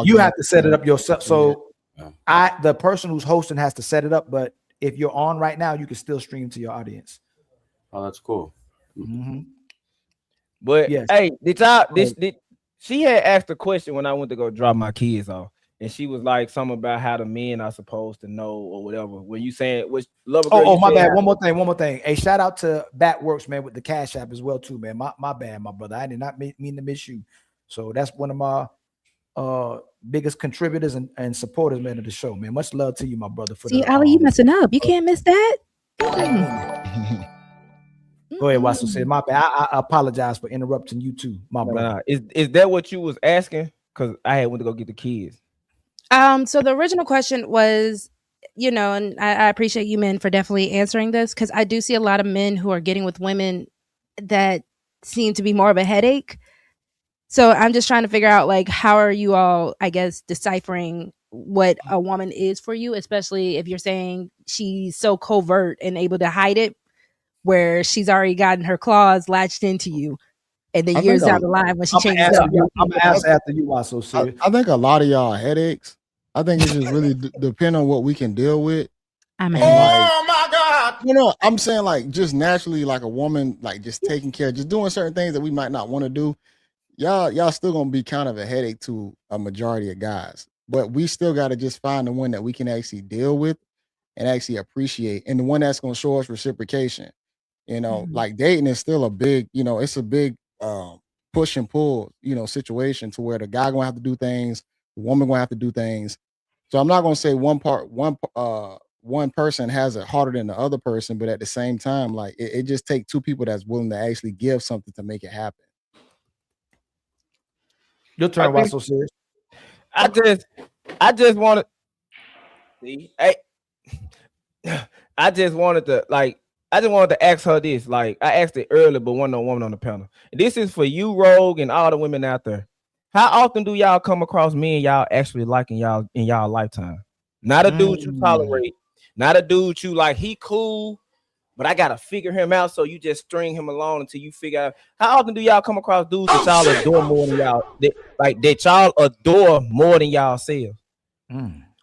You have to set it up yourself. So Yeah. the person who's hosting has to set it up. But if you're on right now, you can still stream to your audience. Oh, that's cool. Mm-hmm. But Yes. hey, did she had asked a question when I went to go drop my kids off, and she was like something about how the men are supposed to know or whatever. When you saying which lover girl, Oh, you my said bad. how- One more thing. Hey, shout out to Batworks, man, with the Cash App as well, too, man. My bad, my brother. I did not mean to miss you. So that's one of my biggest contributors and supporters, man, of the show, man. Much love to you, my brother. For See, the Ali, you messing up. You can't miss that. Go ahead, Watson. Said my bad. I apologize for interrupting you too, my brother. Nah. Is that what you was asking? Because I had went to go get the kids. So the original question was, and I appreciate you men for definitely answering this, because I do see a lot of men who are getting with women that seem to be more of a headache. So I'm just trying to figure out, like, how are you all, I guess, deciphering what a woman is for you, especially if you're saying she's so covert and able to hide it, where she's already gotten her claws latched into you, and then years down the line when she changes up. I'm gonna ask after you, Watson. So I think a lot of y'all headaches. I think it's just really depend on what we can deal with. Oh my God! I'm saying, like, just naturally, like a woman, like just taking care, just doing certain things that we might not want to do. Y'all still gonna be kind of a headache to a majority of guys, but we still got to just find the one that we can actually deal with and actually appreciate, and the one that's gonna show us reciprocation. Like dating is still a big, it's a big push and pull, situation to where the guy gonna have to do things, the woman gonna have to do things. So I'm not gonna say one person has it harder than the other person, but at the same time, like it just takes two people that's willing to actually give something to make it happen. Your turn, Watson. Serious. I just wanted. See, hey, I just wanted to ask her this. Like I asked it earlier, but wasn't no woman on the panel. This is for you, Rogue, and all the women out there. How often do y'all come across men y'all actually liking y'all in y'all lifetime? Not a dude you tolerate, not a dude you like. He cool, but I gotta figure him out. So you just string him along until you figure out. How often do y'all come across dudes that y'all adore more than y'all that y'all adore more than y'all self?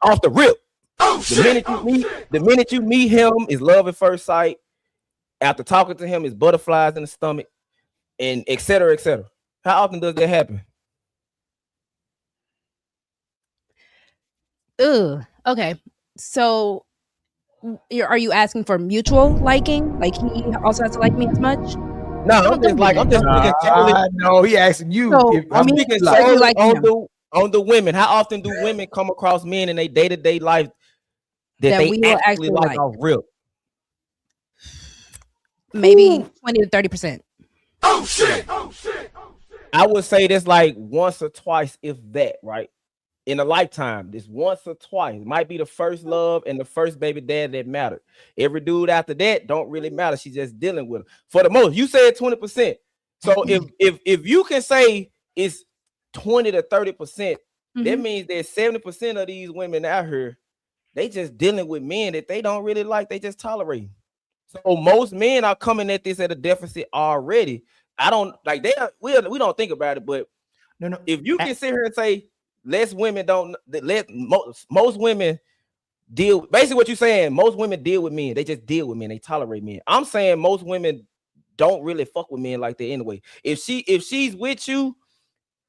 Off the rip. The minute you meet him is love at first sight. After talking to him is butterflies in the stomach, and et cetera, et cetera. How often does that happen? Okay. So are you asking for mutual liking? Like he also has to like me as much? No, I'm just speaking generally. No, he asking you. So, I'm speaking solely like on the women. How often do women come across men in their day-to-day life that they we will actually like off rip? Maybe 20 to 30%. Oh shit! I would say that's like once or twice, if that, right? In a lifetime, this once or twice. It might be the first love and the first baby dad that mattered. Every dude after that don't really matter. She's just dealing with him. For the most, you said 20%. So if you can say it's 20 to 30%, that means that 70% of these women out here, they just dealing with men that they don't really like. They just tolerate. So most men are coming at this at a deficit already. I don't like we don't think about it, but no. If you can sit here and say most women deal, basically what you're saying, most women deal with men. They just deal with men. They tolerate men. I'm saying most women don't really fuck with men like that anyway. If she's with you,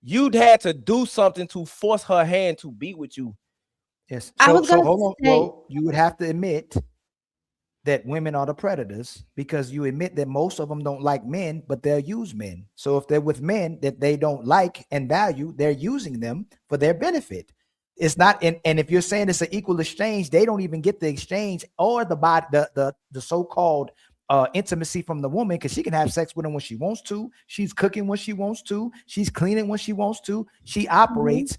you'd have to do something to force her hand to be with you. Yes. So hold on. Well, you would have to admit that women are the predators, because you admit that most of them don't like men, but they'll use men. So if they're with men that they don't like and value, they're using them for their benefit. It's not, and if you're saying it's an equal exchange, they don't even get the exchange or the so-called intimacy from the woman, because she can have sex with him when she wants to. She's cooking when she wants to. She's cleaning when she wants to. She operates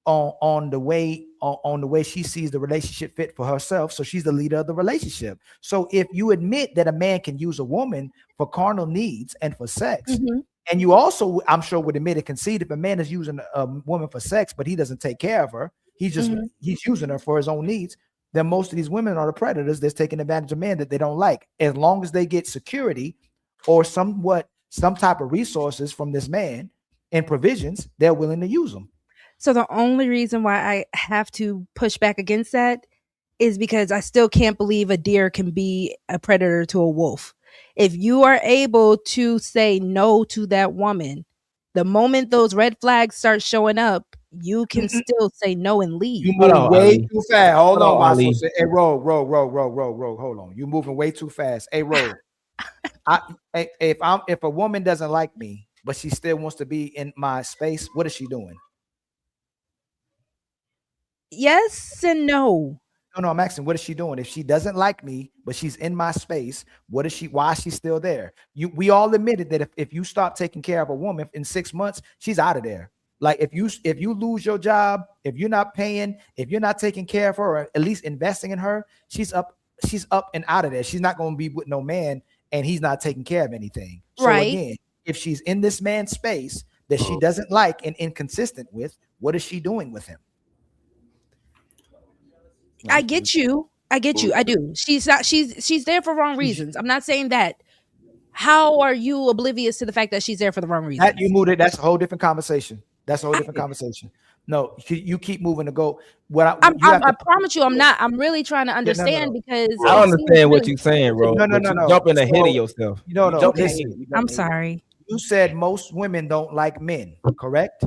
on the way she sees the relationship fit for herself. So she's the leader of the relationship. So if you admit that a man can use a woman for carnal needs and for sex, and you also, I'm sure, would admit and concede, if a man is using a woman for sex, but he doesn't take care of her, he's using her for his own needs, then most of these women are the predators that's taking advantage of men that they don't like. As long as they get security or some type of resources from this man and provisions, they're willing to use them. So the only reason why I have to push back against that is because I still can't believe a deer can be a predator to a wolf. If you are able to say no to that woman, the moment those red flags start showing up, you can still say no and leave. You Hold move on, way Ali. too fast. Hold on, Ali. Maso. Hey, roll. Hold on. You moving way too fast. Hey, roll. If a woman doesn't like me, but she still wants to be in my space, what is she doing? Yes and no. No, I'm asking, what is she doing? If she doesn't like me, but she's in my space, what is she? Why is she still there? We all admitted that if you start taking care of a woman in 6 months, she's out of there. Like if you lose your job, if you're not paying, if you're not taking care of her, or at least investing in her, she's up and out of there. She's not going to be with no man, and he's not taking care of anything. So Right. again, if she's in this man's space that she doesn't like and inconsistent with, what is she doing with him? I get you. I do. She's not she's there for wrong reasons. I'm not saying that. How are you oblivious to the fact that she's there for the wrong reasons? That you moved it. That's a whole different conversation. Conversation. No, you keep moving to go. I promise you, I'm not. I'm really trying to understand because I understand what you're saying, bro. No. You're jumping ahead of yourself. No. Listen, I'm sorry. You said most women don't like men, correct?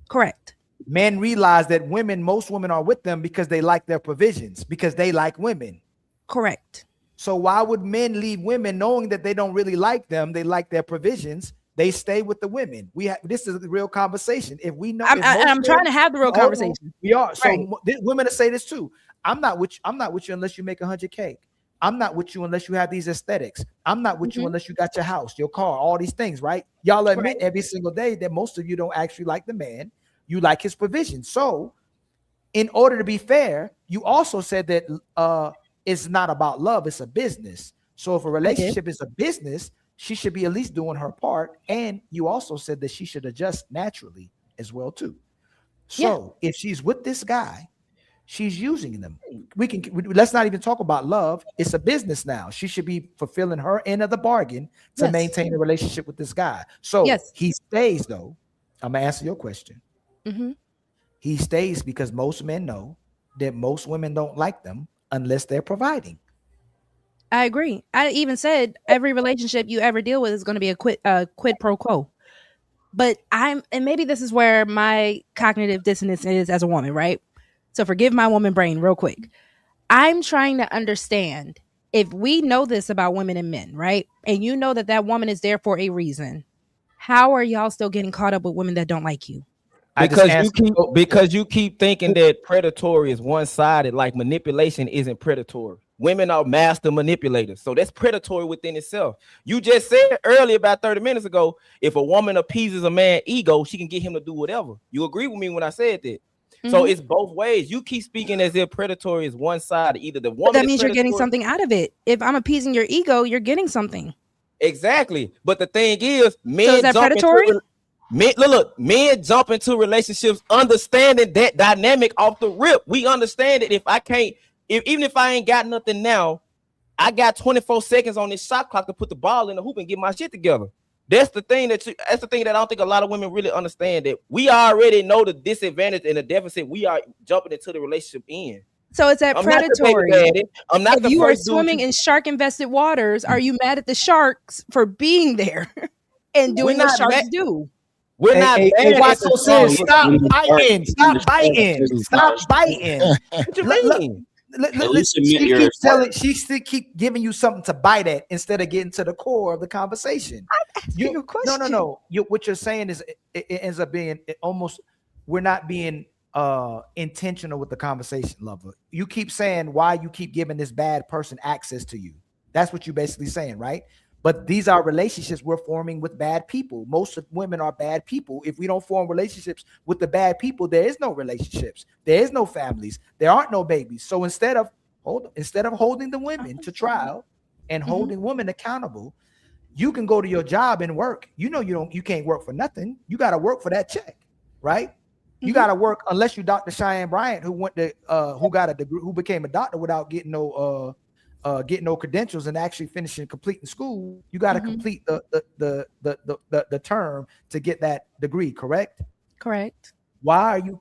Correct. Men realize that most women are with them because they like their provisions, because they like women. Correct. So why would men leave women knowing that they don't really like them? They like their provisions. They stay with the women. This is the real conversation. If we know, I'm trying to have the real conversation. We are. So right. Women say this too. I'm not with you unless you make 100K. I'm not with you unless you have these aesthetics. I'm not with you unless you got your house, your car, all these things, right? Y'all admit every single day that most of you don't actually like the man. You like his provision. So in order to be fair, you also said that it's not about love, it's a business. So if a relationship is a business, she should be at least doing her part. And you also said that she should adjust naturally as well too. So if she's with this guy, she's using them. Let's not even talk about love. It's a business now. She should be fulfilling her end of the bargain to maintain a relationship with this guy. So he stays though. I'm gonna answer your question. He stays because most men know that most women don't like them unless they're providing. I agree. I even said every relationship you ever deal with is going to be a quid pro quo. But and maybe this is where my cognitive dissonance is as a woman, right? So forgive my woman brain real quick. I'm trying to understand if we know this about women and men, right? And you know that woman is there for a reason. How are y'all still getting caught up with women that don't like you? Because you keep thinking that predatory is one-sided, like manipulation isn't predatory. Women are master manipulators, so that's predatory within itself. You just said earlier, about 30 minutes ago, if a woman appeases a man's ego, she can get him to do whatever. You agree with me when I said that? So it's both ways. You keep speaking as if predatory is one-sided. Either the woman, but that means you're getting something out of it. If I'm appeasing your ego, you're getting something. Exactly. But the thing is, men so is that predatory? Men jump into relationships understanding that dynamic off the rip. We understand that even if I ain't got nothing now, I got 24 seconds on this shot clock to put the ball in the hoop and get my shit together. That's the thing that I don't think a lot of women really understand, that we already know the disadvantage and the deficit we are jumping into the relationship in. So it's that predatory. I'm not. If you are swimming in shark-infested waters, are you mad at the sharks for being there and doing what sharks do? We're not. Stop biting. Stop biting. Stop biting. What you mean? She still keep giving you something to bite at instead of getting to the core of the conversation. No. What you're saying is it ends up being almost, we're not being intentional with the conversation, lover. You keep saying why you keep giving this bad person access to you. That's what you're basically saying, right? But these are relationships we're forming with bad people. Most of women are bad people. If we don't form relationships with the bad people, there is no relationships. There is no families. There aren't no babies. So instead of holding the women to trial and holding women accountable, you can go to your job and work. You can't work for nothing. You got to work for that check, right? You got to work, unless you Dr. Cheyenne Bryant, who got a degree, who became a doctor without getting no credentials and actually completing school. You got to complete the term to get that degree, correct? Correct. why are you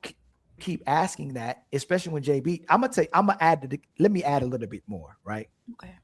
keep asking that, especially when JB? Let me add a little bit more, right? Okay.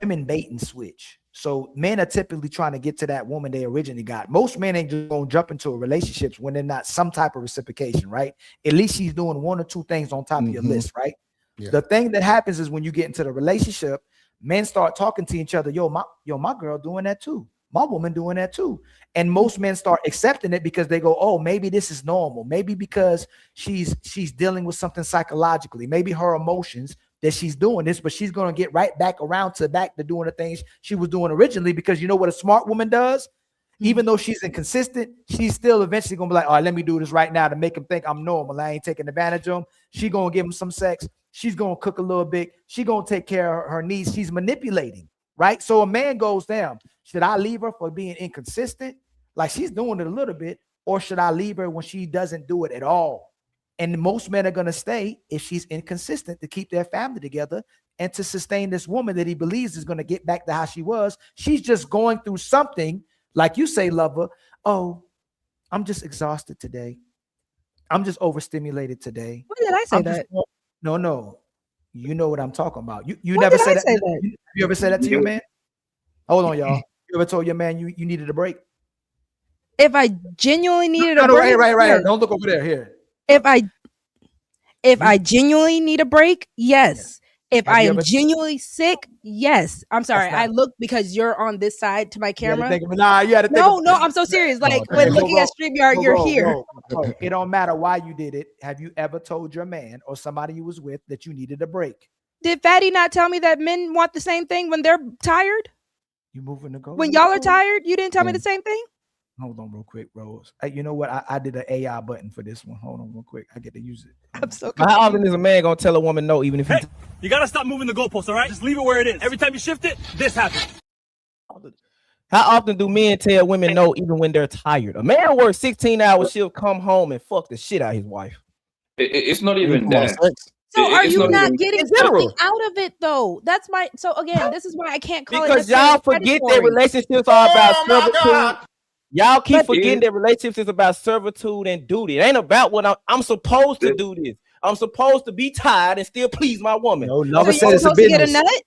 Women bait and switch. So men are typically trying to get to that woman they originally got. Most men ain't just gonna jump into a relationship when they're not some type of reciprocation, right? At least she's doing one or two things on top of your list, right? Yeah. The thing that happens is when you get into the relationship, men start talking to each other. My girl doing that too. My woman doing that too. And most men start accepting it because they go, oh, maybe this is normal. Maybe because she's dealing with something psychologically. Maybe her emotions that she's doing this, but she's going to get right back around to doing the things she was doing originally, because you know what a smart woman does? Even though she's inconsistent, she's still eventually going to be like, all right, let me do this right now to make him think I'm normal. I ain't taking advantage of him. She's going to give him some sex. She's going to cook a little bit. She's going to take care of her needs. She's manipulating, right? So a man goes down. Should I leave her for being inconsistent? Like she's doing it a little bit, or should I leave her when she doesn't do it at all? And most men are going to stay if she's inconsistent to keep their family together and to sustain this woman that he believes is going to get back to how she was. She's just going through something, like you say, lover. Oh, I'm just exhausted today. I'm just overstimulated today. When did I say that? No. You know what I'm talking about. You never said that. You ever said that to your man? Hold on, y'all. You ever told your man you needed a break? If I genuinely needed a break. Right. Don't look over there. Here. If I genuinely need a break, yes. If I am genuinely sick, yes. I'm sorry. I look because you're on this side to my camera. No, I'm so serious. Like when looking at StreamYard, you're here. It don't matter why you did it. Have you ever told your man or somebody you was with that you needed a break? Did Fatty not tell me that men want the same thing when they're tired? You moving to go? When y'all are tired, you didn't tell me the same thing? Hold on real quick, Rose. You know what? I did an AI button for this one. Hold on real quick. I get to use it. I'm so confused. How often is a man gonna tell a woman no, even if you gotta stop moving the goalposts, all right? Just leave it where it is. Every time you shift it, this happens. How often do men tell women no, even when they're tired? A man works 16 hours, she'll come home and fuck the shit out of his wife. It's not even that. So are you not getting something out of it though? That's my. So again, this is why I can't call it. Because y'all forget that relationships are about servitude. Y'all keep forgetting that relationships is about servitude and duty. It ain't about what I'm supposed to do this. I'm supposed to be tired and still please my woman. No, Lover said it's a business. Get a nut?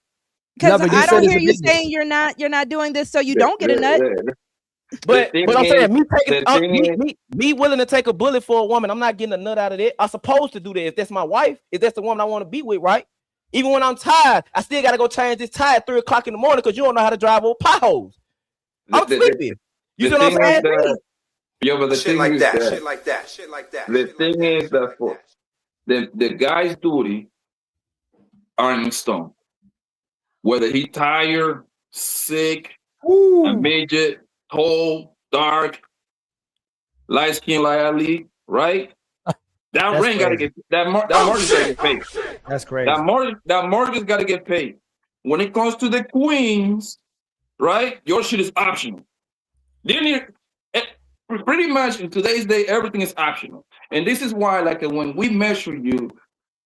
Because I don't hear you saying you're not doing this, so you don't get a nut. But I'm saying me willing to take a bullet for a woman, I'm not getting a nut out of it. I'm supposed to do that if that's my wife, if that's the woman I want to be with, right? Even when I'm tired, I still gotta go change this tire at 3 o'clock in the morning because you don't know how to drive over potholes. I'm sleepy. You see what I'm saying? Yeah, but the shit thing like is that. The thing is that for the guy's duty are in stone. Whether he tired, sick, a midget, tall, dark, light skin like Ali, right? That ring gotta get that mortgage gotta get paid. That's crazy. That mortgage gotta get paid. When it comes to the queens, right? Your shit is optional. Pretty much in today's day, everything is optional, and this is why, like, when we measure you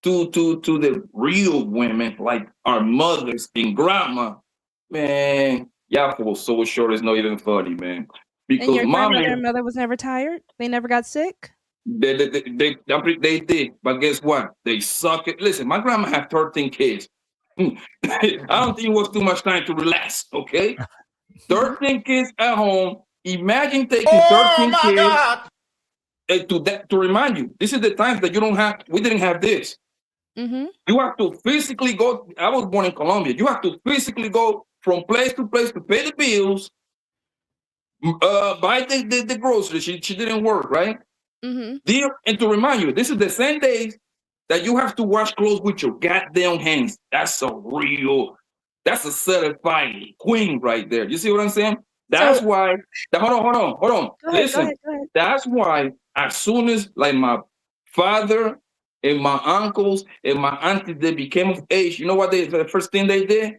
to the real women, like our mothers and grandma, man, y'all fall so short. It's not even funny, man. Because and your grandmother and mother was never tired. They never got sick. They did, but guess what? They suck it. Listen, my grandma had 13 kids. I don't think it was too much time to relax. Okay, 13 kids at home. Imagine taking 13 kids to remind you. This is the times that we didn't have this. Mm-hmm. You have to physically go. I was born in Colombia. You have to physically go from place to place to pay the bills, buy the groceries. She didn't work, right? Mm-hmm. And to remind you, this is the same days that you have to wash clothes with your goddamn hands. That's a certified queen right there. You see what I'm saying? That's why. Hold on. Listen, go ahead. That's why as soon as like my father and my uncles and my aunties, they became of age, you know what the first thing they did?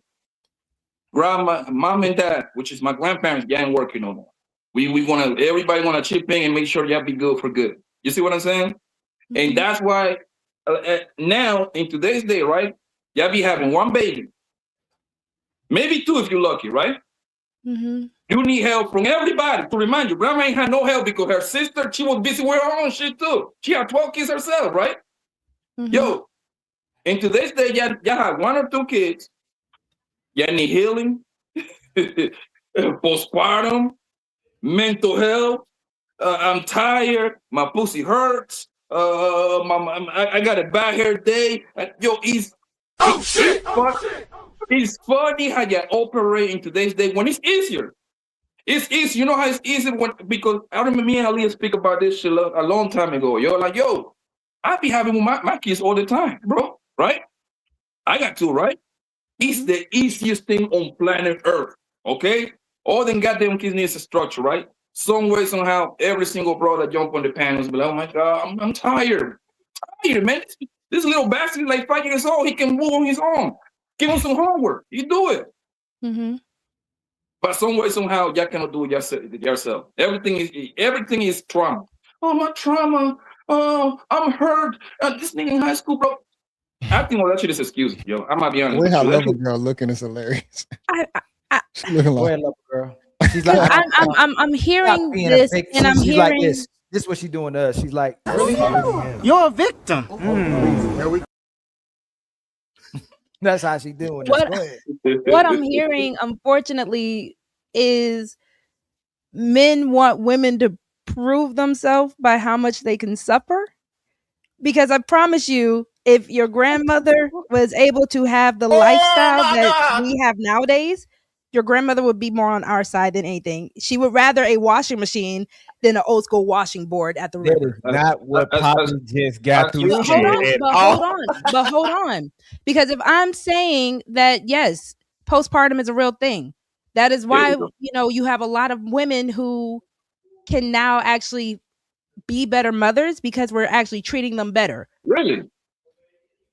Grandma, mom and dad, which is my grandparents, they ain't working no more. Everybody wanna chip in and make sure y'all be good for good. You see what I'm saying? Mm-hmm. And that's why now in today's day, right? Y'all be having one baby, maybe two if you're lucky, right? Mm-hmm. You need help from everybody. To remind you, grandma ain't had no help because her sister, she was busy with her own shit too. She had 12 kids herself, right? Mhm. Yo, in today's day, y'all have 1 or 2 kids. Y'all need healing, postpartum, mental health. I'm tired. My pussy hurts. I got a bad hair day. Yo, it's funny how you operate in today's day when it's easier. It's easy. You know how it's easy because I remember me and Aaliyah speak about this shit a long time ago. Yo, I be having with my kids all the time, bro. Right? I got 2, right? It's the easiest thing on planet Earth. Okay? All them goddamn kids needs a structure, right? Some way, somehow, every single bro that jump on the panels be like, oh my God, I'm tired. Tired, man. This little bastard, like 5 years old, he can move on his own. Give him some homework. You do it. Mm-hmm. But some way, somehow, y'all cannot do it yourself. Everything is trauma. Oh, my trauma. Oh, I'm hurt. This nigga in high school, bro. I think all that shit is excuses, yo. I might be honest. The way with how you. Lover Girl looking is hilarious. She looking Go like ahead, love girl. She's like, I'm hearing stop being a this, victim. and I'm She's hearing like this. This is what she's doing to us. She's like, You're a victim. that's how she's doing What- this. Go ahead. what I'm hearing, unfortunately, is men want women to prove themselves by how much they can suffer. Because I promise you, if your grandmother was able to have the lifestyle that we have nowadays, your grandmother would be more on our side than anything. She would rather a washing machine than an old school washing board at the That river. is not what as- Poppy just got through as- Hold saying on, at but all. hold on. Because if I'm saying that, yes, postpartum is a real thing, that is why, you have a lot of women who can now actually be better mothers because we're actually treating them better. Really?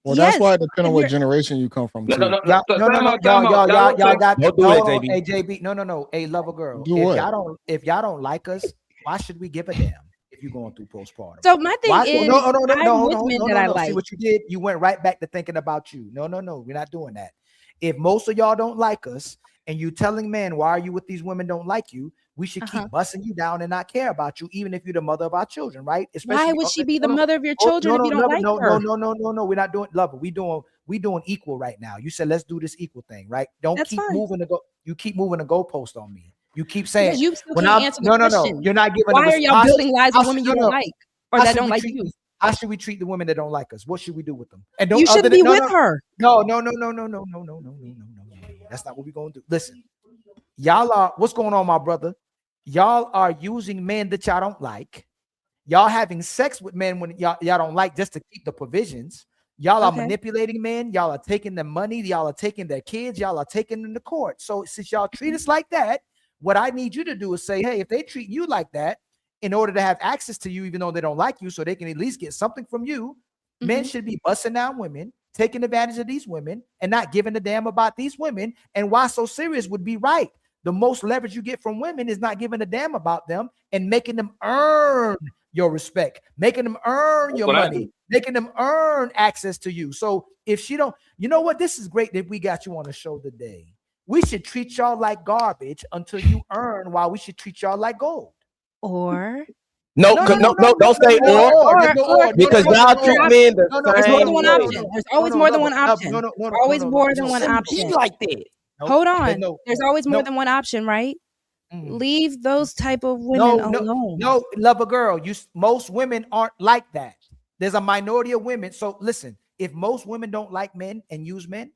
well, Yes, that's why it depends on if what you're- generation you come from No, too. no, no, Y'all, no, no, no, time no, out, time out. y'all That got. Don't do No, that, hold on, JB. hey JB, no. Hey, lover girl. Do If what? y'all don't like us, why should we give a damn if you're going through postpartum? So my thing Why? is, No, I'm hold with on, men no, that no, I no. like. See what you did? You went right back to thinking about you. No, we're not doing that. If most of y'all don't like us, and you telling men why are you with these women don't like you, we should keep busting you down and not care about you, even if you're the mother of our children, right? Why would she be the mother of your children if you don't like her? No. We're not doing love. We doing equal right now. You said let's do this equal thing, right? Don't That's keep fine. moving the go. You keep moving the goalpost on me. You keep saying Because you still when can't I'm answer the no. question. You're not giving. Why the are y'all response. building lives with women you don't like or How that should don't we like treat- you? How should we treat the women that don't like us? What should we do with them? And don't You shouldn't be with her. No. That's not what we're gonna do. Listen, y'all are what's going on, my brother? Y'all are using men that y'all don't like. Y'all having sex with men when y'all don't like just to keep the provisions. Y'all are Okay. manipulating men. Y'all are taking their money. Y'all are taking their kids. Y'all are taking them to court. So since y'all treat us like that, what I need you to do is say, hey, if they treat you like that, in order to have access to you, even though they don't like you, so they can at least get something from you, men should be busting down women, taking advantage of these women, and not giving a damn about these women. And why so serious would be right. The most leverage you get from women is not giving a damn about them and making them earn your respect, making them earn your what I money, do. making them earn access to you. So if she don't, you know what? This is great that we got you on the show today. We should treat y'all like garbage until you earn, while we should treat y'all like gold. Or No, don't say or because y'all treat men the there's more than one same way. option. There's always more than one option. Always more than one option. Be like that. Hold on. There's always more than one option, right? Leave those type of women alone. No, love a girl. Most women aren't like that. There's a minority of women. So listen, if most women don't like men and use men,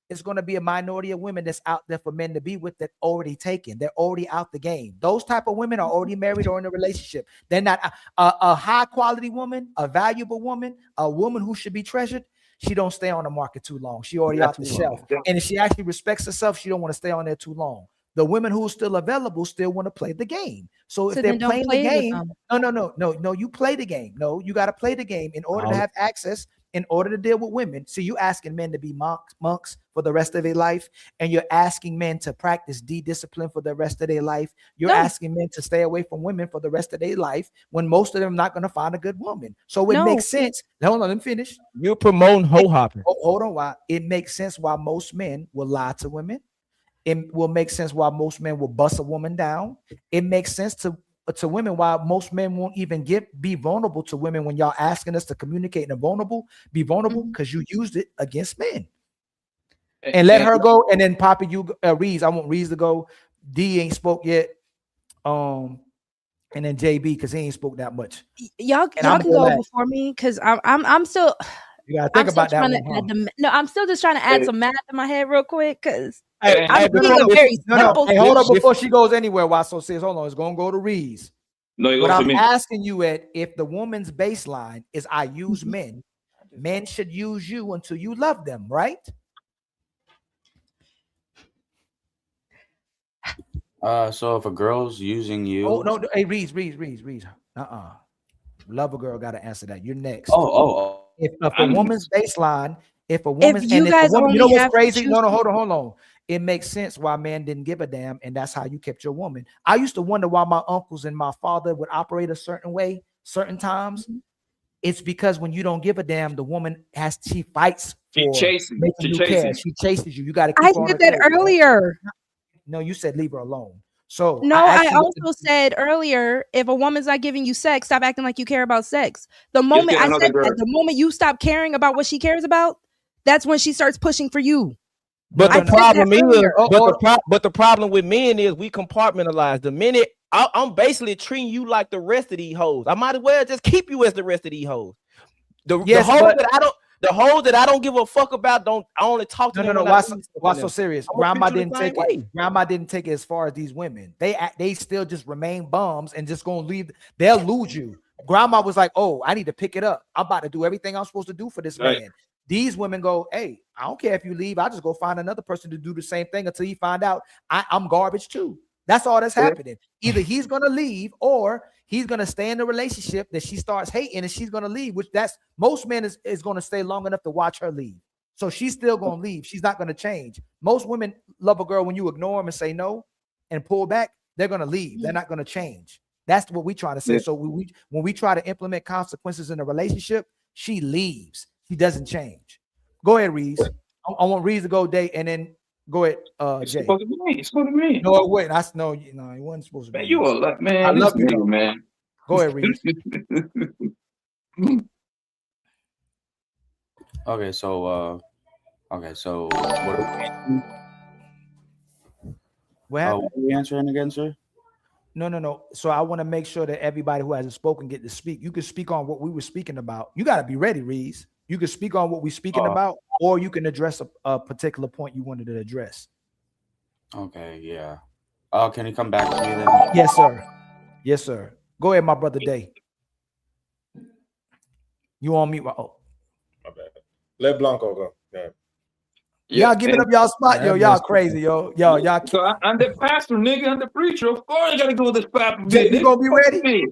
it's going to be a minority of women that's out there for men to be with that already taken. They're already out the game. Those type of women are already married or in a relationship. They're not a high quality woman, a valuable woman, a woman who should be treasured. She don't stay on the market too long. She already out the shelf. And if she actually respects herself, she don't want to stay on there too long. The women who are still available still want to play the game. So if they're playing the game, no, you play the game. No, you got to play the game in order to have access, in order to deal with women. So you asking men to be monks for the rest of their life, and you're asking men to practice discipline for the rest of their life. You're asking men to stay away from women for the rest of their life when most of them are not going to find a good woman. So it makes sense. Hold on, let me finish. You promoting hoe hopping. Hold on. Why it makes sense why most men will lie to women it will make sense why most men will bust a woman down. It makes sense to women why most men won't even be vulnerable to women when y'all asking us to communicate and be vulnerable because you used it against men. And let her go, and then Poppy, Reeves. I want Reeves to go. D ain't spoke yet. And then JB because he ain't spoke that much. Y'all can go before me because I'm still. You gotta think about that one. I'm still just trying to add some math in my head real quick because hold on before she goes anywhere. Why so serious? Hold on, it's gonna go to Reeves. No, what I'm asking you if the woman's baseline is I use men, men should use you until you love them, right? So if a girl's using you, oh no, hey Reeves. Love a girl, gotta answer that. You're next. If a woman's baseline, if a woman's you know what's crazy? No, hold on. It makes sense why man didn't give a damn, and that's how you kept your woman. I used to wonder why my uncles and my father would operate a certain way, certain times. It's because when you don't give a damn, the woman she fights for making you care. She chases you. You got to keep on. I said that earlier. No, you said leave her alone. So no, I also said earlier, if a woman's not giving you sex, stop acting like you care about sex. The moment I said that, the moment you stop caring about what she cares about, that's when she starts pushing for you. But the problem is, but the problem with men is we compartmentalize. The minute I'm basically treating you like the rest of these hoes, I might as well just keep you as the rest of these hoes. The hoes that I don't give a fuck about, I only talk to them. No. Why so serious? Grandma didn't take it. Grandma didn't take it as far as these women. They still just remain bums and just gonna leave. They'll lose you. Grandma was like, "Oh, I need to pick it up. I'm about to do everything I'm supposed to do for this man." These women go, "Hey, I don't care if you leave. I'll just go find another person to do the same thing until you find out I'm garbage too." That's all that's happening. Either he's gonna leave or he's gonna stay in the relationship that she starts hating and she's gonna leave, which that's most men is gonna stay long enough to watch her leave. So she's still gonna leave. She's not gonna change. Most women love a girl when you ignore them and say no and pull back, they're gonna leave. They're not gonna change. That's what we try to say. So when we try to implement consequences in a relationship, she leaves. She doesn't change. Go ahead, Reeves. I want Reeves to go date and then go ahead, Jay. It's supposed to be me. No, wait. No, it wasn't supposed to be. Man, you are like, man. I love you, man. Go ahead, Reeves. Okay, so what are we answering again, sir? No. So I want to make sure that everybody who hasn't spoken get to speak. You can speak on what we were speaking about. You got to be ready, Reeves. You can speak on what we're speaking about, or you can address a particular point you wanted to address. Okay, yeah. Can you come back to me then? Yes, sir. Go ahead, my brother Day. You on mute? Oh, my bad. Let Blanco go. Yeah. Y'all giving up y'all spot, yo. Y'all crazy, yo. Y'all. So I'm the pastor, nigga. I'm the preacher. Of course, I gotta go with this pastor. You gonna be ready?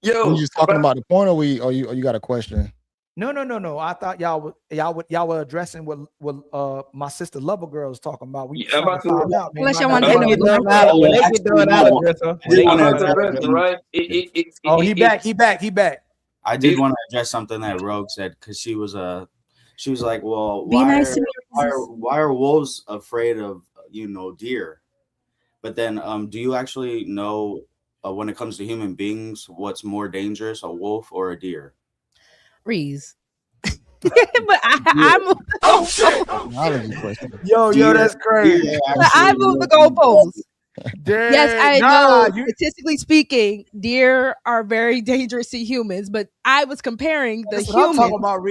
Yo, you just talking about the point, or you got a question? No. I thought y'all were addressing what my sister Lover Girl is talking about. We about to find out, man. Unless y'all want to get done, right? Oh, he back. I did want to address something that Rogue said because she was like, well, why are wolves afraid of deer? But then do you actually know when it comes to human beings what's more dangerous, a wolf or a deer? Reese. But I'm yo, that's crazy. But I moved the goalposts. Yes, I know. Statistically speaking, deer are very dangerous to humans, but I was comparing the human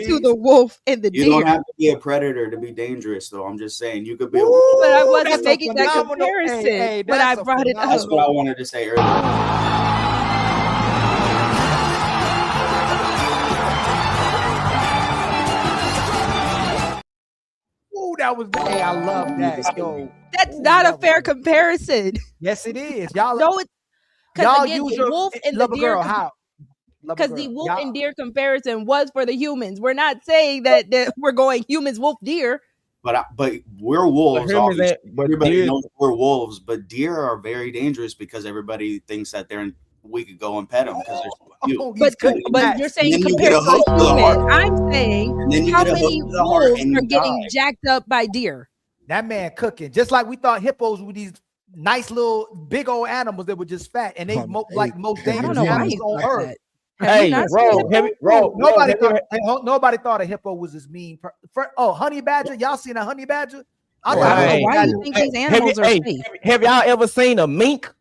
to the wolf and the deer. You don't have to be a predator to be dangerous, though. I'm just saying you could be. But I wasn't making that comparison. But I brought it up. That's what I wanted to say earlier. That was I love that. Yo, that's not a fair comparison. Yes, it is. Y'all know it because use the wolf and the deer. How? Because the wolf and deer comparison was for the humans. We're not saying that we're going humans, wolf, deer. But we're wolves. Everybody knows we're wolves, but deer are very dangerous because everybody thinks that we could go and pet them because there's but you're saying compared to a human. I'm saying how many wolves are getting jacked up by deer? That man cooking. Just like we thought hippos were these nice little big old animals that were just fat and they like most I dangerous don't know why animals you on thought earth. that. Have you not seen Hippo? Nobody thought a hippo was as mean. Honey badger. Y'all seen a honey badger? I don't know why you think these animals are safe. Have y'all ever seen a mink?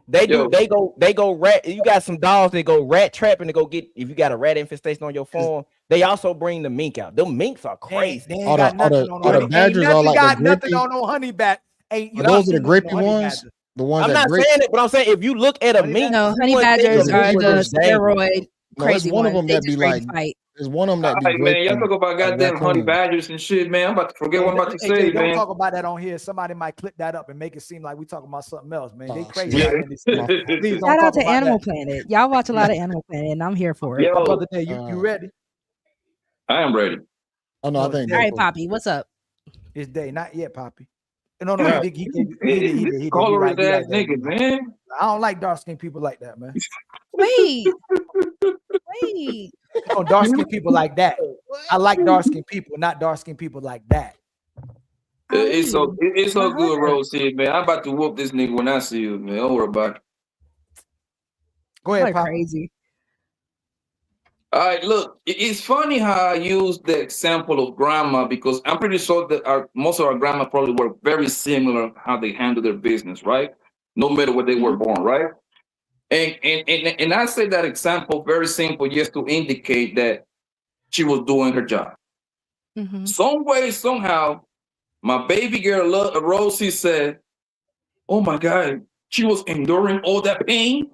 They go rat. You got some dogs that go rat trapping to go get. If you got a rat infestation on your farm, they also bring the mink out. Them minks are crazy. They ain't got nothing on the badgers are like nothing on no honey bat. Those are the grapey ones. The ones I'm not saying it, but I'm saying if you look at a mink, no, honey badgers are the steroid crazy one of ones. them that be like. There's one of them that be man, y'all talk about goddamn honey badgers and shit, man. I'm about to forget what I'm about to say, don't man. talk about that on here. Somebody might clip that up and make it seem like we talking about something else, man. They crazy. Shout out to Animal Planet. Y'all watch a lot of Animal Planet, and I'm here for it. Brother Day, you ready? I am ready. Oh no, I think. All right, Poppy, what's up? It's Day, not yet, Poppy. No, he colored ass nigga, man. I don't like dark skinned people like that, man. Wait. Dark skinned people like that. I like dark skinned people, not dark skinned people like that. It's so good, Rose here, man. I'm about to whoop this nigga when I see you, man. Don't worry about it. Go ahead, Pop. Crazy. All right, look, it's funny how I use the example of grandma because I'm pretty sure that most of our grandma probably were very similar how they handle their business, right? No matter where they were born, right? And I say that example very simple just to indicate that she was doing her job. Some way, somehow, my baby girl, Rosie, said, oh my God, she was enduring all that pain.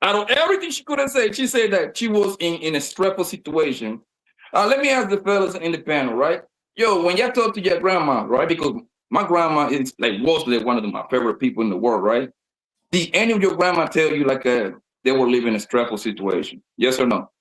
Out of everything she could have said, she said that she was in a stressful situation. Let me ask the fellas in the panel, right? Yo, when y'all talk to your grandma, right? Because my grandma is was one of my favorite people in the world, right? Did any of your grandma tell you they were living in a stressful situation? Yes or no?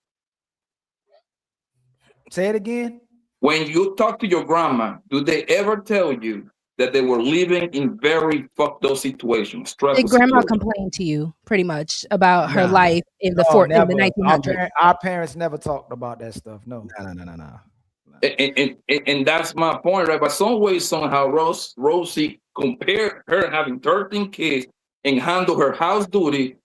Say it again. When you talk to your grandma, do they ever tell you that they were living in very fucked up situations? Did grandma complain to you pretty much about her life in the 1900s? Our parents never talked about that stuff. No. And that's my point, right? But some way, somehow, Rosie compared her having 13 kids and handle her house duty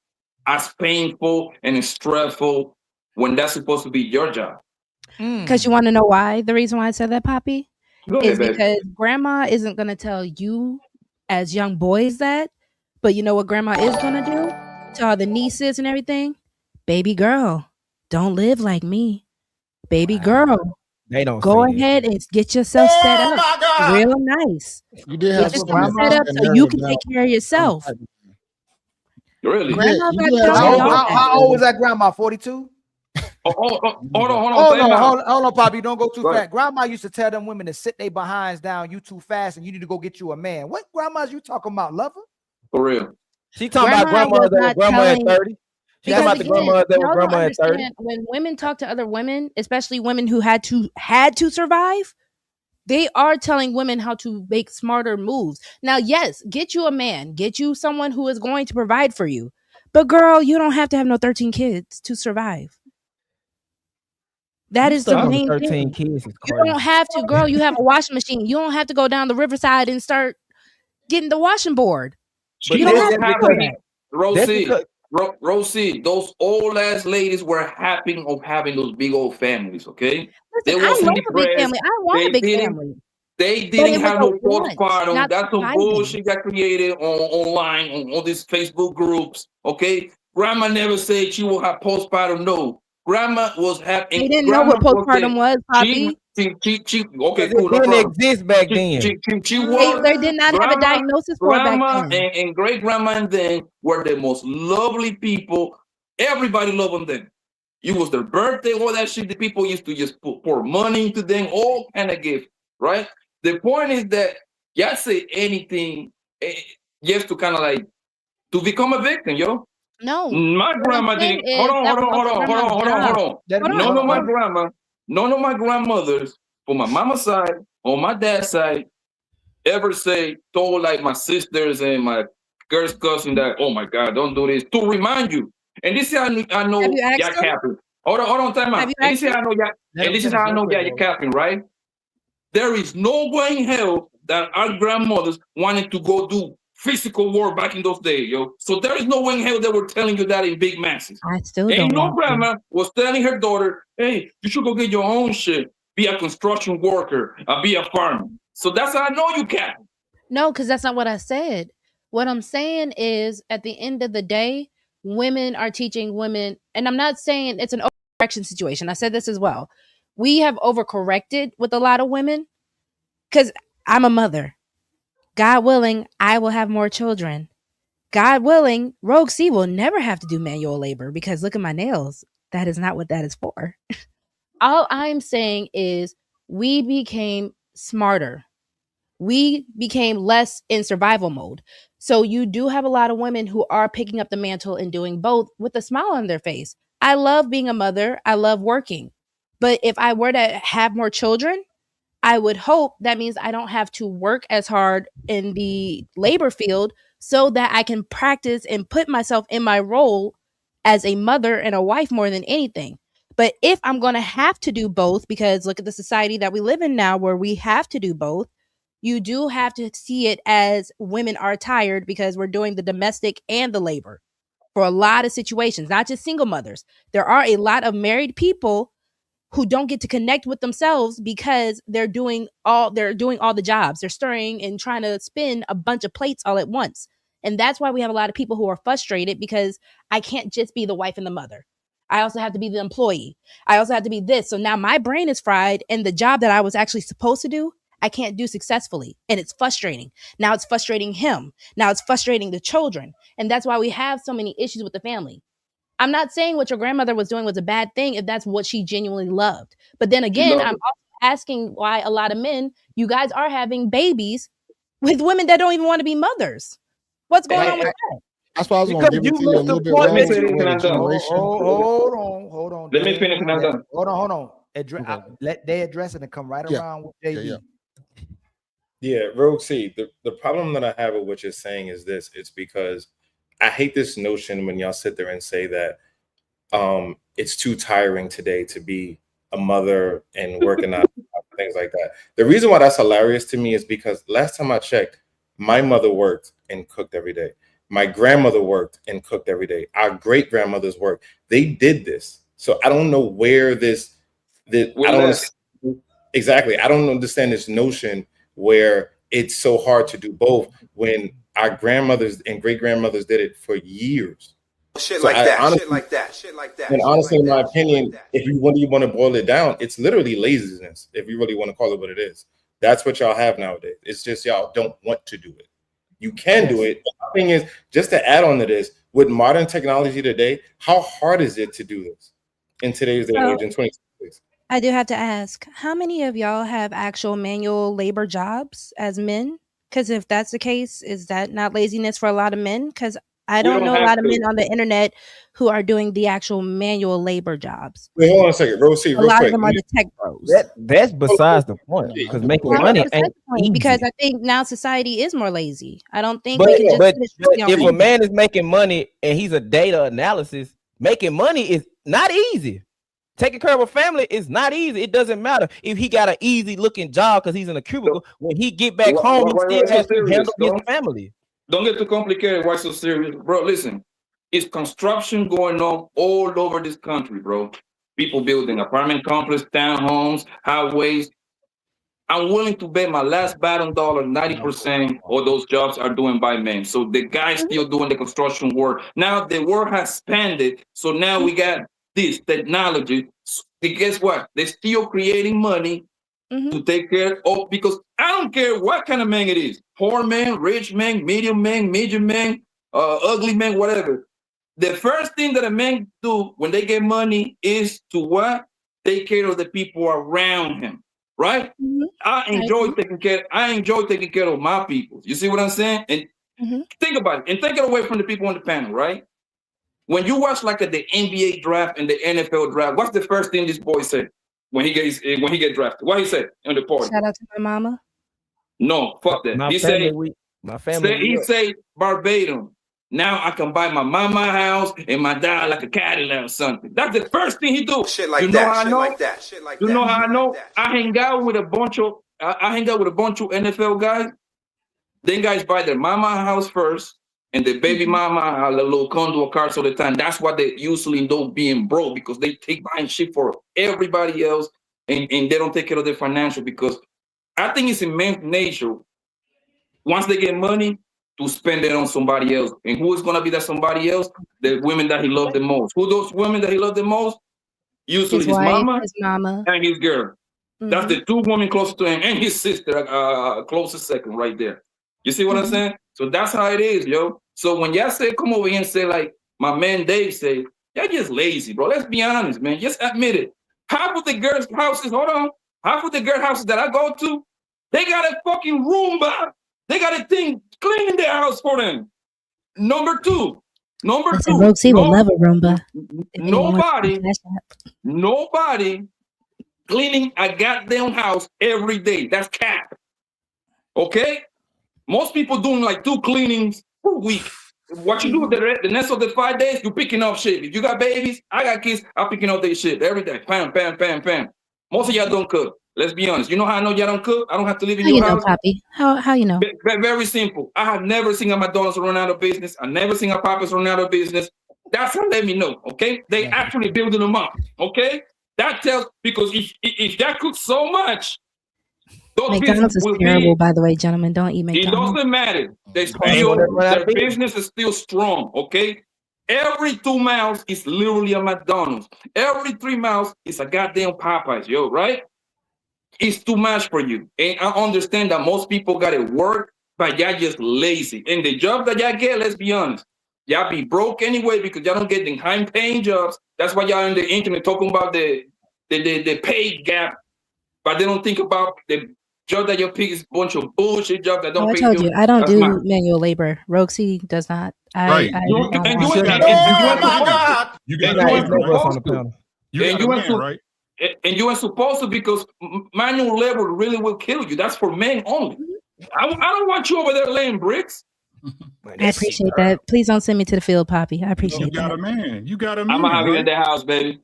as painful and stressful when that's supposed to be your job. Because you want to know why? The reason why I said that, Poppy, is because grandma isn't going to tell you as young boys that, but you know what grandma is going to do to all the nieces and everything? Baby girl, don't live like me. Baby girl, they don't go ahead and get yourself set up real nice. You did have set up so you can take care of yourself. Really? How old was that grandma? 42? Hold on, Poppy. Don't go too fast. Grandma used to tell them women to sit their behinds down. You too fast, and you need to go get you a man. What grandmas you talking about, lover? For real? She talking about grandma that was grandma at 30. She talking about the grandma that was grandma at 30. When women talk to other women, especially women who had to survive, they are telling women how to make smarter moves. Now, yes, get you a man, get you someone who is going to provide for you. But girl, you don't have to have no 13 kids to survive. That is the main 13 thing. Kids is you don't have to, girl. You have a washing machine. You don't have to go down the riverside and start getting the washing board. But you don't have to do that. Rosie, those old ass ladies were happy of having those big old families, okay? Listen, I love a big family. I want a big family. They didn't have no postpartum. That's some bullshit got created online on all these Facebook groups, okay? Grandma never said she will have postpartum. No. Grandma was happy. They didn't know what postpartum was, Poppy. Okay, cool. It didn't exist back then. They did not have a diagnosis for it back then. And great grandma and then were the most lovely people. Everybody loved them. It was their birthday, all that shit. The people used to just pour money into them, all kind of gifts, right? The point is that y'all say anything just to kind of to become a victim, yo. No, my grandma didn't. Hold on. None of my grandmothers, from my mama's side, on my dad's side, ever told my sisters and my girl's cousin that, oh my God, don't do this, to remind you. And this is how I know y'all capping. Hold on, time out. And this is how I know y'all capping, right? There is no way in hell that our grandmothers wanted to go do physical work back in those days, yo. So there is no way in hell they were telling you that in big masses. I still Ain't don't no want grandma was telling her daughter, hey, you should go get your own shit. Be a construction worker, be a farmer. So that's how I know you can't. No, because that's not what I said. What I'm saying is, at the end of the day, women are teaching women, and I'm not saying it's an overcorrection situation. I said this as well. We have overcorrected with a lot of women because I'm a mother. God willing, I will have more children. God willing, Rogue C will never have to do manual labor because look at my nails. That is not what that is for. All I'm saying is we became smarter. We became less in survival mode. So you do have a lot of women who are picking up the mantle and doing both with a smile on their face. I love being a mother. I love working. But if I were to have more children, I would hope that means I don't have to work as hard in the labor field so that I can practice and put myself in my role as a mother and a wife more than anything. But if I'm going to have to do both, because look at the society that we live in now where we have to do both, you do have to see it as women are tired because we're doing the domestic and the labor for a lot of situations, not just single mothers. There are a lot of married people who don't get to connect with themselves because they're doing all the jobs. They're stirring and trying to spin a bunch of plates all at once. And that's why we have a lot of people who are frustrated because I can't just be the wife and the mother. I also have to be the employee. I also have to be this. So now my brain is fried and the job that I was actually supposed to do, I can't do successfully. And it's frustrating. Now it's frustrating him. Now it's frustrating the children. And that's why we have so many issues with the family. I'm not saying what your grandmother was doing was a bad thing if that's what she genuinely loved. But then again, I'm also asking why a lot of men, you guys are having babies with women that don't even want to be mothers. What's going on with that? That's why I was going to give it to you a little bit wrong. Hold on. Let me finish and I'm done. Hold on. Let they address it and come right around with JB. Yeah, Rogue C, the problem that I have with what you're saying is this. It's because I hate this notion when y'all sit there and say that it's too tiring today to be a mother and working on things like that. The reason why that's hilarious to me is because last time I checked, my mother worked and cooked every day. My grandmother worked and cooked every day. Our great grandmothers worked. They did this. So I don't know where exactly. I don't understand this notion where it's so hard to do both when our grandmothers and great grandmothers did it for years. Shit like that. And honestly, in my opinion, if you want to boil it down, it's literally laziness. If you really want to call it what it is, that's what y'all have nowadays. It's just y'all don't want to do it. You can do it. The thing is, just to add on to this, with modern technology today, how hard is it to do this in today's day and age in 2026? I do have to ask, how many of y'all have actual manual labor jobs as men? Because if that's the case, is that not laziness for a lot of men? Because I don't know a lot of men on the internet who are doing the actual manual labor jobs. Wait, hold on a second. Rosie, a lot of them are the tech bros. That's besides the point. Because making money ain't easy. Because I think now society is more lazy. I don't think but if a man is making money and he's a data analysis, making money is not easy. Taking care of a family is not easy. It doesn't matter if he got an easy looking job because he's in a cubicle. When he get back home, he still has to handle his family. Don't get too complicated. Why so serious? Bro, listen. It's construction going on all over this country, bro. People building apartment complexes, townhomes, highways. I'm willing to bet my last bottom dollar 90% of those jobs are doing by men. So the guy's still doing the construction work. Now the work has expanded. So now we got this technology. Guess what? They're still creating money to take care of, because I don't care what kind of man it is. Poor man, rich man, medium man, ugly man, whatever. The first thing that a man do when they get money is to what? Take care of the people around him, right? I enjoy taking care of my people. You see what I'm saying? And think about it, and take it away from the people on the panel, right? When you watch like the NBA draft and the NFL draft, what's the first thing this boy said when he gets drafted? What he said on the party? Shout out to my mama. No, fuck that. He say verbatim. Now I can buy my mama a house and my dad like a Cadillac or something. That's the first thing he do. Shit like that. Shit like that. You know how I know? I hang out with a bunch of I hang out with a bunch of NFL guys. Then guys buy their mama a house first, and the baby mama a little condo cars all the time. That's why they usually don't being broke, because they take buying shit for everybody else, and they don't take care of their financial. Because I think it's in men's nature, once they get money, to spend it on somebody else. And who is gonna be that somebody else? The women that he loved the most. Who those women that he loved the most? Usually his wife, mama, his mama, and his girl. That's the two women closest to him, and his sister, closest second right there. You see what I'm saying? So that's how it is, yo. So when y'all say, come over here and say, like my man Dave said, y'all just lazy, bro. Let's be honest, man. Just admit it. Half of the girls' houses, half of the girl houses that I go to, they got a fucking Roomba. They got a thing cleaning their house for them. Number two. Roxy will love a Roomba. Nobody cleaning a goddamn house every day. That's cap. Okay? Most people doing like 2 cleanings per week. What you do with the next of the 5 days, you picking up shit. If you got babies, I got kids, I'm picking up their shit every day. Bam, bam, bam, bam. Most of y'all don't cook. Let's be honest. You know how I know y'all don't cook? I don't have to live in your house. Poppy? How you know? Very simple. I have never seen a McDonald's run out of business. I never seen a Papa's run out of business. That's how let me know. Okay, they actually building them up. Okay, that tells, because if that cooks so much, McDonald's is terrible, by the way, gentlemen. Don't eat McDonald's. It doesn't matter. Their business is still strong. Okay, every 2 miles is literally a McDonald's. Every 3 miles is a goddamn Popeyes, yo. Right? It's too much for you. And I understand that most people got to work, but y'all just lazy. And the job that y'all get, let's be honest, y'all be broke anyway because y'all don't get the high-paying jobs. That's why y'all on the internet talking about the pay gap, but they don't think about the job that you pick is a bunch of bullshit jobs that don't pay you. I told you, I don't do manual labor. Roxy does not. Right. You got a man, right? And you ain't supposed to, because manual labor really will kill you. That's for men only. I don't want you over there laying bricks. I appreciate that. Please don't send me to the field, Poppy. I appreciate that. You got a man. You got a man. I'm gonna have you in the house, baby.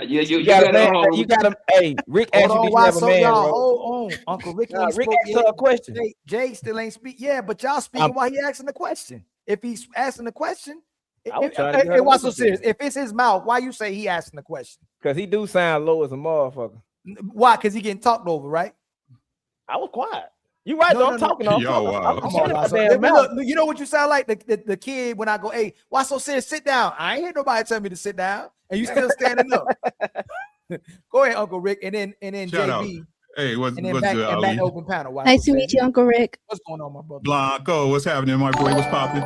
You got a man. You got a. Hey, Rick asked you if you have a man. Hold on, Uncle Rick. Rick asked her a question. Jay still ain't speak. Yeah, but y'all speaking while he asking the question. If he's asking the question, it was so serious. If it's his mouth, why you say he asking the question? Because he do sound low as a motherfucker. Why? Because he getting talked over, right? I was quiet. You right, though. I'm talking. You know what you sound like? The kid when I go, hey, why so serious? Sit down. I ain't hear nobody tell me to sit down, and you still standing up. Go ahead, Uncle Rick, and then JB. Hey, what's good, back open panel. Nice to meet you, Uncle Rick. What's going on, my brother? Blanco, what's happening, my boy? What's popping?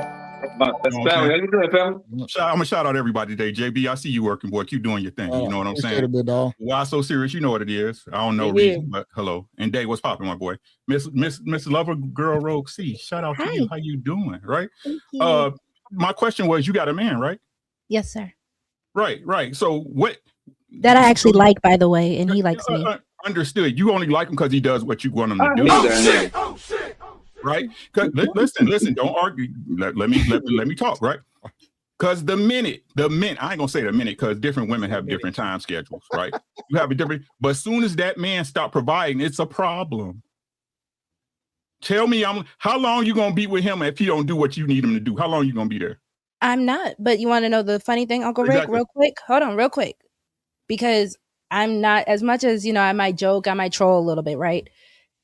That's family. How you doing, family? I'm gonna shout out everybody today. JB, I see you working, boy. Keep doing your thing. You know what I'm saying? Why so serious? You know what it is. I don't know reason, but hello. And Dave, what's popping, my boy? Miss Lover Girl Rogue C. Shout out to you. How you doing? Right. My question was, you got a man, right? Yes, sir. Right. So what? That I actually like, by the way, and he likes me. Understood. You only like him because he does what you want him to do. Oh shit. Right? Listen, don't argue. Let me talk, right? Because the minute, I ain't gonna say the minute, because different women have different time schedules, right? You have a different, but as soon as that man stop providing, it's a problem. Tell me, how long you gonna be with him if he don't do what you need him to do? How long you gonna be there? I'm not. But you want to know the funny thing, Uncle Rick, real quick? Hold on, real quick. Because I'm not, as much as, I might joke, I might troll a little bit, right?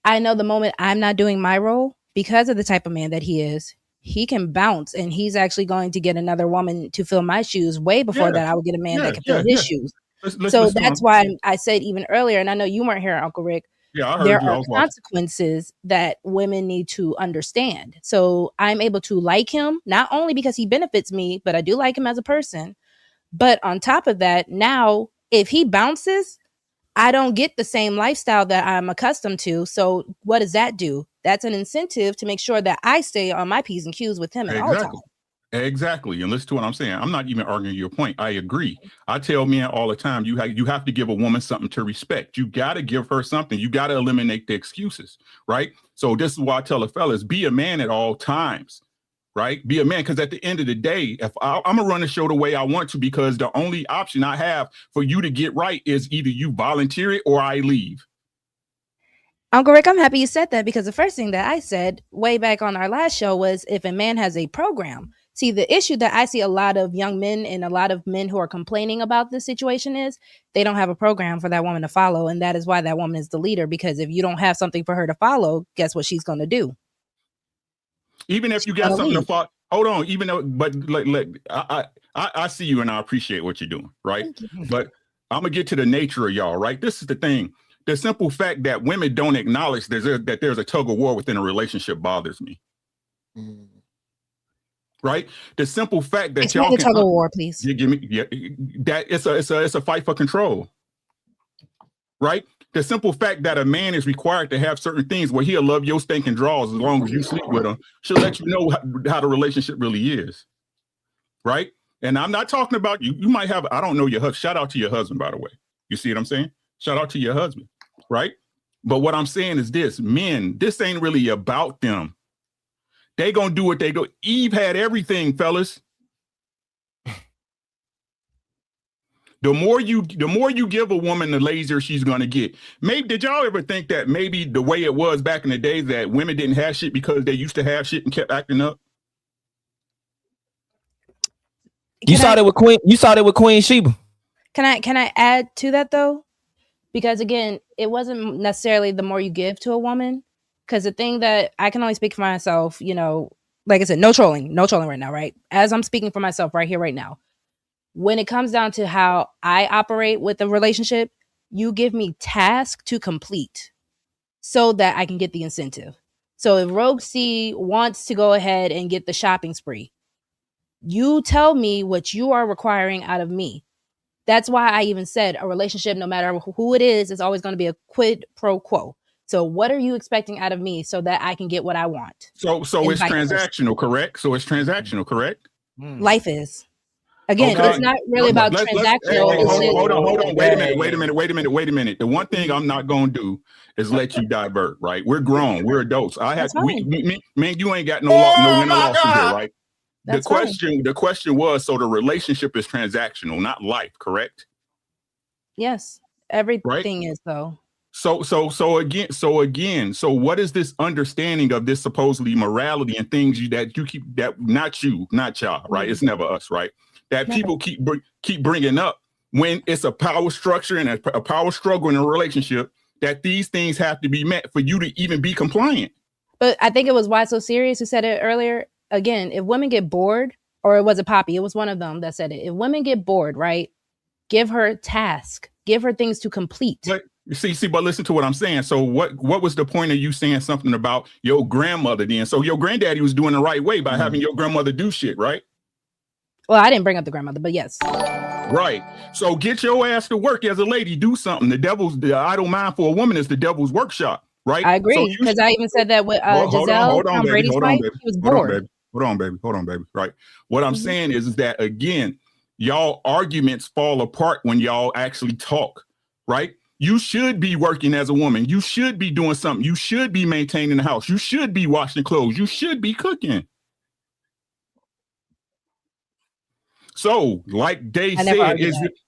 I know the moment I'm not doing my role, because of the type of man that he is, he can bounce, and he's actually going to get another woman to fill my shoes way before that I would get a man that can fill his shoes. So that's why I said even earlier, and I know you weren't here, Uncle Rick, there are consequences that women need to understand. So I'm able to like him, not only because he benefits me, but I do like him as a person. But on top of that, now, if he bounces, I don't get the same lifestyle that I'm accustomed to. So what does that do? That's an incentive to make sure that I stay on my P's and Q's with him at all times. Exactly. And listen to what I'm saying. I'm not even arguing your point. I agree. I tell men all the time, you have to give a woman something to respect. You got to give her something. You got to eliminate the excuses, right? So this is why I tell the fellas, be a man at all times, right? Be a man, because at the end of the day, if I'm going to run the show the way I want to, because the only option I have for you to get right is either you volunteer it or I leave. Uncle Rick, I'm happy you said that, because the first thing that I said way back on our last show was if a man has a program. See, the issue that I see a lot of young men and a lot of men who are complaining about this situation is they don't have a program for that woman to follow. And that is why that woman is the leader, because if you don't have something for her to follow, guess what she's going to do? Even if you got something to follow, hold on, even though, but I see you and I appreciate what you're doing, right? But I'm going to get to the nature of y'all, right? This is the thing. The simple fact that women don't acknowledge that there's a tug of war within a relationship bothers me. Right? The simple fact that Explain y'all the tug of war, please. You give me that it's a fight for control. Right? The simple fact that a man is required to have certain things where he'll love your stinking draws as long as you sleep with him should let you know how the relationship really is. Right? And I'm not talking about you. You might have, I don't know your husband. Shout out to your husband, by the way. You see what I'm saying? Shout out to your husband, right? But what I'm saying is this, men, this ain't really about them. They gonna do what they do. Eve had everything, fellas. The more you give a woman, the lazier she's gonna get. Maybe did y'all ever think that maybe the way it was back in the day that women didn't have shit because they used to have shit and kept acting up? You saw that with Queen Sheba. Can I add to that though? Because again, it wasn't necessarily the more you give to a woman. Because the thing that I can only speak for myself, you know, like I said, no trolling right now, right? As I'm speaking for myself right here, right now. When it comes down to how I operate with a relationship, you give me tasks to complete so that I can get the incentive. So if Rogue C wants to go ahead and get the shopping spree, you tell me what you are requiring out of me. That's why I even said a relationship, no matter who it is always going to be a quid pro quo. So what are you expecting out of me so that I can get what I want? So it's transactional, correct? So it's transactional, correct? Life is. Again, okay. It's not really about transactional. Hold on. Wait a minute. The one thing I'm not going to do is let you divert, right? We're grown. We're adults. Man, you ain't got no lawsuit here, right? The question was, so the relationship is transactional, not life, correct? Yes, everything is though. So what is this understanding of this supposedly morality and things that you keep, that not y'all, right? It's never us, right? That people keep bringing up when it's a power structure and a power struggle in a relationship, that these things have to be met for you to even be compliant. But I think it was Why So Serious who said it earlier. Again, if women get bored, or it was a Poppy, it was one of them that said it. If women get bored, right, give her a task, give her things to complete. But but listen to what I'm saying. So what was the point of you saying something about your grandmother then? So your granddaddy was doing the right way by having your grandmother do shit, right? Well, I didn't bring up the grandmother, but yes. Right. So get your ass to work as a lady, do something. The idle mind for a woman is the devil's workshop, right? I agree, because I even said that with Giselle, Tom Brady's wife. He was bored. Hold on, baby. Right. What I'm saying is that, again, y'all arguments fall apart when y'all actually talk, right? You should be working as a woman. You should be doing something. You should be maintaining the house. You should be washing clothes. You should be cooking. So, like Dave said,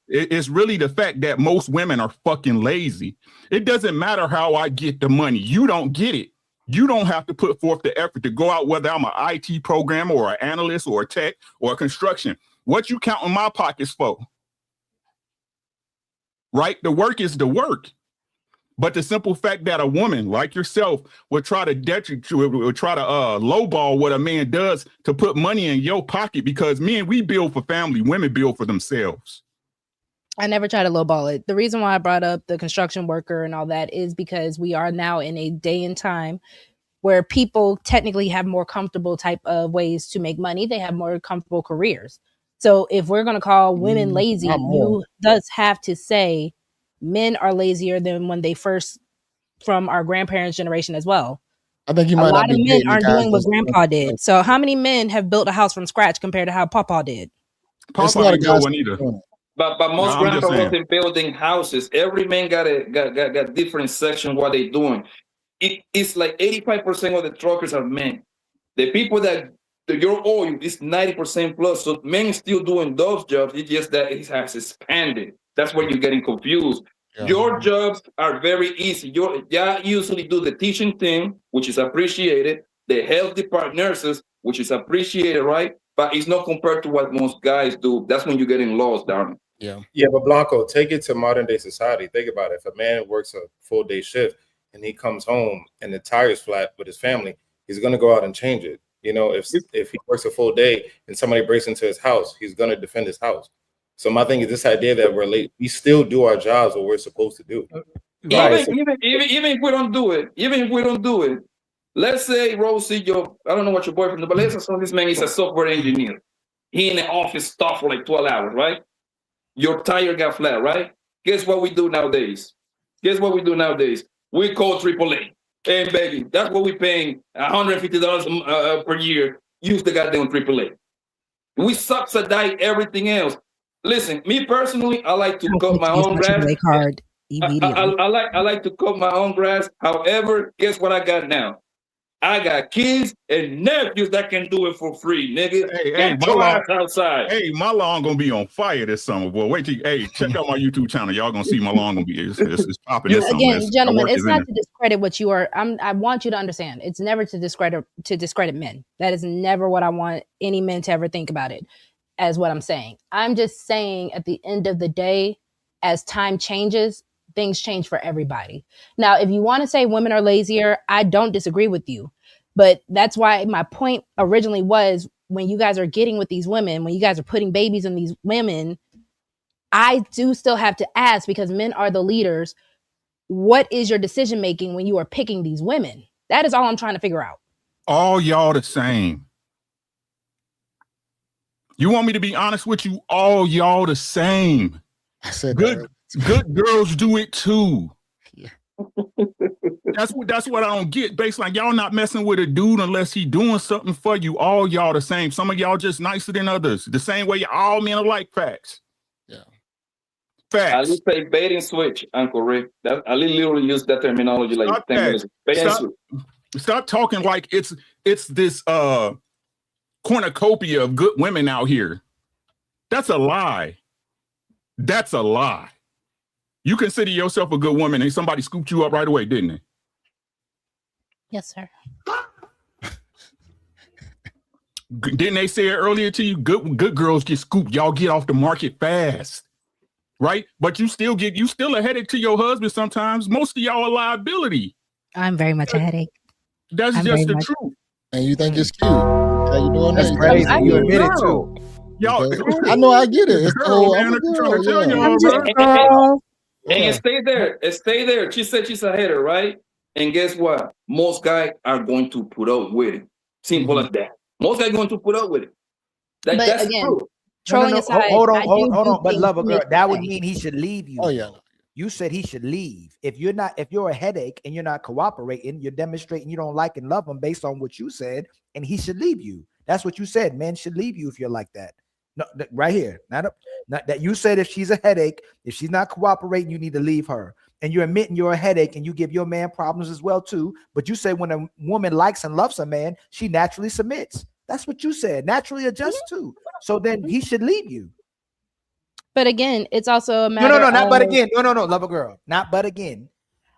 it's really the fact that most women are fucking lazy. It doesn't matter how I get the money. You don't get it. You don't have to put forth the effort to go out, whether I'm an IT programmer or an analyst or a tech or a construction. What you count in my pockets for? Right? The work is the work. But the simple fact that a woman like yourself would try to lowball what a man does to put money in your pocket, because men, we build for family, women build for themselves. I never try to lowball it. The reason why I brought up the construction worker and all that is because we are now in a day and time where people technically have more comfortable type of ways to make money. They have more comfortable careers. So if we're going to call women lazy, you does have to say men are lazier than when they first, from our grandparents' generation as well. I think a lot of men aren't doing what grandpa did. So how many men have built a house from scratch compared to how Papa did? Papa didn't go one either. But most grandpa wasn't building houses. Every man got different section what they doing. It's like 85% of the truckers are men. The people that your oil is 90% plus. So men still doing those jobs. It's just that it has expanded. That's where you're getting confused. Your jobs are very easy. You usually do the teaching thing, which is appreciated, the health department nurses, which is appreciated, right? But it's not compared to what most guys do. That's when you're getting lost, darling. Yeah, but Blanco, take it to modern day society. Think about it. If a man works a full day shift and he comes home and the tire's flat with his family, he's gonna go out and change it. You know, if he works a full day and somebody breaks into his house, he's gonna defend his house. So my thing is this idea that we're late, we still do our jobs what we're supposed to do. Even if we don't do it, let's say Rosie, I don't know what your boyfriend, but let's say this man is a software engineer. He in the office stuff for like 12 hours, right? Your tire got flat, right? Guess what we do nowadays? We call AAA. Hey, baby, that's what we're paying $150 per year. Use the goddamn AAA. We subsidize everything else. Listen, me personally, I like to cut my own grass. I like to cut my own grass. However, guess what I got now? I got kids and nephews that can do it for free, nigga. Hey, my lawn outside. Hey, my lawn gonna be on fire this summer, boy. Wait till check out my YouTube channel. Y'all gonna see my lawn gonna be it's popping this summer. Again, gentlemen, it's not to discredit what you are. I want you to understand. It's never to discredit men. That is never what I want any men to ever think about it as what I'm saying. I'm just saying at the end of the day, as time changes, things change for everybody. Now, if you want to say women are lazier, I don't disagree with you. But that's why my point originally was when you guys are getting with these women, when you guys are putting babies in these women, I do still have to ask, because men are the leaders, what is your decision making when you are picking these women? That is all I'm trying to figure out. All y'all the same. You want me to be honest with you? All y'all the same. I said good girls do it too. Yeah. That's what I don't get. Basically, y'all not messing with a dude unless he doing something for you. All y'all the same. Some of y'all just nicer than others. The same way all men are like facts. Yeah. Facts. I will say bait and switch, Uncle Rick. I literally use that terminology like 10 minutes. Bait and switch. Stop talking like it's this cornucopia of good women out here. That's a lie. That's a lie. You consider yourself a good woman and somebody scooped you up right away, didn't they? Yes, sir. Didn't they say it earlier to you? Good girls get scooped. Y'all get off the market fast, right? But you still a headache to your husband sometimes. Most of y'all a liability. I'm very much a headache. That's just the truth. And you think it's cute? How you doing? That's crazy. You admit it too. Y'all, I know, I get it. It's girl, man, I'm trying to tell y'all, and stay there. She said she's a hater, right? And guess what? Most guys are going to put up with it. Simple as that. Most guys are going to put up with it. That's again, true. Trolling aside, hold on. But lover girl, that would mean he should leave you. Oh yeah. You said he should leave. If you're a headache and you're not cooperating, you're demonstrating you don't like and love him based on what you said, and he should leave you. That's what you said. Men should leave you if you're like that. No, right here. Not that you said if she's a headache, if she's not cooperating, you need to leave her. And you're admitting you're a headache and you give your man problems as well too. But you say when a woman likes and loves a man, she naturally submits. That's what you said. Naturally adjusts too. So then he should leave you. But again, it's also a matter not but again. No, love a girl. Not but again.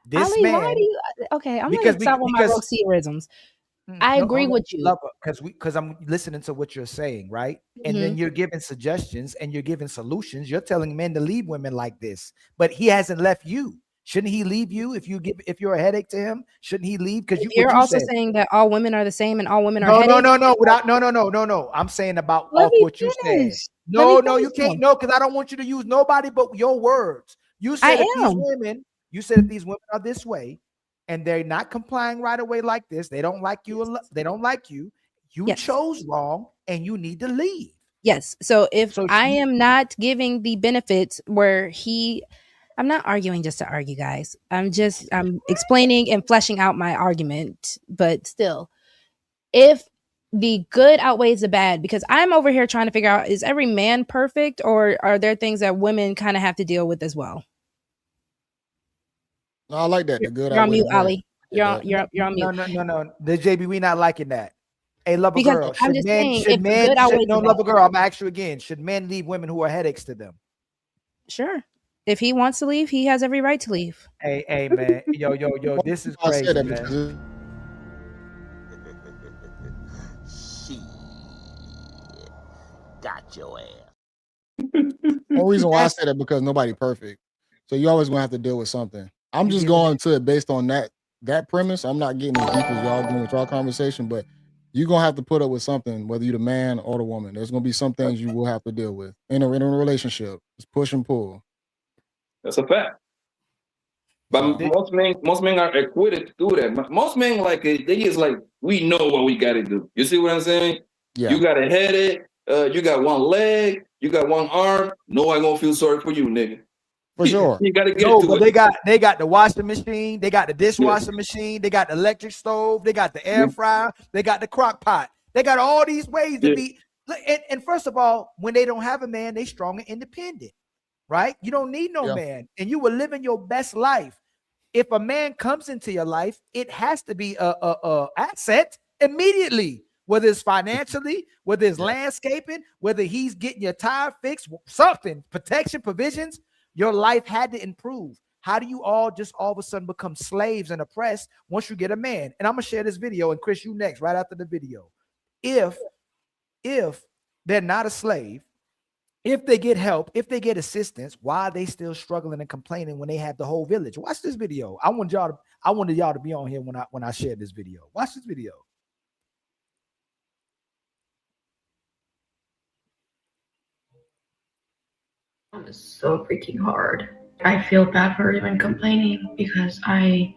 This Ali, man. why do you, okay, I'm going to stop with my Roxierisms. I agree with you. Because I'm listening to what you're saying, right? And then you're giving suggestions and you're giving solutions. You're telling men to leave women like this, but he hasn't left you. Shouldn't he leave you if you're a headache to him? Shouldn't he leave? Because you're also saying that all women are the same and all women are headaches. No. I'm saying about off what you said. No, you can't. No, because I don't want you to use nobody but your words. You said if these women are this way and they're not complying right away like this, they don't like you. They don't like you. You chose wrong and you need to leave. Yes. So I am not giving the benefits where I'm not arguing just to argue, guys. I'm explaining and fleshing out my argument, but still, if the good outweighs the bad, because I'm over here trying to figure out, is every man perfect or are there things that women kind of have to deal with as well? No, I like that. The good. You're on mute, Ali. You're on mute. No. The JB, we not liking that. Hey, love a girl. I'm just saying, if the good outweighs the bad. Love a girl. I'm asking you again. Should men leave women who are headaches to them? Sure. If he wants to leave, he has every right to leave. Hey, man. Yo, this is I said crazy, that man. because Got your ass. the only reason why I said that because nobody perfect. So you always gonna have to deal with something. I'm just going to it based on that premise. I'm not getting as deep as y'all doing with y'all conversation, but you're gonna have to put up with something, whether you're the man or the woman. There's gonna be some things you will have to deal with in a relationship. It's push and pull. That's a fact. But most men are equipped to do that. Most men they just like, we know what we got to do. You see what I'm saying? Yeah. You got a headache. You got one leg. You got one arm. No one gonna feel sorry for you, nigga. For sure. You gotta get to but it. they got the washing machine, they got the dishwasher machine, they got the electric stove, they got the air fryer, they got the crock pot. They got all these ways to be. And first of all, when they don't have a man, they strong and independent, right? You don't need no man, and you will living your best life. If a man comes into your life, it has to be a asset immediately. Whether it's financially, whether it's landscaping, whether he's getting your tire fixed, something, protection, provisions, your life had to improve. How do you all of a sudden become slaves and oppressed once you get a man? And I'm gonna share this video, and Chris, you next, right after the video. If they're not a slave, if they get help, if they get assistance, why are they still struggling and complaining when they have the whole village? Watch this video. I wanted y'all to be on here when I shared this video. Watch this video. It's so freaking hard. I feel bad for even complaining because I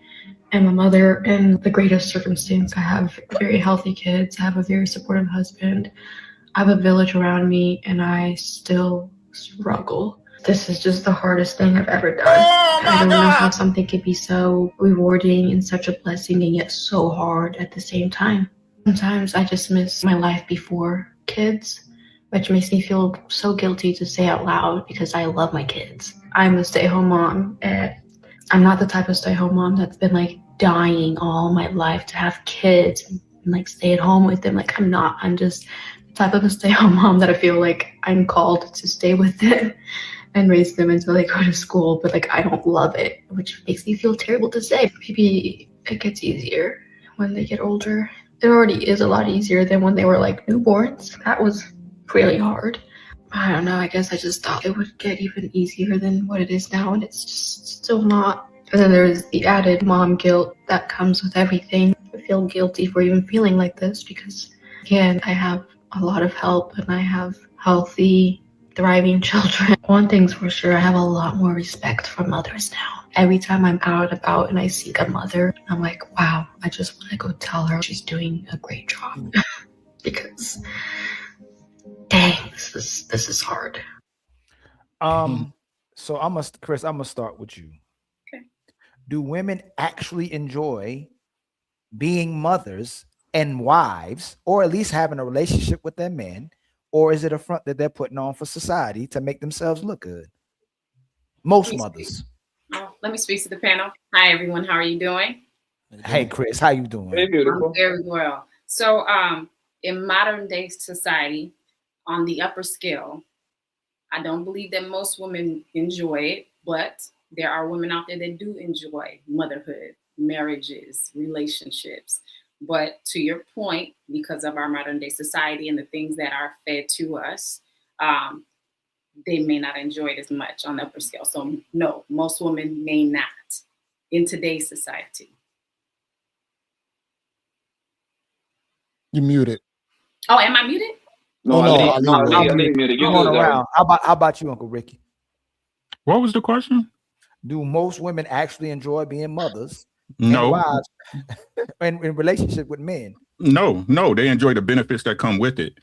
am a mother in the greatest circumstance. I have very healthy kids. I have a very supportive husband. I have a village around me, and I still struggle. This is just the hardest thing I've ever done. I don't know how something could be so rewarding and such a blessing and yet so hard at the same time. Sometimes I just miss my life before kids, which makes me feel so guilty to say out loud because I love my kids. I'm a stay-at-home mom, and I'm not the type of stay-at-home mom that's been like dying all my life to have kids and like stay at home with them. Like I'm not. I'm just the type of a stay-at-home mom that I feel like I'm called to stay with them and raise them until they go to school, but like I don't love it, which makes me feel terrible to say. Maybe it gets easier when they get older. It already is a lot easier than when they were like newborns. That was really hard. I don't know, I guess I just thought it would get even easier than what it is now, and it's just still not. And then there's the added mom guilt that comes with everything. I feel guilty for even feeling like this because, again, I have a lot of help and I have healthy, thriving children. One thing's for sure, I have a lot more respect for mothers now. Every time I'm out and about and I see a mother, I'm like, wow, I just want to go tell her she's doing a great job. Because dang, this is hard. So Chris, I'm gonna start with you. Okay. Do women actually enjoy being mothers and wives, or at least having a relationship with their men, or is it a front that they're putting on for society to make themselves look good? Most mothers. Let me speak to the panel. Hi, everyone. How are you doing? Hey, Chris, how you doing? Hey, beautiful. I'm very well. So, in modern day society, on the upper scale, I don't believe that most women enjoy it, but there are women out there that do enjoy motherhood, marriages, relationships. But to your point, because of our modern day society and the things that are fed to us, they may not enjoy it as much on the upper scale. So no, most women may not in today's society. You muted. Oh, am I muted? No, I'm muted. You're going around. How about you, Uncle Ricky? What was the question? Do most women actually enjoy being mothers? No. And wives in relationship with men? No, they enjoy the benefits that come with it.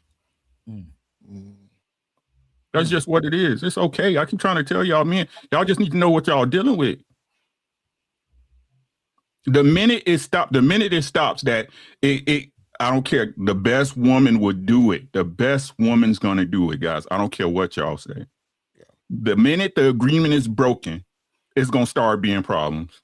That's just what it is. It's okay. I keep trying to tell y'all, man, y'all just need to know what y'all dealing with. The minute it stops that I don't care. The best woman would do it. The best woman's gonna do it, guys. I don't care what y'all say. The minute the agreement is broken, it's gonna start being problems.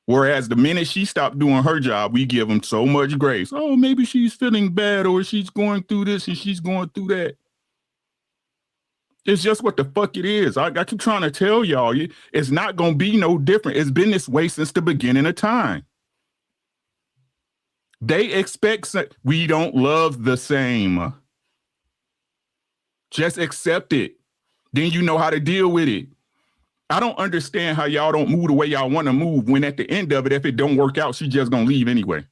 Whereas the minute she stopped doing her job, we give them so much grace. Oh, maybe she's feeling bad, or she's going through this and she's going through that. It's just what the fuck it is. I keep trying to tell y'all, it's not going to be no different. It's been this way since the beginning of time. They expect we don't love the same. Just accept it. Then you know how to deal with it. I don't understand how y'all don't move the way y'all want to move when at the end of it, if it don't work out, she just going to leave anyway.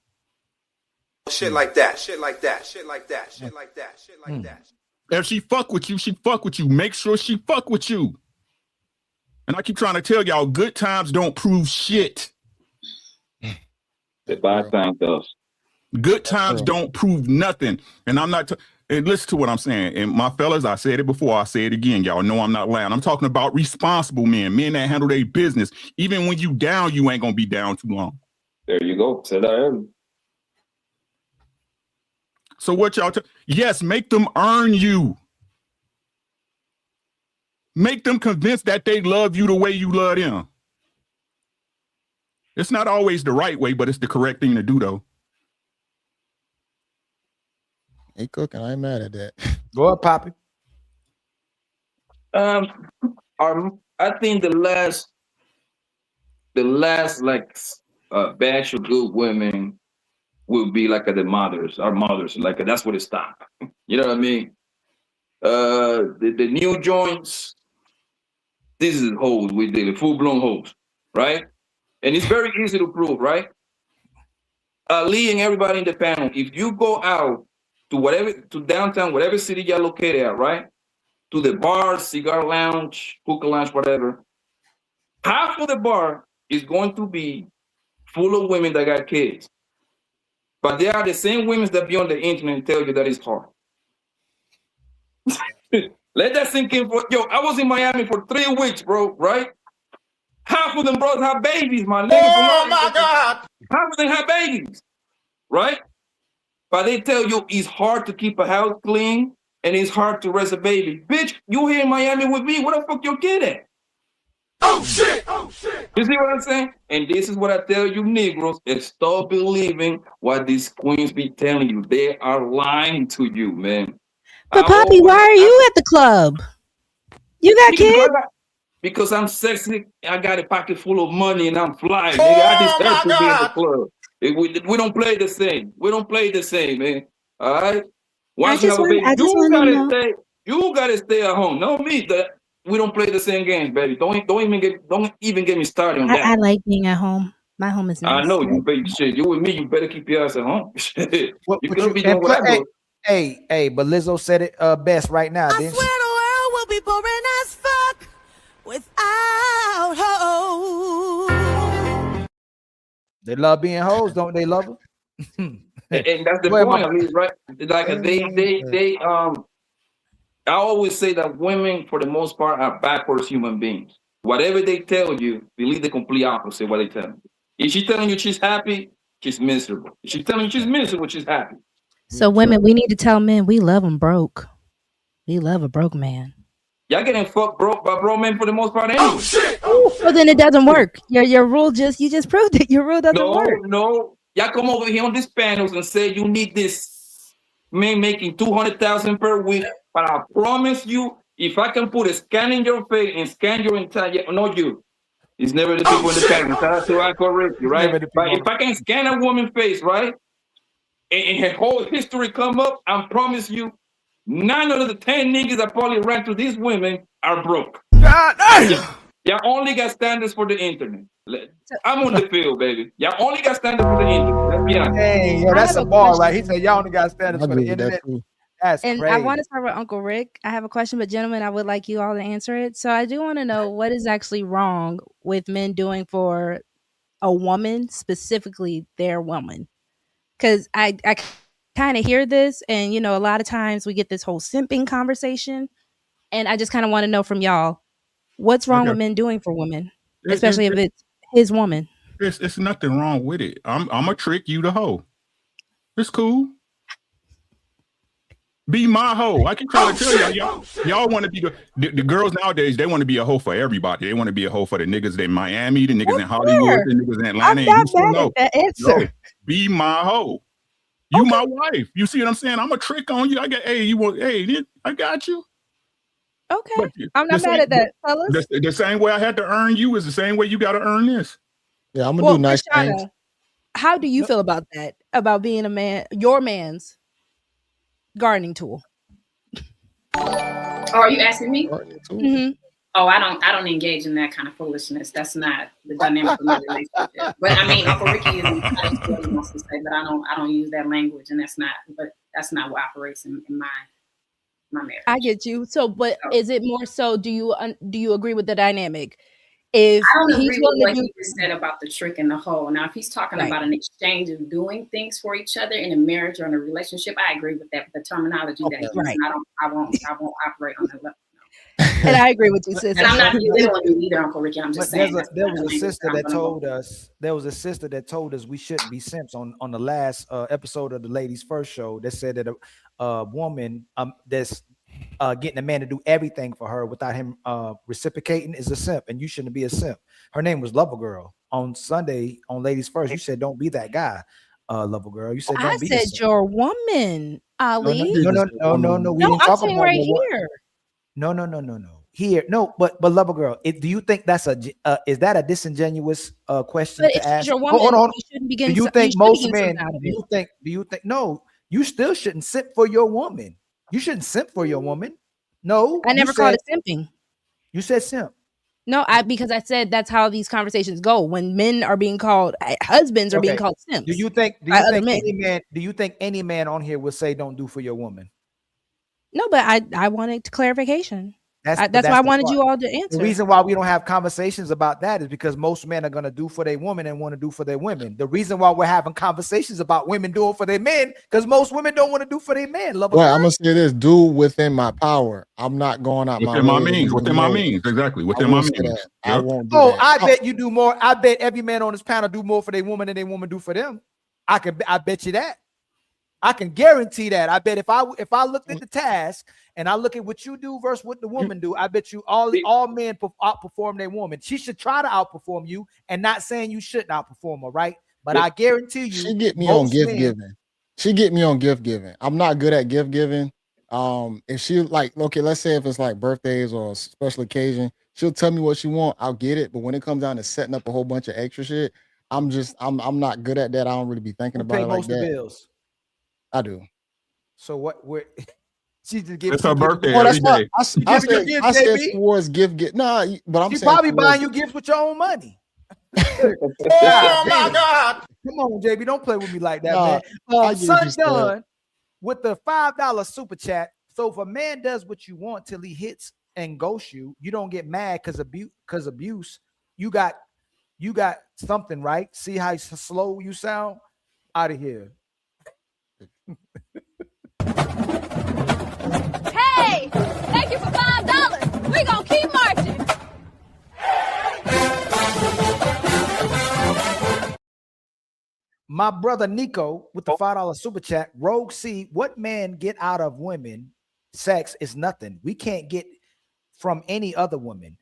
Shit like that. Shit like that. Shit like that. Shit like that. Shit like that. If she fuck with you, she fuck with you. Make sure she fuck with you. And I keep trying to tell y'all, good times don't prove shit. The bad time does. Good times don't prove nothing. And I'm not, and listen to what I'm saying. And my fellas, I said it before, I say it again. Y'all know I'm not lying. I'm talking about responsible men that handle their business. Even when you down, you ain't going to be down too long. There you go. Said that earlier. So what y'all, yes, make them earn you. Make them convinced that they love you the way you love them. It's not always the right way, but it's the correct thing to do, though. Hey, cooking. I ain't mad at that. Go up, Poppy. I think the last like batch of good women will be like the mothers, our mothers. Like that's where it stopped. You know what I mean? The new joints. This is hoes we did, full-blown hoes, right? And it's very easy to prove, right? Lee and everybody in the panel, if you go out to downtown, whatever city you're located at, right? To the bar, cigar lounge, hookah lounge, whatever, half of the bar is going to be full of women that got kids. But they are the same women that be on the internet and tell you that it's hard. Let that sink in. I was in Miami for 3 weeks, bro, right? Half of them bros have babies, my nigga. Oh, my God. Half of them have babies, right? But they tell you it's hard to keep a house clean and it's hard to raise a baby. Bitch, you here in Miami with me. Where the fuck your kid at? Oh, shit. Oh, shit. You see what I'm saying? And this is what I tell you, Negroes, is stop believing what these queens be telling you. They are lying to you, man. But Poppy, why are you at the club? You got kids? Because I'm sexy, I got a pocket full of money and I'm flying. Nigga. I deserve to be in the club. We don't play the same. We don't play the same, man. All right? Once you have a baby, you gotta stay at home. No me. We don't play the same games, baby. Don't even get me started on that. I like being at home. My home is nice. I know you, baby. Shit, you with me, you better keep your ass at home. You can be doing what I do. Hey, but Lizzo said it best right now. I swear the world will be boring as fuck without hoes. They love being hoes, don't they, love her? And that's the point, at least, right? Like I always say that women, for the most part, are backwards human beings. Whatever they tell you, believe the complete opposite of what they tell you. If she's telling you she's happy, she's miserable. If she's telling you she's miserable, she's happy. So women, we need to tell men we love them broke. We love a broke man. Y'all getting fucked broke by broke men for the most part anyway. Oh, shit. Oh, shit. Well, then it doesn't work. Your rule you just proved it. Your rule doesn't work. No. Y'all come over here on these panels and say you need this man making $200,000 per week. But I promise you, if I can put a scan in your face and scan your entire, it's never the people in the panel. That's who I correct you, right? But if I can scan a woman's face, right, and her whole history come up, I promise you, 9 out of the 10 niggas that probably ran to these women are broke. God damn. Y'all only got standards for the internet. I'm on the field, baby. Y'all only got standards for the internet. Let's be honest. Hey, yo, that's a bar, right? He said y'all only got standards for the internet. That's and crazy. I want to start with Uncle Rick. I have a question, but gentlemen, I would like you all to answer it. So I do want to know what is actually wrong with men doing for a woman, specifically their woman. Because I kind of hear this, and a lot of times we get this whole simping conversation, and I just kind of want to know from y'all, what's wrong with men doing for women, especially if it's his woman. It's nothing wrong with it. I'm gonna trick you to hoe. It's cool. Be my hoe. I can try to tell y'all want to be the girls nowadays. They want to be a hoe for everybody. They want to be a hoe for the niggas in Miami, the niggas in Hollywood, the niggas in Atlanta. I'm not bad at that answer. Yo, be my hoe. You my wife. You see what I'm saying? I'm a trick on you. I got I got you. Okay, I'm not mad at that, fellas. The same way I had to earn you is the same way you got to earn this. Yeah, I'm gonna do nice Krishana, things. how do you feel about that? About being a man, your man's gardening tool? Oh, are you asking me? Mm-hmm. Oh, I don't engage in that kind of foolishness. That's not the dynamic of my relationship. But I mean, Uncle Ricky is entitled to what he wants to say, but I don't use that language, and that's not what operates in my marriage. I get you. So, but is it more so? Do you agree with the dynamic? If I don't he's agree with willing what to do, he just said about the trick and the hole. Now, if he's talking Right. about an exchange of doing things for each other in a marriage or in a relationship, I agree with that. The terminology that he uses, Right. I won't operate on that level. and I agree with you, sis. And I'm not belittling you either, Uncle Ricky. I'm just But saying there was a sister that told us we shouldn't be simps on the last episode of the Ladies First show that said that a woman that's getting a man to do everything for her without him reciprocating is a simp, and you shouldn't be a simp. Her name was Lover Girl. On Sunday on Ladies First, you said don't be that guy, Lover Girl. You said don't I be. said your woman, Ali. No. We didn't I'm talk saying about right your here. No. Here, no, but Lover Girl, do you think that's is that a disingenuous question But to if she's ask? your woman, Hold on. you shouldn't be Do getting. you You think should be most getting men? something out of Do it. you think? No, you still shouldn't simp for your woman. You shouldn't simp for your woman. No, I never called it simping. You said simp. No, because I said that's how these conversations go. When men are being called husbands are being called simps. Do you think other men. any man? Do you think any man on here would say don't do for your woman? No, but I wanted clarification. That's why I the wanted part. you all to The answer. reason why we don't have conversations about that is because most men are going to do for their woman and want to do for their women. The reason why we're having conversations about women doing for their men because most women don't want to do for their men. Well, I'm gonna say this: do within my power. I'm not going out Within my means. Within my means, exactly. Within my means. I won't do Oh, that. I bet you do more. I bet every man on this panel do more for their woman than they woman do for them. I bet you that. I can guarantee that. I bet if I looked at the task and I look at what you do versus what the woman do, I bet you all men outperform their woman. She should try to outperform you, and not saying you shouldn't outperform her, right? But I guarantee you, she get me on gift giving. She get me on gift giving. I'm not good at gift giving. If she let's say if it's like birthdays or a special occasion, she'll tell me what she want. I'll get it. But when it comes down to setting up a whole bunch of extra shit, I'm not good at that. I don't really be thinking about it like that. Bills. I do. So what? She just gives. It's her birthday that's every why day. I said towards gift. Nah, but I'm She's saying probably buying you gifts with your own money. Oh my God! Come on, JB, don't play with me like that, Nah, man. get Son you, Stan. Done with the $5 super chat. So if a man does what you want till he hits and ghosts you, you don't get mad because abuse. You got something right. See how slow you sound? Out of here. Hey, thank you for $5. We gonna keep marching. My brother Nico with the $5 super chat. Rogue C, what man get out of women sex is nothing. We can't get from any other woman.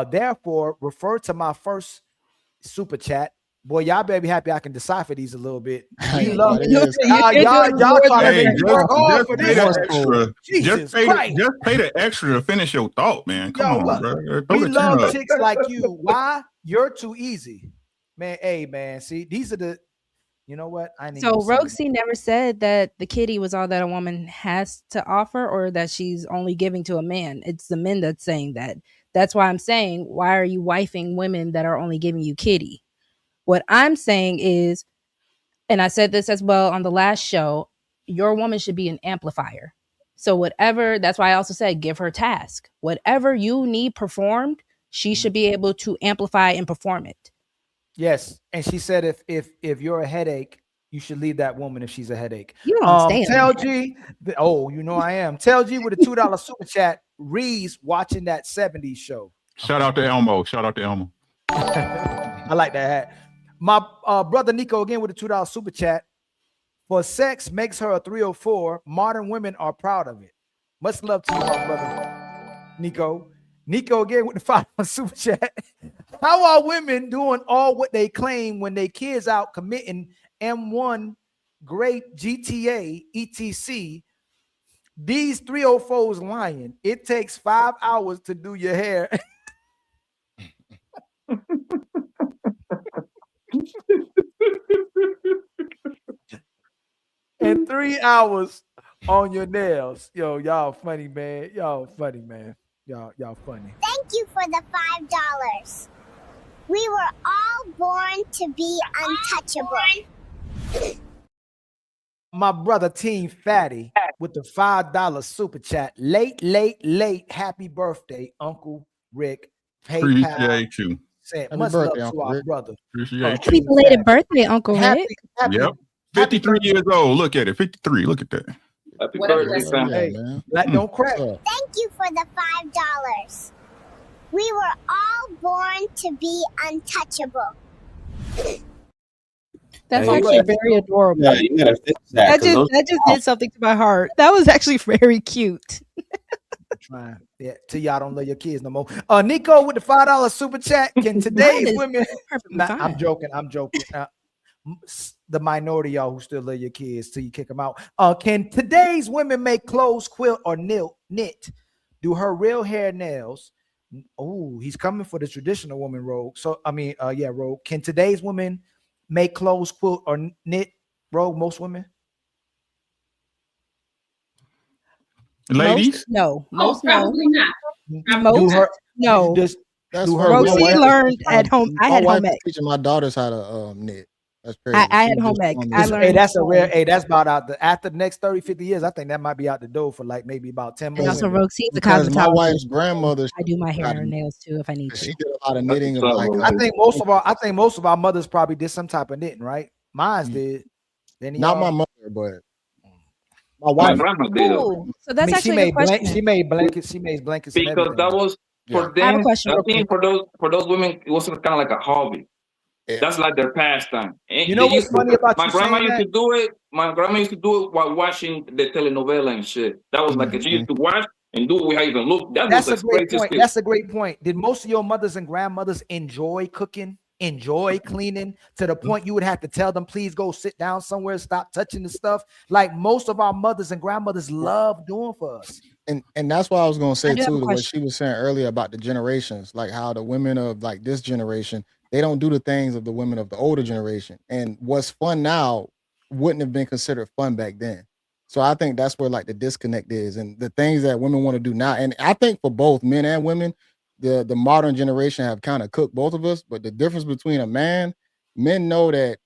Therefore, refer to my first super chat. Boy, y'all better be happy I can decipher these a little bit. We love it. Y'all trying to make me work hard for this. Just pay the extra to finish your thought, man. Come on, bro. We love chicks like you. Why? You're too easy. Man, hey, man. See, these are the, you know what? So Roxy never said that the kitty was all that a woman has to offer or that she's only giving to a man. It's the men that's saying that. That's why I'm saying, why are you wifing women that are only giving you kitty? What I'm saying is, and I said this as well on the last show, your woman should be an amplifier. So whatever, that's why I also said, give her task. Whatever you need performed, she should be able to amplify and perform it. Yes. And she said, if you're a headache, you should leave that woman if she's a headache. You don't understand. Tell G, you know I am. Tell G with a $2 super chat, Ree's watching that 70s show. Shout out to Elmo. I like that hat. My brother Nico again with a $2 super chat. For sex makes her a 304. Modern women are proud of it. Much love to you, my brother Nico. Nico again with the $5 super chat. How are women doing all what they claim when they kids out committing M1, grape, GTA, etc, These 304s lying. It takes 5 hours to do your hair. And 3 hours on your nails. Yo, y'all funny, man. Y'all funny, man. Y'all funny. Thank you for the $5. We were all born to be untouchable. My brother Team Fatty with the $5 super chat. Late. Happy birthday, Uncle Rick. PayPal. Appreciate you. Said, Happy much love birthday, to Uncle our Rick. brother. Appreciate Happy you. belated birthday, Uncle Rick. Yep. 53 years old. Look at it. 53. Look at that. Happy What a birthday, blessing. fam. Hey, man. don't crack. Thank you for the $5. We were all born to be untouchable. That's Hey, actually very adorable. Yeah, you gotta fix that. That just did something to my heart. That was actually very cute. Trying. Yeah, till y'all don't love your kids no more. Nico with the $5 super chat. Can today's women? I'm joking. The minority y'all who still love your kids till you kick them out. Can today's women make clothes, quilt, or knit? Do her real hair, nails? Oh, he's coming for the traditional woman, Rogue. So Rogue. Can today's women make clothes, quilt, or knit? Rogue, most women. Ladies? Most probably not. Most no. That's Rosie learned at home. I had my home wife ec. is teaching my daughters how to knit. That's crazy. I had home ec. I learned. Hey, that's a rare. Hey, that's about out after the next 30, 50 years. I think that might be out the door for like maybe about 10 And months. also, Roxie's a Because my cosmetologist. wife's grandmother, I do my hair and nails too if I need to. she did a lot of knitting. Of like, I think most of our mothers probably did some type of knitting, right? Mine's did. Not my mother, but my My wife. grandma did. So that's she actually made a question. She made blankets. She made blankets and Because everything. that was for I have a them. question I real think for those women, it was kind of like a hobby. That's like their pastime. And You know they what's used funny to, about my you grandma saying used that? to do it. My grandma used to do it while watching the telenovela and shit. That was like she used to watch and do it without even look. That's was a great greatest point. thing. That's a great point. Did most of your mothers and grandmothers enjoy cooking, enjoy cleaning to the point you would have to tell them, please go sit down somewhere, stop touching the stuff? Like most of our mothers and grandmothers love doing for us. And that's what I was gonna say do have a too, to what she was saying earlier about the generations, like how the women of like this generation, they don't do the things of the women of the older generation. And what's fun now wouldn't have been considered fun back then. So I think that's where like the disconnect is, and the things that women want to do now. And I think for both men and women, the modern generation have kind of cooked both of us. But the difference between men know that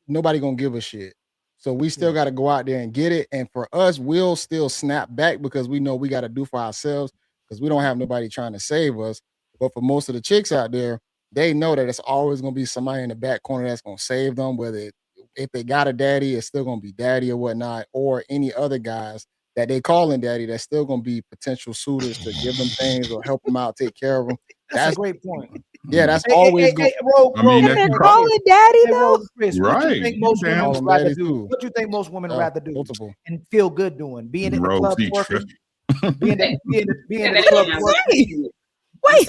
nobody gonna give a shit. So we still got to go out there and get it. And for us, we'll still snap back because we know we got to do for ourselves because we don't have nobody trying to save us. But for most of the chicks out there, they know that it's always gonna be somebody in the back corner that's gonna save them. Whether if they got a daddy, it's still gonna be daddy or whatnot, or any other guys that they calling daddy that's still gonna be potential suitors to give them things or help them out, take care of them. That's a great point. Yeah, that's always good. They're calling daddy though. Chris, what you think most women would rather do? too. What you think most women rather do multiple. and feel good doing? Being in the Rose club each working, being in the club working. Wait.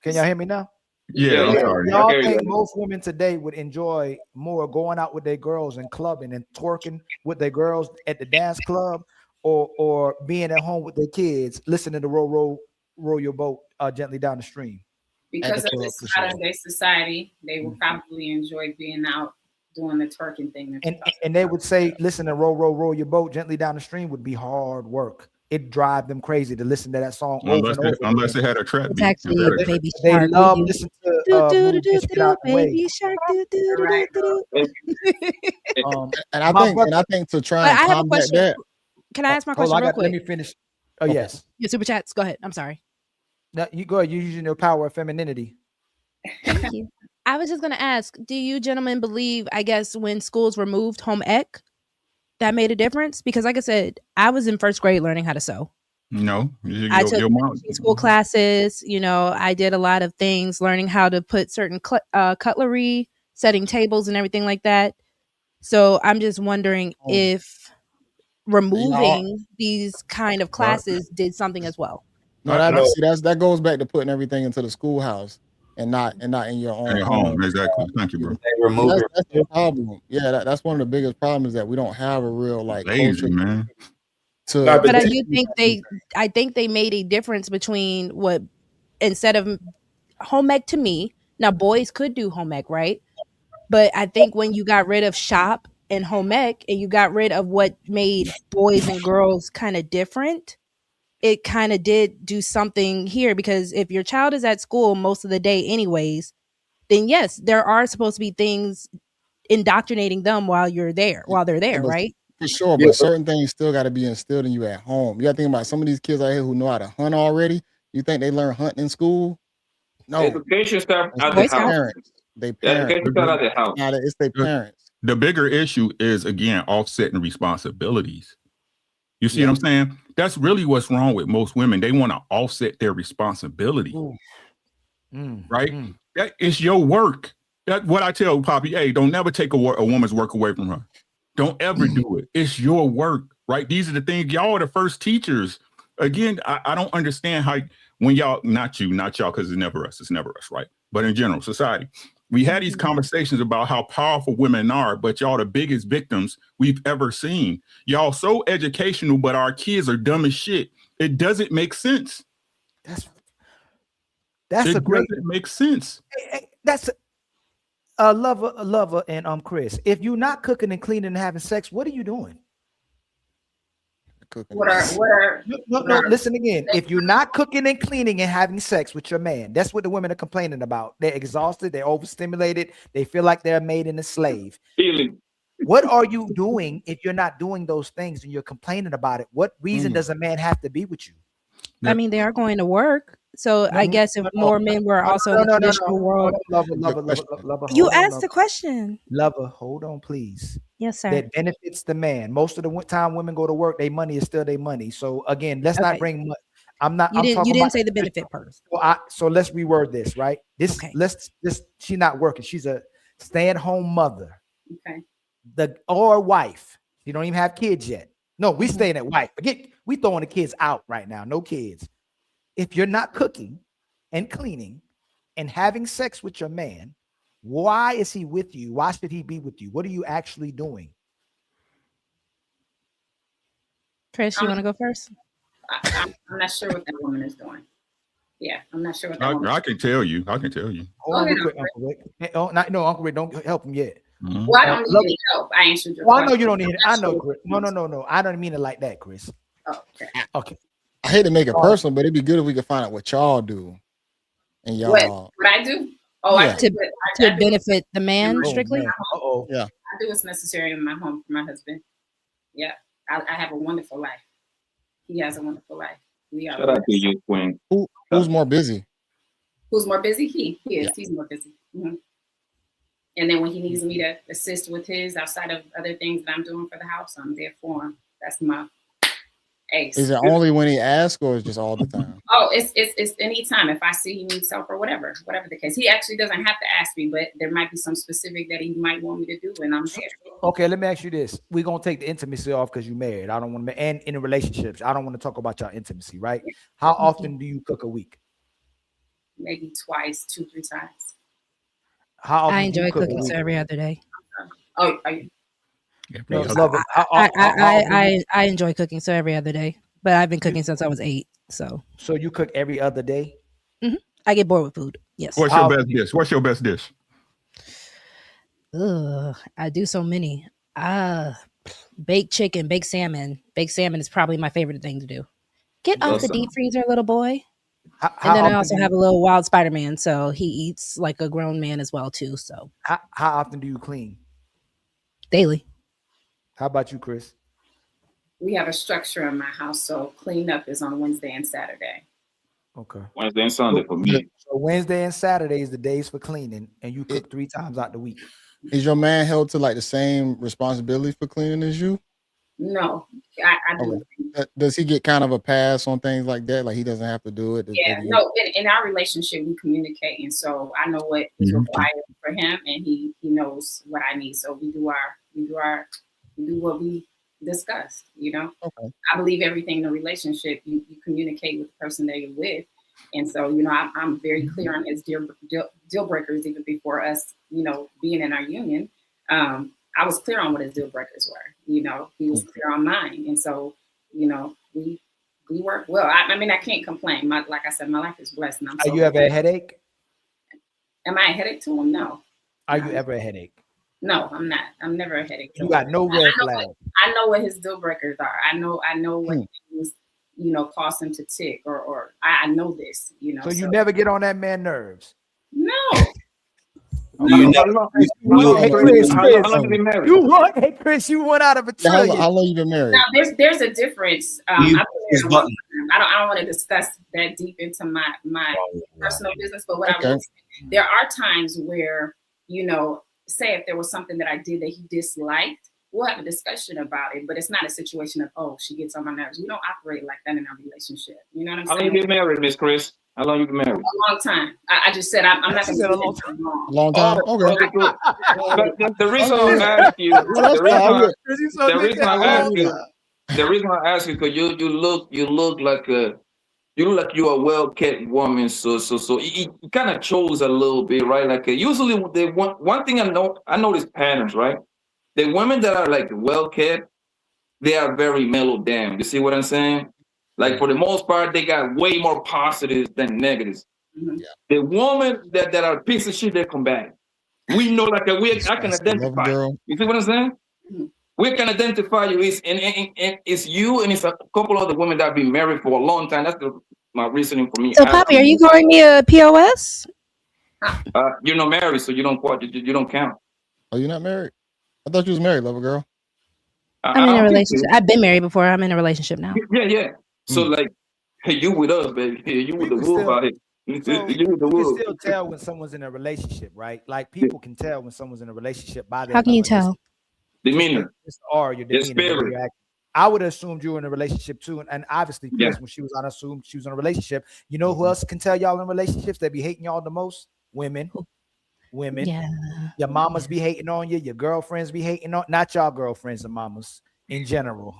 Can y'all hear me now? Yeah, I'm sorry. Y'all think most women today would enjoy more going out with their girls and clubbing and twerking with their girls at the dance club, or being at home with their kids, listening to roll your boat gently down the stream? Because of this modern day society, they will probably enjoy being out doing the twerking thing. And they would say, listen to roll your boat gently down the stream would be hard work. It drive them crazy to listen to that song unless they had a trap It's beat. actually Baby They Shark. love listening to Baby Shark. And I think to try and I have a combat question. that. Can I ask my question real quick? Let me finish. Oh, yes. Your super chats. Go ahead. I'm sorry. No, you go ahead. You're using your power of femininity. Thank you. I was just going to ask, do you gentlemen believe, I guess, when schools removed home ec, that made a difference? Because like I said, I was in first grade learning how to sew. No. I took school classes. You know, I did a lot of things, learning how to put certain cutlery, setting tables and everything like that. So I'm just wondering if removing these kind of classes did something as well. No, that goes back to putting everything into the schoolhouse and not in your own home. Exactly. Thank you, bro. That's the problem. Yeah, that's one of the biggest problems, is that we don't have a real like lazy culture. man. But I think they made a difference between what, instead of home ec to me, now boys could do home ec, right? But I think when you got rid of shop and home ec and you got rid of what made boys and girls kind of different, it kind of did do something here, because if your child is at school most of the day anyways, then yes, there are supposed to be things indoctrinating them while they're there, right? For sure, but certain things still got to be instilled in you at home. You got to think about some of these kids out here who know how to hunt already. You think they learn hunting in school? No. Education starts at They the house. parents. They The education parents. starts at the house. It's their parents. The bigger issue is, again, offsetting responsibilities. You see what I'm saying? That's really what's wrong with most women. They want to offset their responsibility. Right? That is your work. That's what I tell Poppy. Hey, don't never take a woman's work away from her. Don't ever do it. It's your work, right? These are the things. Y'all are the first teachers. Again, I don't understand how, when y'all, not y'all, because it's never us, right? But in general, society, we had these conversations about how powerful women are, but y'all the biggest victims we've ever seen. Y'all so educational, but our kids are dumb as shit. It doesn't make sense. That's it a great. Doesn't make sense. That's a lover, and Chris. If you're not cooking and cleaning and having sex, what are you doing? No, listen again. If you're not cooking and cleaning and having sex with your man, that's what the women are complaining about. They're exhausted, they're overstimulated, they feel like they're made in a slave. What are you doing if you're not doing those things and you're complaining about it? What reason does a man have to be with you? I mean, they are going to work. So I guess if more men were also in the traditional world. You asked the question. Lover, hold on, please. Yes, sir. That benefits the man. Most of the time women go to work, their money is still their money. So again, let's not bring You didn't say the benefit part. So let's reword this, right? She's not working. She's a stay-at-home mother. Okay. Or wife. You don't even have kids yet. No, we staying at wife. We throwing the kids out right now. No kids. If you're not cooking and cleaning and having sex with your man, why is he with you? Why should he be with you? What are you actually doing? Chris, you want to go first? I'm not sure what that woman is doing. Yeah, I'm not sure what that woman I can tell you. Hold on, Uncle Rick. No, Uncle Rick, don't help him yet. Mm-hmm. Well, I don't need any help. I answered your question. I know you don't need it. I know, Chris. No. I don't mean it like that, Chris. Oh, okay. I hate to make it personal, but it'd be good if we could find out what y'all do. And y'all what I do? Oh, yeah. To benefit the man strictly? Yeah. I do what's necessary in my home for my husband. Yeah. I have a wonderful life. He has a wonderful life. Shout out to you, Queen. Who's more busy? Who's more busy? He is. Yeah. He's more busy. Mm-hmm. And then when he needs me to assist with his outside of other things that I'm doing for the house, I'm there for him. That's my ace. Is it only when he asks, or is it just all the time? Oh, it's any time. If I see he needs help or whatever the case. He actually doesn't have to ask me, but there might be some specific that he might want me to do, and I'm there. Okay, let me ask you this. We're gonna take the intimacy off because you're married. I don't want to, and in relationships, I don't want to talk about your intimacy, right? How often do you cook a week? Maybe twice, 2-3 times. How often I enjoy cooking, so every other day. Oh, are you? I enjoy cooking, so every other day. But I've been cooking since I was 8. So you cook every other day? Mm-hmm. I get bored with food. Yes. What's your best dish? What's your best dish? I do so many. Baked chicken, baked salmon. Baked salmon is probably my favorite thing to do. Get off the deep freezer, little boy. And then I also have a little wild Spider-Man, so he eats like a grown man as well too. So how often do you clean? Daily. How about you, Chris? We have a structure in my house, so cleanup is on Wednesday and Saturday. Okay. Wednesday and Sunday for me. So Wednesday and Saturday is the days for cleaning, and you cook 3 times out the week. Is your man held to like the same responsibility for cleaning as you? No, I do. Okay. Does he get kind of a pass on things like that? Like he doesn't have to do it? No. In our relationship, we communicate, and so I know what is required for him, and he knows what I need. So we do what we discussed. You know, okay. I believe everything in a relationship you communicate with the person that you're with, and so I'm very clear on his deal breakers even before us, being in our union. I was clear on what his deal breakers were. He was clear on mine. And so you know, we work well. I mean, I can't complain. Like I said, my life is blessed. And Are you ever a headache? Am I a headache to him? No. Are you ever a headache? No, I'm not. I'm never a headache. You got no red flag. I know what his deal breakers are. I know what things, you know, cause him to tick or I know this, you know. So you never get on that man's nerves? No. Hey Chris, you went out of a trillion. How long you been married? Now there's a difference. I don't want to discuss that deep into my personal business, but what I will say, there are times where, you know, say if there was something that I did that he disliked, we'll have a discussion about it, but it's not a situation of, oh, she gets on my nerves. We don't operate like that in our relationship. You know what I'm saying? How long you been married, Miss Chris? How long you been married? A long time. I just said I'm not going to a long time. Okay. The reason I ask you, the reason I ask you, because you look like you're a well-kept woman, so it kind of shows a little bit, right? Like usually they one thing I notice patterns, right? The women that are like well-kept, they are very mellowed down. You see what I'm saying? Like for the most part, they got way more positives than negatives. Mm-hmm. Yeah. The woman that are a piece of shit, they come back. We know, like I can identify. You see what I'm saying? Mm-hmm. We can identify you. It's you and it's a couple other women that have been married for a long time. That's my reasoning for me. So, Poppy, are you calling me a POS? You're not married, so you don't count. Oh, you're not married? I thought you was married, lover girl. I'm in a relationship. I've been married before. I'm in a relationship now. Yeah. So like, hey, you with us, baby. Hey, you with the wolf out here. You can still tell when someone's in a relationship, right? Like people can tell when someone's in a relationship by their. How can you tell? Demeanor. Or your demeanor. I would have assumed you were in a relationship too, and obviously Chris, when she was on, assumed she was in a relationship. You know who else can tell y'all in relationships that be hating y'all the most? Women. Yeah. Your mamas be hating on you. Your girlfriends be hating on. Not y'all girlfriends and mamas in general.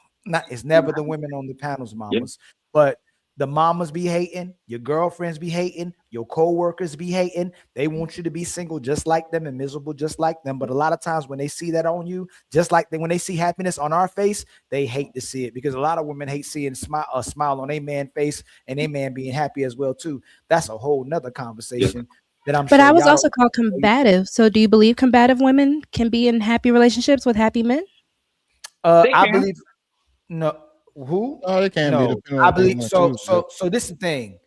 It's never the women on the panels, mamas, but the mamas be hating, your girlfriends be hating, your co-workers be hating. They want you to be single just like them and miserable just like them. But a lot of times when they see that on you, just like when they see happiness on our face, they hate to see it, because a lot of women hate seeing a smile on a man's face and a man being happy as well too. That's a whole nother conversation. But I was also called combative. So do you believe combative women can be in happy relationships with happy men? I believe no. Who? Oh, they can be. I believe so. So this is the thing.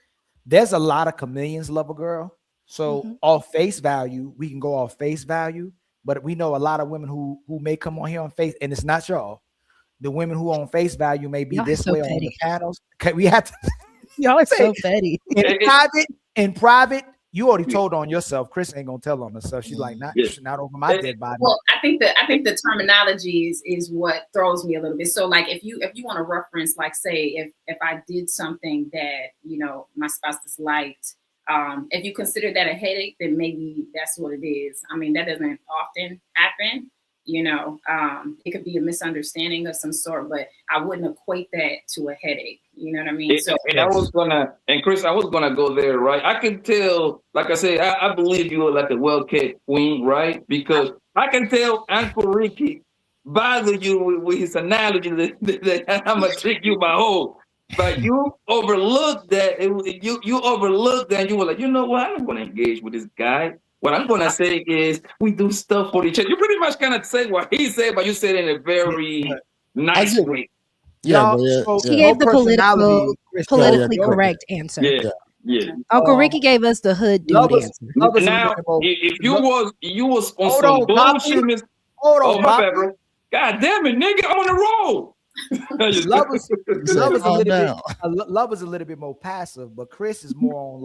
There's a lot of chameleons, love a girl. So off face value, we can go off face value, but we know a lot of women who may come on here on face, and it's not y'all. The women who on face value may be this way on the panels. Okay, we have to. Y'all are so petty. In private. You already told on yourself. Chris ain't gonna tell on herself. She's like, not over my dead body. Well, I think the terminology is what throws me a little bit. So, like, if you want to reference, like, say, if I did something that, you know, my spouse disliked, if you consider that a headache, then maybe that's what it is. I mean, that doesn't often happen. You know, it could be a misunderstanding of some sort, but I wouldn't equate that to a headache. You know what I mean? And Chris, I was gonna go there, right? I can tell, like I said, I believe you are like a well-kept queen, right? Because I can tell Uncle Ricky bothered you with his analogy that I'm gonna trick you my whole. But you overlooked that. You overlooked that. And you were like, you know what? I'm gonna engage with this guy. What I'm gonna say is we do stuff for each other. You pretty much kind of said what he said, but you said it in a very nice way. Yeah, he gave the politically correct answer. Yeah. Uncle Ricky gave us the hood dude answer. Now, if you was on some bullshit, my bad, bro. God damn it, nigga, I'm on the roll. Love is a little bit more passive, but Chris is more on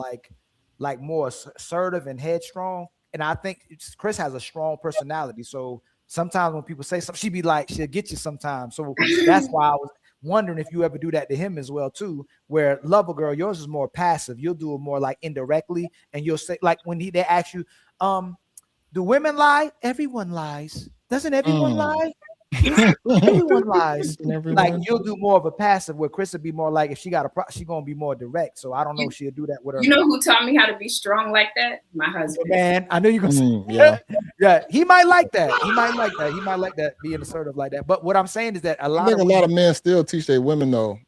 like more assertive and headstrong. And I think Chris has a strong personality. So sometimes when people say something, she'll get you sometimes. So that's why I was wondering if you ever do that to him as well too, where Lover Girl, yours is more passive. You'll do it more like indirectly, and you'll say, like when they ask you, do women lie? Everyone lies. Doesn't everyone lie? Everyone lies. Like you'll do more of a passive, where Chris would be more like, if she got she gonna be more direct. So I don't know if she'll do that with her. You know who taught me how to be strong like that? My husband. Man, I knew you gonna say Yeah, he might like that. He might like that. He might like that being assertive like that. But what I'm saying is that I think a lot of men still teach their women though,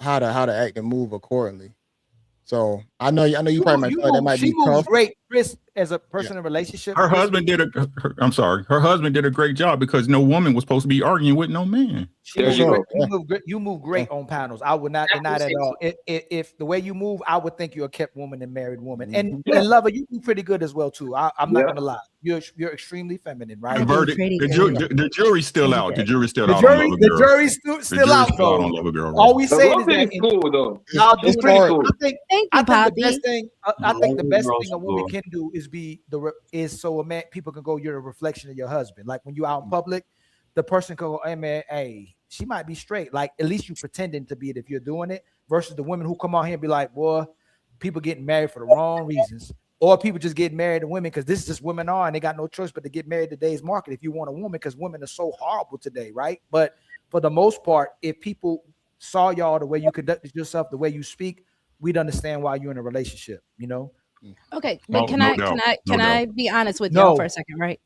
how to act and move accordingly. So I know you probably might feel like that might be tough. Great, Chris, as a person in a relationship. Her husband did I'm sorry. Her husband did a great job because no woman was supposed to be arguing with no man. You move great on panels. I would not deny that at all. If the way you move, I would think you're a kept woman and married woman. And Lover, you do pretty good as well too. I'm not gonna lie. You're extremely feminine, right? The jury's still out. The jury's still out. The jury's still out. On Love a Girl. All we say is that cool though. It's pretty cool. I think Poppy. the best thing a woman can do is so a man, people can go, you're a reflection of your husband. Like when you're out in public, the person can go, hey man, hey, she might be straight. Like at least you pretending to be it if you're doing it, versus the women who come out here and be like, boy, people getting married for the wrong reasons. Or people just get married to women because this is just women are, and they got no choice but to get married today's market if you want a woman, because women are so horrible today, right? But for the most part, if people saw y'all the way you conducted yourself, the way you speak, we'd understand why you're in a relationship, Okay, but can I be honest with y'all for a second, right?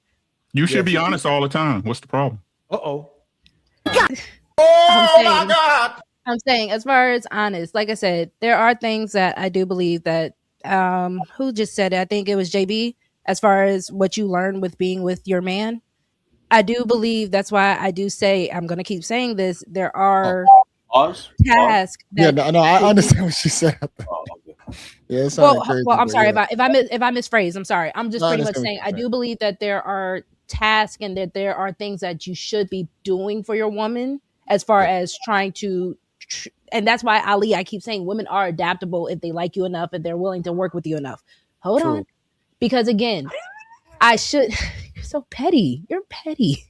You should be honest all the time. What's the problem? Oh my God! I'm saying, as far as honest, like I said, there are things that I do believe that who just said it? I think it was JB. As far as what you learn with being with your man, I do believe that's why I do say, I'm going to keep saying this. There are tasks. Yeah, no, I understand what she said. Yeah, it sounded crazy. Well, I'm sorry if I misphrased. I'm sorry. I'm just pretty much saying I do believe that there are tasks and that there are things that you should be doing for your woman as far as trying to. And that's why, Ali, I keep saying women are adaptable if they like you enough and they're willing to work with you enough. Hold on. Because again, you're so petty. You're petty.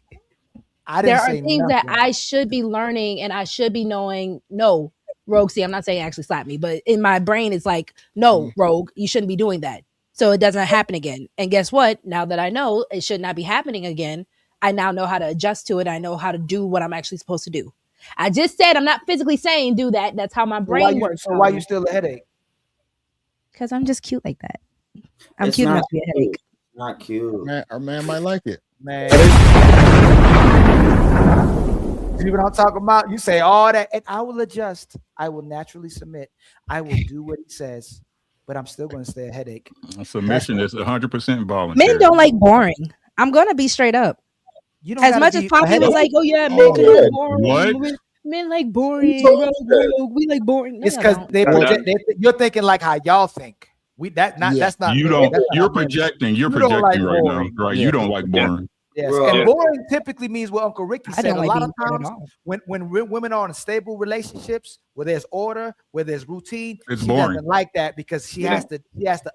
There are things that I should be learning and I should be knowing. No, Rogue, see, I'm not saying actually slap me, but in my brain, it's like, no, Rogue, you shouldn't be doing that. So it doesn't happen again. And guess what? Now that I know it should not be happening again, I now know how to adjust to it. I know how to do what I'm actually supposed to do. I just said I'm not physically saying do that. That's how my brain works. So why you still a headache? Because I'm just cute like that. I'm cute enough to be a headache. Not cute. A man might like it. Man. See what I'm talking about? You say all that, and I will adjust. I will naturally submit. I will do what he says, but I'm still going to stay a headache. Submission is 100% voluntary. Men don't like boring. I'm going to be straight up. You don't as much as Poppy was like, oh yeah, men can like boring. What? Men like boring. We like boring. It's because you're thinking like how y'all think. That's not. You don't. You're projecting. You're projecting like right now, right? You don't like boring. Yes, and boring typically means what Uncle Ricky said. A lot of times, when women are in stable relationships where there's order, where there's routine, she doesn't like that because she has to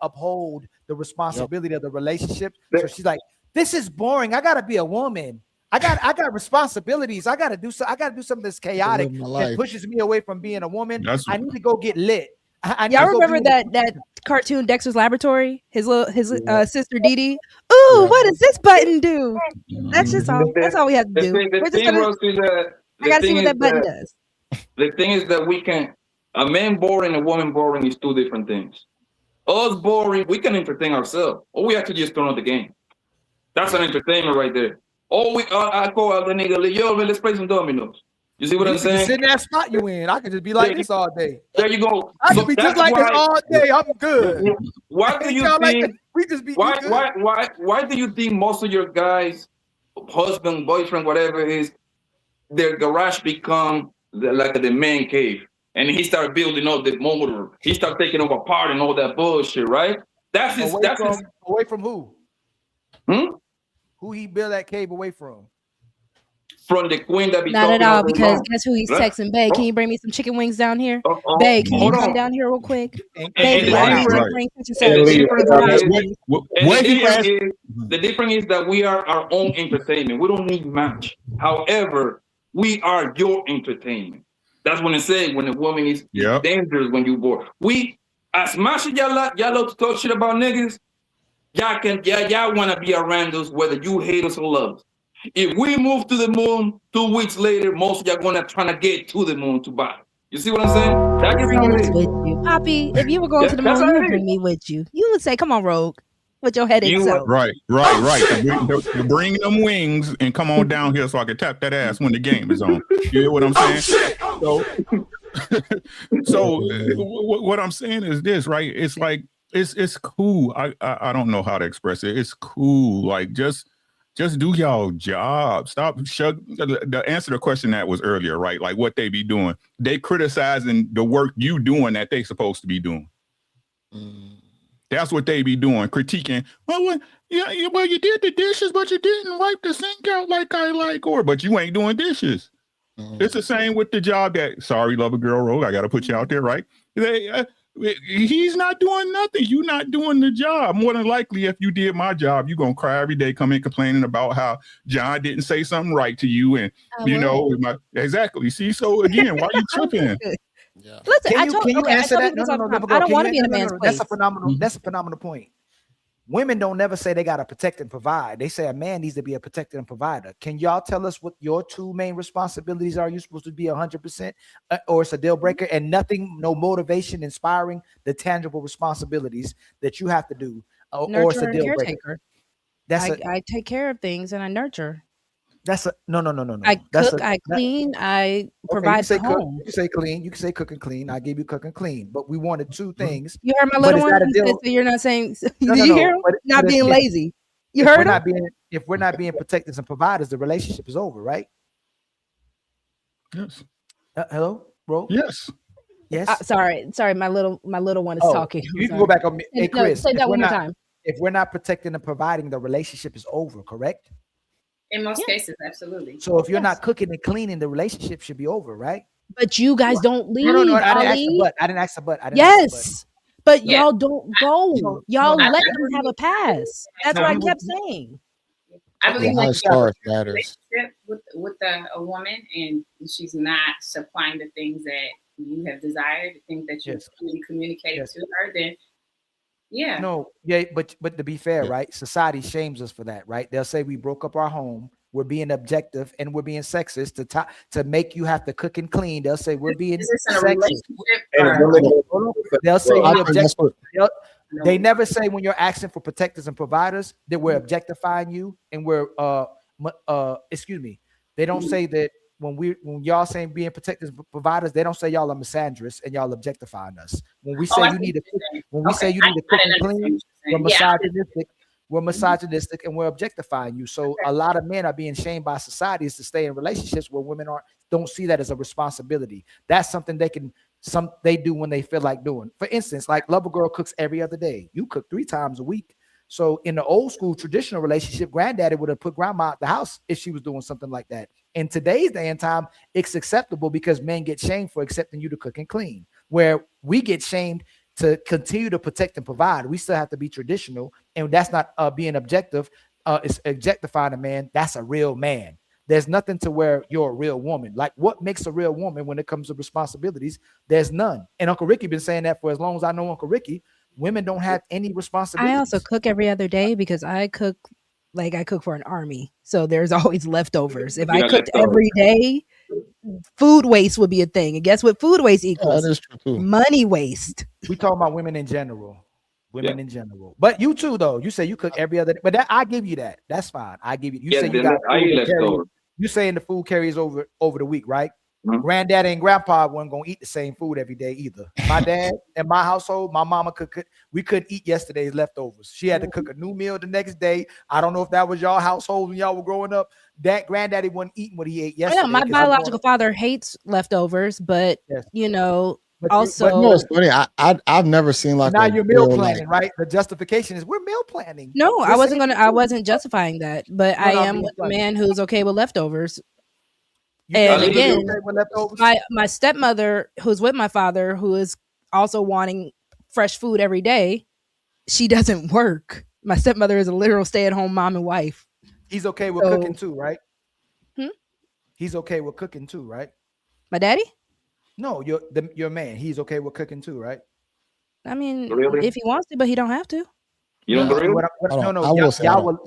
uphold the responsibility of the relationship. So she's like, this is boring. I gotta be a woman. I got responsibilities. I gotta do something that's chaotic that pushes me away from being a woman. I need to go get lit. Y'all remember that cartoon Dexter's Laboratory? His sister Dee Dee. Ooh, what does this button do? That's just all. That's all we have to do. I gotta see what that button does. The thing is that a man boring and a woman boring is two different things. Us boring, we can entertain ourselves, or we have to just turn on the game. That's an entertainment right there. Or I call out the nigga, yo, man, let's play some dominoes. You see what I'm saying? Sit in that spot you in. I could just be like this all day. There you go. I could be just like this all day. I'm good. Why do you think? Why do you think most of your guys, husband, boyfriend, whatever it is, their garage become like the man cave, and he start building up the motor. He start taking over apart and all that bullshit, right? Away from who? Who he built that cave away from? From the queen that be not at all, because guess who he's texting? Babe, can you bring me some chicken wings down here? Babe, can you come down here real quick? The difference is that we are our own entertainment. We don't need match. However, we are your entertainment. That's when I say when a woman is dangerous when you bored. As much as y'all love to talk shit about niggas, y'all want to be around us whether you hate us or love us. If we move to the moon 2 weeks later, most of y'all gonna try to get to the moon to buy. You see what I'm saying? That's bring us with you, Poppy. If you were going to the moon, you would bring me with you. You would say, "Come on, Rogue." with your headache. Right. To bring them wings and come on down here so I can tap that ass when the game is on. You hear what I'm saying? So what I'm saying is this, right? It's like it's cool. I don't know how to express it. It's cool. Like just do y'all job. Stop. The answer to the question that was earlier, right? Like what they be doing. They criticizing the work you doing that they supposed to be doing. That's what they be doing, critiquing. Well, you did the dishes, but you didn't wipe the sink out like I like, but you ain't doing dishes. It's the same with the job that, sorry, Love a Girl Rogue, I got to put you out there, right? He's not doing nothing. You're not doing the job. More than likely, if you did my job, you're going to cry every day, come in complaining about how John didn't say something right to you. And, exactly. See, so again, why are you tripping? Yeah. Listen, Can you answer that? No, No, I don't want to be in a man's place. That's a phenomenal point. Women don't never say they got to protect and provide. They say a man needs to be a protector and provider. Can y'all tell us what your two main responsibilities are? You supposed to be 100%, or it's a deal breaker and nothing, no motivation, inspiring the tangible responsibilities that you have to do, or it's a deal breaker. I take care of things and I nurture. That's a no. I cook, I clean, I provide for home. You can say clean, you can say cook and clean. I gave you cook and clean, but we wanted two things. You heard my little one. So you're not saying. Did you hear him? Not being lazy. You heard him. If we're not being protectors and providers, the relationship is over, right? Yes. Hello, bro. Yes. Yes. Sorry. My little one is talking. You can go back on me. Hey, Chris. Say that one more time. If we're not protecting and providing, the relationship is over, correct? In most cases, absolutely. So if you're not cooking and cleaning, the relationship should be over, right? But you guys don't leave. No, I didn't ask the but. Yes, but y'all don't go. Y'all let them have a pass. That's what I kept saying. I believe like relationship with a woman, and she's not supplying the things that you have desired, the things that you've really communicated to her, then but to be fair, right? Society shames us for that, right? They'll say we broke up our home, we're being objective, and we're being sexist to make you have to cook and clean. They'll say we're being sexist. They'll say we're objective. They never say when you're asking for protectors and providers that we're objectifying you and we're They don't say that when y'all saying being protectors and providers, they don't say y'all are misandrous and y'all objectifying us. When we say you need to cook and clean, we're misogynistic and we're objectifying you. So a lot of men are being shamed by societies to stay in relationships where women don't see that as a responsibility. That's something they do when they feel like doing. For instance, like Love a Girl cooks every other day. You cook 3 times a week. So in the old school traditional relationship, granddaddy would have put grandma out the house if she was doing something like that. In today's day and time, it's acceptable because men get shamed for accepting you to cook and clean, where we get shamed to continue to protect and provide. We still have to be traditional, and that's not being objective. It's objectifying a man. That's a real man. There's nothing to where you're a real woman. Like what makes a real woman when it comes to responsibilities? There's none. And Uncle Ricky been saying that for as long as I know Uncle Ricky. Women don't have any responsibilities. I also cook every other day because I cook for an army. So there's always leftovers. If I cooked every day, food waste would be a thing. And guess what food waste equals? That is true too. Money waste. We talking about women in general. In general. But you too, though. You say you cook every other day. But I give you that. That's fine. I give you. You say you got food. You saying the food carries over the week, right? Mm-hmm. Granddaddy and grandpa weren't gonna eat the same food every day either. My dad and my household, my mama we couldn't eat yesterday's leftovers. She had to cook a new meal the next day. I don't know if that was y'all household when y'all were growing up. That granddaddy wasn't eating what he ate yesterday. My biological father hates leftovers, but also, it's funny. I've never seen like now you're meal planning, right? The justification is we're meal planning. No, I wasn't justifying that, but I am with a man who's okay with leftovers. And again, my stepmother, who's with my father, who is also wanting fresh food every day, she doesn't work. My stepmother is a literal stay-at-home mom and wife. He's okay with cooking too, right? He's okay with cooking too, right? My daddy? No, your man. He's okay with cooking too, right? I mean, if he wants to, but he don't have to. You don't agree?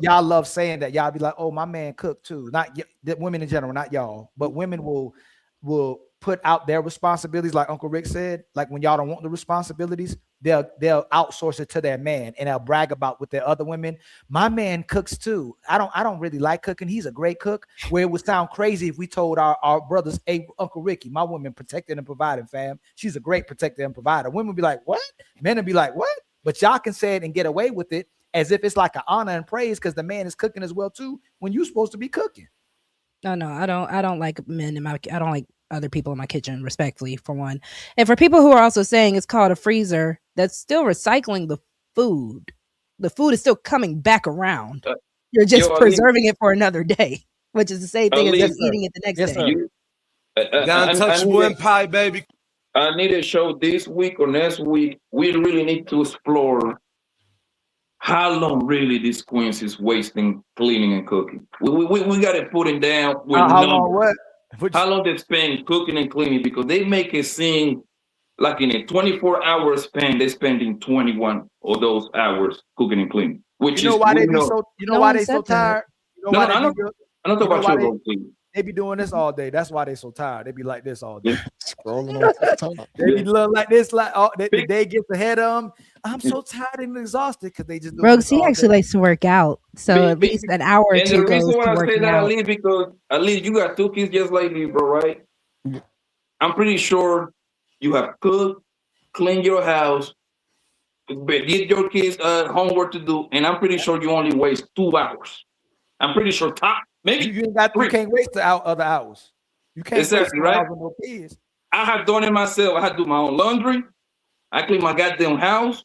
Y'all love saying that. Y'all be like, "Oh, my man cooked too." Not women in general, not y'all, but women will put out their responsibilities, like Uncle Rick said, like when y'all don't want the responsibilities, they'll outsource it to their man and they'll brag about with their other women. My man cooks too. I don't really like cooking. He's a great cook. Where it would sound crazy if we told our brothers, hey, Uncle Ricky, my woman protecting and providing, fam. She's a great protector and provider. Women would be like, what? Men would be like, what? But y'all can say it and get away with it as if it's like an honor and praise because the man is cooking as well too when you're supposed to be cooking. No, I don't like men in my. I don't like other people in my kitchen, respectfully, for one. And for people who are also saying it's called a freezer, that's still recycling the food. The food is still coming back around. You're just preserving it for another day, which is the same thing as just eating it the next day. Untouchable pie, baby. I need a show this week or next week. We really need to explore how long really this Queens is wasting cleaning and cooking. We got to put it down with how long what? How long they spend cooking and cleaning, because they make it seem like in a 24-hour span, they're spending 21 of those hours cooking and cleaning. Which you know is why they be so why they so tired? You know why I don't know about you, they be doing this all day. That's why they so tired. They be like this all day. Scrolling on TikTok. They be like this, like the day gets ahead of them. I'm so tired and exhausted because they just do Rogues, he actually likes to work out, so at least an hour or two goes to working out. And the reason why I say that, Ali, because Ali, you got 2 kids just like me, bro, right? I'm pretty sure you have cooked, cleaned your house, did your kids' homework to do, and I'm pretty sure you only waste 2 hours. I'm pretty sure maybe you can't waste the other hours. You can't exactly waste right. No kids. I have done it myself. I had to do my own laundry. I clean my goddamn house.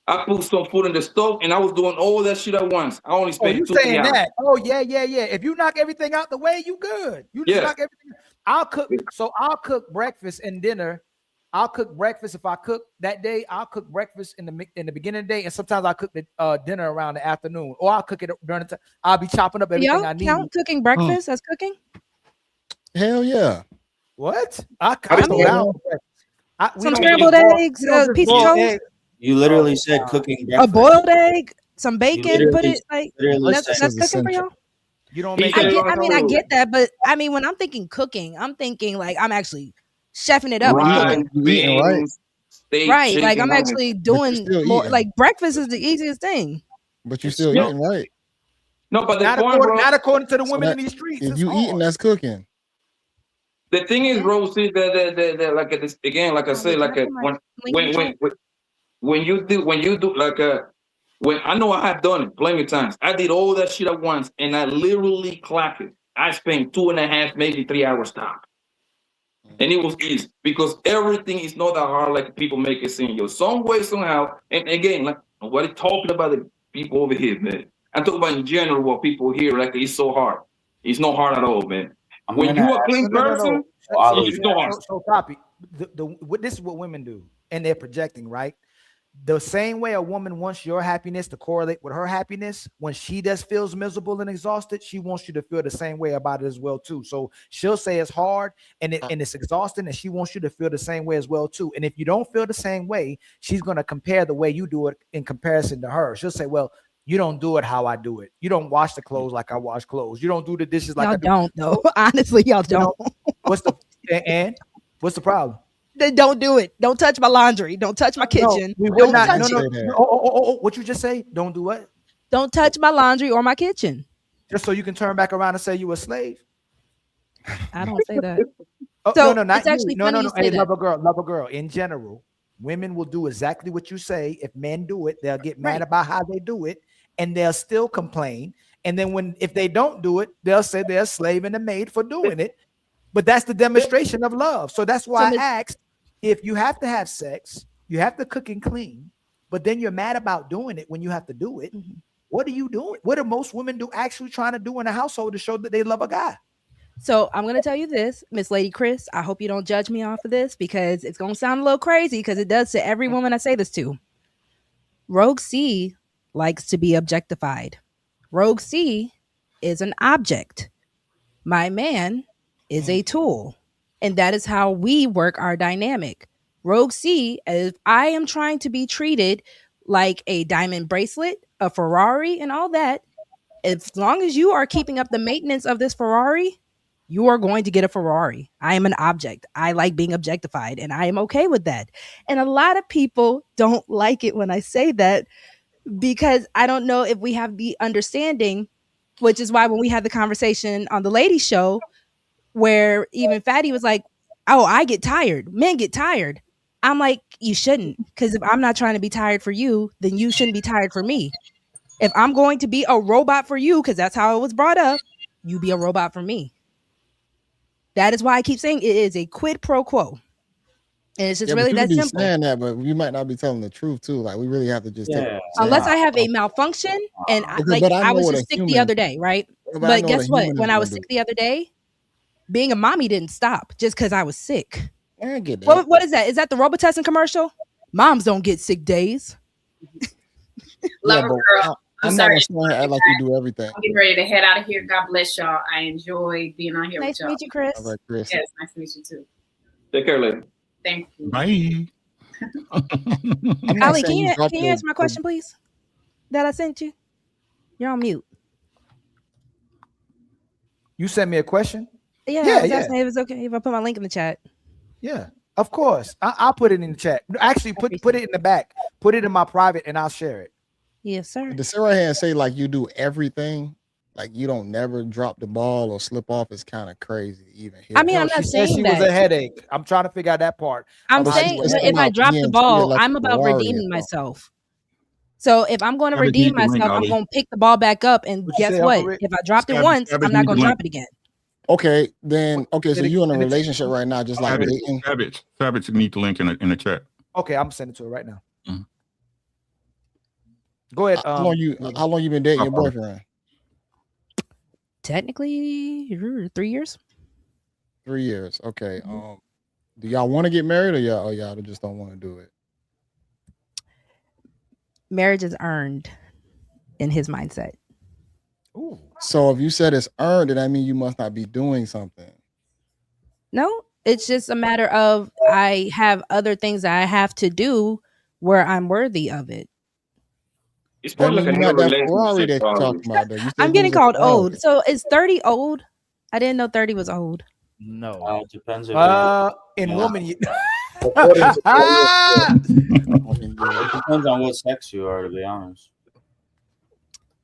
I put some food in the stove, and I was doing all that shit at once. I only spent you 2 3 saying hours. that? Oh yeah. If you knock everything out the way, you good. You just knock everything. I'll cook. So I'll cook breakfast and dinner. I'll cook breakfast if I cook that day. I'll cook breakfast in the beginning of the day, and sometimes I cook the dinner around the afternoon, or I'll cook it during the time. I'll be chopping up everything I need. Count cooking breakfast as cooking? Hell yeah. What? Some scrambled eggs, piece of toast. You literally said cooking breakfast. A boiled egg, some bacon. Put it like that's cooking for y'all. You don't make. I get that, but I mean, when I'm thinking cooking, I'm thinking like I'm actually chefing it up. Right. Right. Like I'm actually doing more. Like breakfast is the easiest thing. But you're still eating, right? No, but not according to the women in these streets. If you eating, that's cooking. The thing is, Rosie, that like this again, like I said, like when you do like when I know I have done it plenty of times. I did all that shit at once, and I literally clocked it. I spent 2.5, maybe 3 hours stop. And it was easy because everything is not that hard like people make it seem. Yo, some way, somehow, and again, like nobody talking about the people over here, man. I'm talking about in general what people here like it's so hard. It's not hard at all, man. When you a clean person, it's not hard. So copy. This is what women do, and they're projecting, right? The same way a woman wants your happiness to correlate with her happiness, when she just feels miserable and exhausted, she wants you to feel the same way about it as well too. So she'll say it's hard and it's exhausting, and she wants you to feel the same way as well too. And if you don't feel the same way, she's going to compare the way you do it in comparison to her. She'll say, well, you don't do it how I do it. You don't wash the clothes like I wash clothes. You don't do the dishes like I do. Don't though. Honestly, y'all don't. What's the problem? Then don't do it. Don't touch my laundry. Don't touch my kitchen. Don't touch it. What you just say? Don't do what? Don't touch my laundry or my kitchen. Just so you can turn back around and say you a slave? I don't say that. No, not it's actually you. No. Hey, love a girl. In general, women will do exactly what you say. If men do it, they'll get mad about how they do it, and they'll still complain. And then if they don't do it, they'll say they're a slave and a maid for doing it. But that's the demonstration of love. So that's why I asked, if you have to have sex, you have to cook and clean, but then you're mad about doing it when you have to do it. Mm-hmm. What are you doing? What do most women do actually trying to do in a household to show that they love a guy? So I'm going to tell you this, Miss Lady Chris, I hope you don't judge me off of this because it's going to sound a little crazy because it does to every woman I say this to. Rogue C likes to be objectified. Rogue C is an object. My man is a tool. And that is how we work our dynamic. Rogue C, if I am trying to be treated like a diamond bracelet, a Ferrari and all that, as long as you are keeping up the maintenance of this Ferrari, You are going to get a Ferrari. I am an object. I like being objectified, and I am okay with that. And a lot of people don't like it when I say that, because I don't know if we have the understanding, which is why when we had the conversation on the ladies show, where even Fatty was like, oh, I get tired. Men get tired. I'm like, you shouldn't, because if I'm not trying to be tired for you, then you shouldn't be tired for me. If I'm going to be a robot for you, because that's how it was brought up, you be a robot for me. That is why I keep saying it is a quid pro quo. And it's just really that simple. Saying that, but you might not be telling the truth too. Like we really have to just take unless I have a malfunction, and I was just sick the other day, right? But guess what? When I was sick the other day, being a mommy didn't stop just because I was sick. I get that. What is that? Is that the Robitussin commercial? Moms don't get sick days. Love her, girl. I'm sorry. Act like you do everything. I'm getting ready to head out of here. God bless y'all. I enjoy being on here nice with y'all. Nice to meet you, Chris. All right, Chris. Yes, nice to meet you too. Take care, lady. Thank you. Bye. Ali, can you answer my question, please? That I sent you? You're on mute. You sent me a question? Yeah, I was asking if it's okay if I put my link in the chat. Yeah, of course. I'll put it in the chat. Actually, put it in the back. Put it in my private, and I'll share it. Yes, sir. To sit right here and say like you do everything, like you don't never drop the ball or slip off, is kind of crazy. Even here. I mean, I'm not saying she that was a headache. I'm trying to figure out that part. I'm saying if I drop the ball, I'm about redeeming myself. So if I'm going to redeem myself, I'm going to pick the ball back up, and guess what? If I dropped it once, I'm not going to drop it again. Okay, then so you're in a relationship right now, just like dating. Savage need the link in the chat. Okay, I'm gonna send it to her right now. Mm-hmm. Go ahead. How long you been dating your boyfriend? Technically, 3 years. 3 years. Okay. Do y'all want to get married, or y'all just don't want to do it? Marriage is earned in his mindset. Ooh. So if you said it's earned, then that means you must not be doing something. No, it's just a matter of I have other things that I have to do where I'm worthy of it. It's probably like a Ferrari that you're talking about, though. I'm getting called old. So is 30 old? I didn't know 30 was old. No. It depends if in women. It depends on what sex you are, to be honest.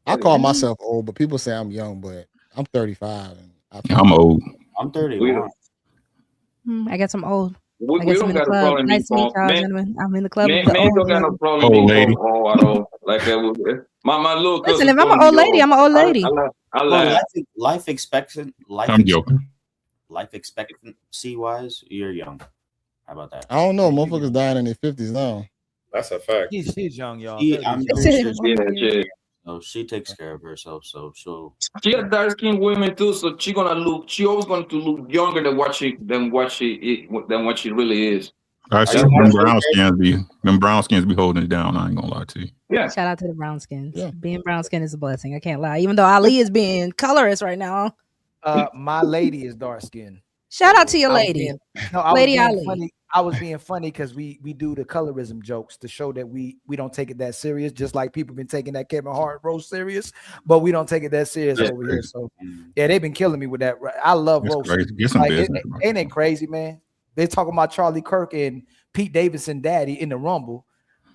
I call myself old, but people say I'm young, but I'm 35. And I'm old. I'm 31. I guess I'm old. We don't got a problem. Nice to meet y'all, gentlemen. I'm in the club. Man don't got no problem. Old lady. Like my little cousin. Listen, if I'm an old lady, I'm an old lady. Life expectancy. I'm joking. Life expectancy wise, you're young. How about that? I don't know. Motherfuckers dying in their 50s now. That's a fact. She's young, y'all. So she takes care of herself, so she got dark skinned women too, so she always going to look younger than what she really is. I see them brown skins be holding it down. I ain't gonna lie to you. Yeah. Shout out to the brown skins. Yeah. Being brown skin is a blessing. I can't lie. Even though Ali is being colorist right now. My lady is dark skinned. Shout out to your lady. Lady Ali. I was being funny because we do the colorism jokes to show that we don't take it that serious, just like people been taking that Kevin Hart roast serious, but we don't take it that serious over here. So yeah, they've been killing me with that. I love roast. Like, ain't it crazy, man? They talking about Charlie Kirk and Pete Davidson daddy in the Rumble,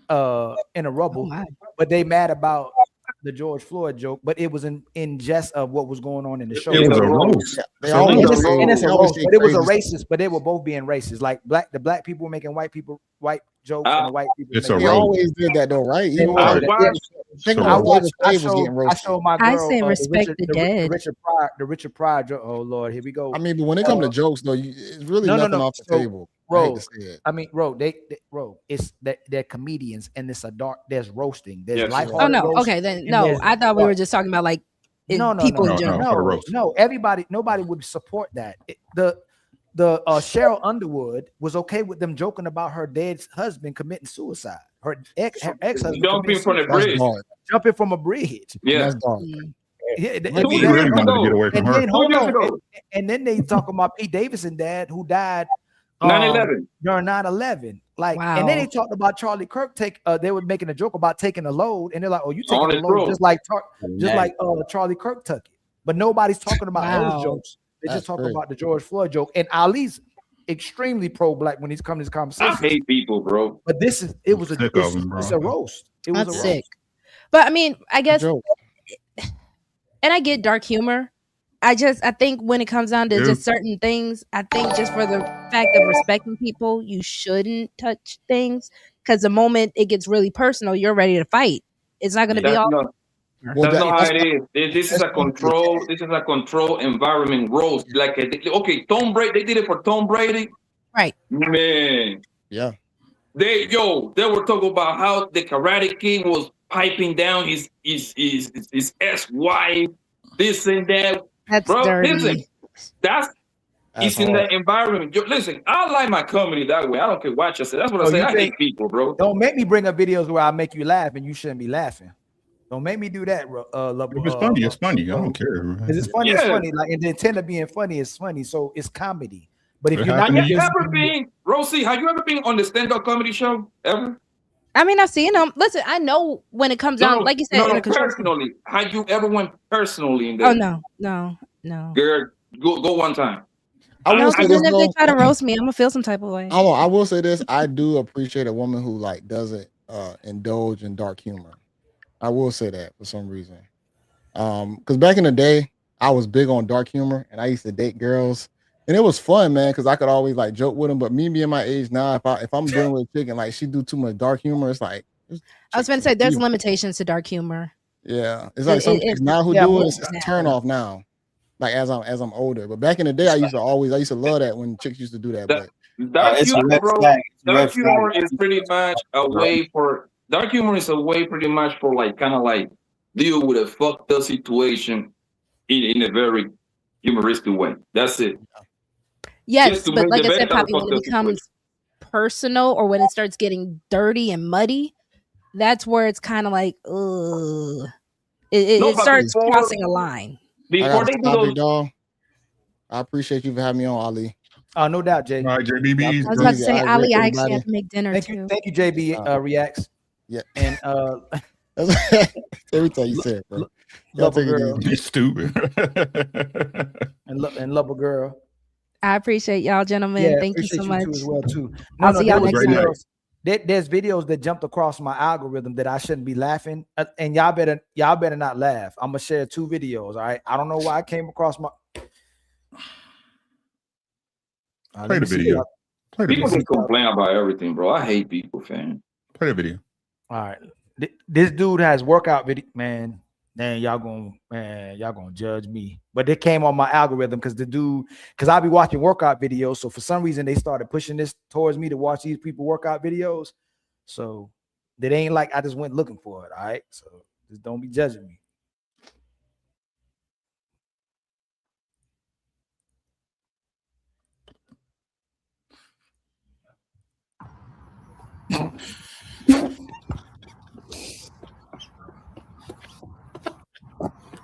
in a Rubble, but they mad about the George Floyd joke, but it was in jest of what was going on in the show. It was a roast. But it was a racist, but they were both being racist. Like the black people were making white jokes, and the white people. They always did that though, right? I showed my girl. I say respect the dead. The Richard Pryor joke. Oh Lord, here we go. I mean, but when it comes to jokes, though, it's really nothing off the table. It's that they're comedians, and there's roasting. There's oh no, okay, then no. I thought we were just talking about like people in general. No, nobody would support that. The Cheryl Underwood was okay with them joking about her dead husband committing suicide. Her ex-husband jumping from a bridge. Jumping from a bridge. Yeah. That's dark. And then they talk about Pete Davidson dad who died 9/11 during 9/11. Like, and then they talked about Charlie Kirk they were making a joke about taking a load, and they're like, "Oh, you taking a load just like Charlie Kirk took it." But nobody's talking about those jokes. They just talk about the George Floyd joke, and Ali's extremely pro-black when he's coming to this conversation. I hate people, bro. But it's a roast. It was That's a sick. roast. But I mean, I guess, and I get dark humor. I think when it comes down to just certain things, I think just for the fact of respecting people, you shouldn't touch things, because the moment it gets really personal, you're ready to fight. It's not going to be all. That's not how it is. This is a control. This is a control environment roast. Like, okay, Tom Brady. They did it for Tom Brady, right? Man, yeah. They were talking about how the Karate Kid was piping down his ex-wife, this and that. That's bro. dirty. Listen, it's in the environment. Listen, I like my comedy that way. I don't care what you say. That's what I say. I hate people, bro. Don't make me bring up videos where I make you laugh and you shouldn't be laughing. Don't make me do that. If it's funny, it's funny. I don't care. Because it's funny, it's funny. Like, and the intent of being funny is funny, so it's comedy. But if you're not, Rosie, have you ever been on the stand-up comedy show ever? I mean, I've seen them. Listen, I know when it comes down, like you said, personally. Have you ever went personally in there? Oh no. Girl, go one time. I will say this, if they try to roast me, I'm gonna feel some type of way. I will say this: I do appreciate a woman who like doesn't indulge in dark humor. I will say that for some reason, because back in the day, I was big on dark humor, and I used to date girls, and it was fun, man, because I could always like joke with them. But me being my age now, if I'm dealing with a chick and like she do too much dark humor, it's like I was going to say there's limitations to dark humor. Yeah, it's like some chicks now who do it, it's a turn off now. Like as I'm older, but back in the day, I used to love that when chicks used to do that. But dark humor is pretty much a way for pretty much for like kind of like deal with a fucked up situation in a very humoristic way. That's it. Yes, but like I said, Poppy, when it becomes personal or when it starts getting dirty and muddy, that's where it's kind of like, ugh. It starts crossing a line. Before they do those, I appreciate you for having me on, Ali. No doubt, JB. All right, JB. I was about to say, Ali, I actually have to make dinner too. Thank you, JB. Reacts. Yeah. And every time you say it, bro. Love a girl. You're stupid. and love a girl. I appreciate y'all, gentlemen. Yeah, thank you so much. Too as well, too. I'll see y'all next time. There's videos that jumped across my algorithm that I shouldn't be laughing, and y'all better not laugh. I'm gonna share 2 videos. All right, I don't know why I came across my. Play the video. People can complain about everything, bro. I hate people, fam. Play the video. All right, this dude has workout video, man. Man, y'all gonna judge me. But it came on my algorithm because I'll be watching workout videos. So for some reason they started pushing this towards me to watch these people workout videos. So that ain't like I just went looking for it. All right. So just don't be judging me.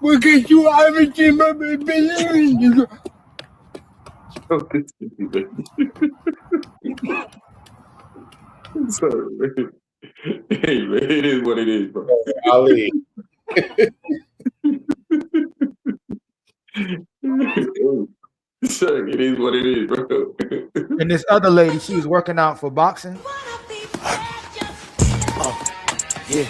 Because you haven't seen my baby. Sorry, man. Hey, man, it is what it is, bro. Ali. Sorry, it is what it is, bro. And this other lady, she was working out for boxing. Yeah.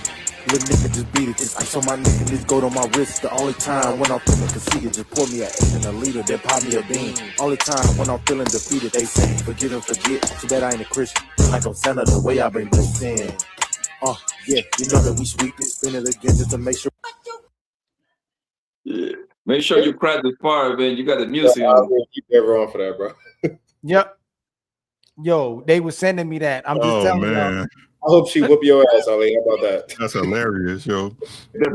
Little nigga just beat it, this ice on my neck and this gold on my wrist. The only time when I'm feeling conceited, just pour me an 8 and a liter, then pop me a bean. Only time when I'm feeling defeated, they say, forgive and forget. Too bad I ain't a Christian, like I'm Santa, the way I bring this in. Yeah, you know that we sweep it, spin it again just to make sure. Yeah, make sure you crack the fire, man. You got the music on. Keep that on for that, bro. Yep. Yo, they were sending me that. I'm just telling you. I hope she whoop your ass, Ali. How about that? That's hilarious, yo.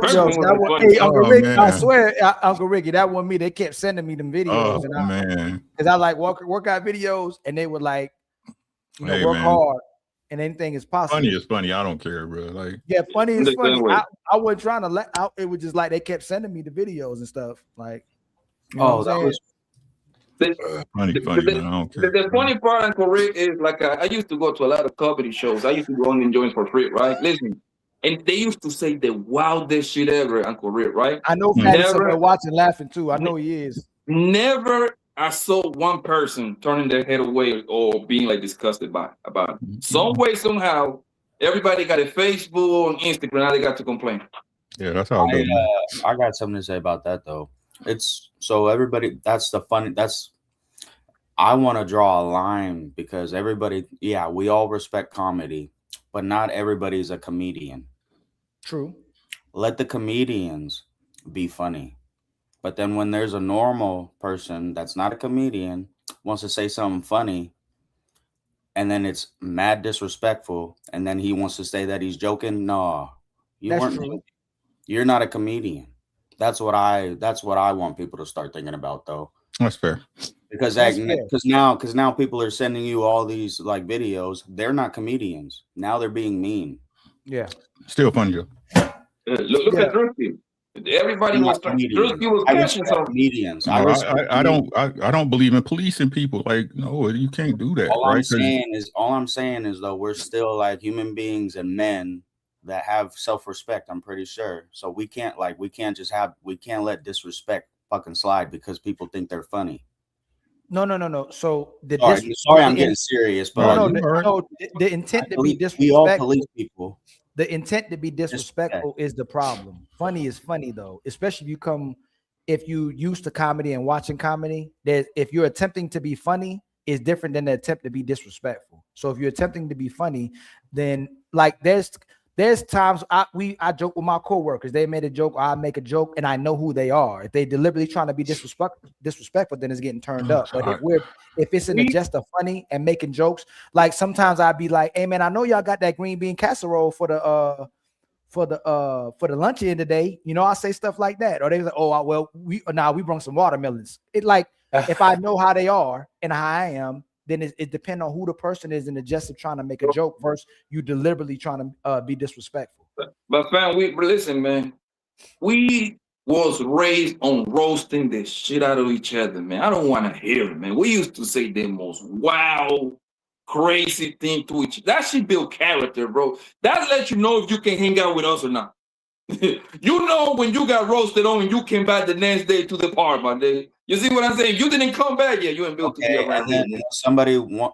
Uncle Ricky, I swear, Uncle Ricky, that wasn't me. They kept sending me them videos. Because I like workout videos, and they were like, work hard, and anything is possible. Funny is funny. I don't care, bro. Like, yeah, funny is funny. I wasn't trying to let out. It was just like they kept sending me the videos and stuff. Like, you know what I'm saying? Funny, man. I don't care. The funny part, Uncle Rick, is like I used to go to a lot of comedy shows. I used to go on and join for free, right? Listen, and they used to say the wildest shit ever, Uncle Rick, right? I know Patty's somewhere watching, laughing too. I know he is. Never I saw one person turning their head away or being like disgusted about it. Some way, somehow, everybody got a Facebook and Instagram. Now they got to complain. Yeah, that's how it goes. I got something to say about that though. It's so everybody. That's the funny. That's I want to draw a line because everybody. Yeah, we all respect comedy, but not everybody's a comedian. True. Let the comedians be funny. But then when there's a normal person that's not a comedian wants to say something funny and then it's mad disrespectful and then he wants to say that he's joking, no, That's true. You're not a comedian. That's what I want people to start thinking about though. That's fair. Because now people are sending you all these like videos. They're not comedians. Now they're being mean. Yeah. Still funny though. Look at Drewski. Everybody was catching some comedians. No, I don't believe in policing people. Like, no, you can't do that. All I'm saying is though, we're still like human beings and men that have self-respect. I'm pretty sure. So we can't let disrespect fucking slide because people think they're funny. No. So sorry, I'm getting serious, but the intent to be disrespectful. We all police people. The intent to be disrespectful is the problem. Funny is funny though, especially if you used to comedy and watching comedy. If you're attempting to be funny, is different than the attempt to be disrespectful. So if you're attempting to be funny, then like there's times I joke with my coworkers. They made a joke, or I make a joke, and I know who they are. If they deliberately trying to be disrespectful, then it's getting turned up. But if it's in the jest of funny and making jokes, like sometimes I'd be like, "Hey man, I know y'all got that green bean casserole for the luncheon today." You know, I say stuff like that, or they like, "Oh, well, we brought some watermelons." It like if I know how they are and how I am, then it depends on who the person is in the jest of trying to make a joke versus you deliberately trying to be disrespectful. But fam, listen, man. We was raised on roasting the shit out of each other, man. I don't want to hear it, man. We used to say the most wow, crazy thing to each other. That shit build character, bro. That lets you know if you can hang out with us or not. You know when you got roasted on and you came back the next day to the park, my day. You see what I'm saying? You didn't come back yet. You ain't built to be around. And then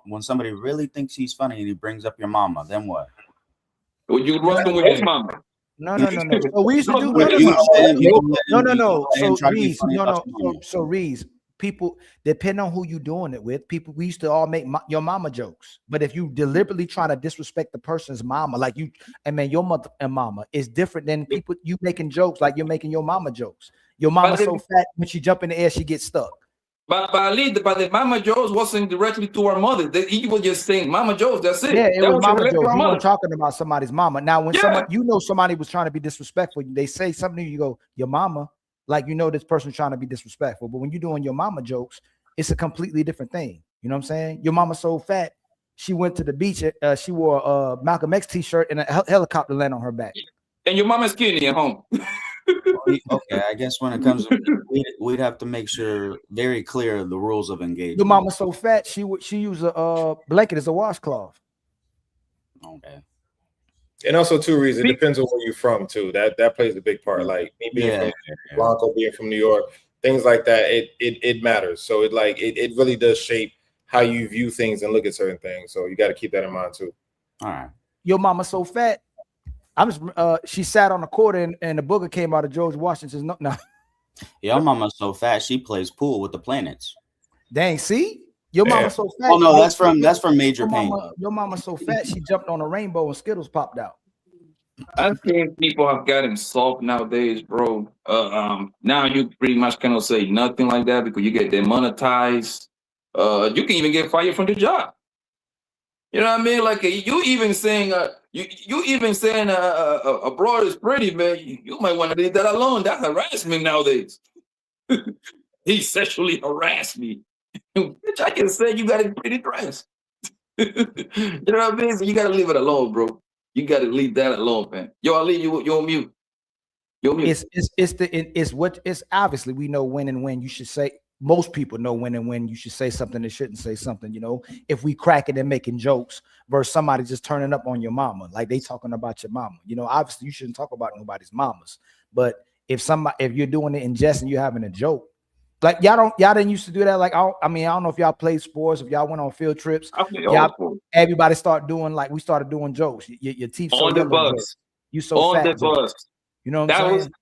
when somebody really thinks he's funny and he brings up your mama, then what? Well, you roasting with his mama. No. So we used to do no. So Reese, people depend on who you doing it with. People, we used to all make your mama jokes, but if you deliberately trying to disrespect the person's mama, like you, and man, your mother and mama is different than people you making jokes like you're making your mama jokes. Your mama's so fat when she jump in the air, she gets stuck. But the Mama Joe's wasn't directly to our mother. He was just saying Mama Joe's. That's it. Yeah, it that was Mama Joe's. He wasn't talking about somebody's mama. Now, when somebody was trying to be disrespectful, they say something to you, you go, your mama, like you know this person's trying to be disrespectful. But when you're doing your mama jokes, it's a completely different thing. You know what I'm saying? Your mama's so fat, she went to the beach. She wore a Malcolm X t-shirt and a helicopter landed on her back. And your mama's skinny at home. Okay, I guess when it comes to we'd have to make sure very clear the rules of engagement. Your mama's so fat, she use a blanket as a washcloth. Okay. And also two reasons. It depends on where you're from too. That plays a big part. Like me being from Blanco, being from New York, things like that. It matters. So it really does shape how you view things and look at certain things. So you got to keep that in mind too. All right. Your mama's so fat. She sat on the court and the booger came out of George Washington's. No. Your mama's so fat she plays pool with the planets. Dang, see? Your mama's so fat. Oh no, that's from Major Pain. Your mama's so fat she jumped on a rainbow and Skittles popped out. I think people have gotten soft nowadays, bro. Now you pretty much cannot say nothing like that because you get demonetized. You can even get fired from the job. You know what I mean? Like you even saying a broad is pretty, man. You might want to leave that alone. That's harassment nowadays. He sexually harassed me. Bitch, I can say you got a pretty dress. You know what I mean? So you got to leave it alone, bro. You got to leave that alone, man. Yo, I'll leave you. You're on mute. You're on mute. It's obviously we know when and when you should say. Most people know when and when you should say something and shouldn't say something, you know, if we crack it and making jokes versus somebody just turning up on your mama, like they talking about your mama, you know, obviously you shouldn't talk about nobody's mamas, but if you're doing it in jest and you're having a joke, Like y'all didn't used to do that. Like I mean, I don't know if y'all played sports, if y'all went on field trips. Everybody start doing like we started doing jokes. Your teeth so on the yellow, bus. you so On fat. the bus. You know what I'm saying?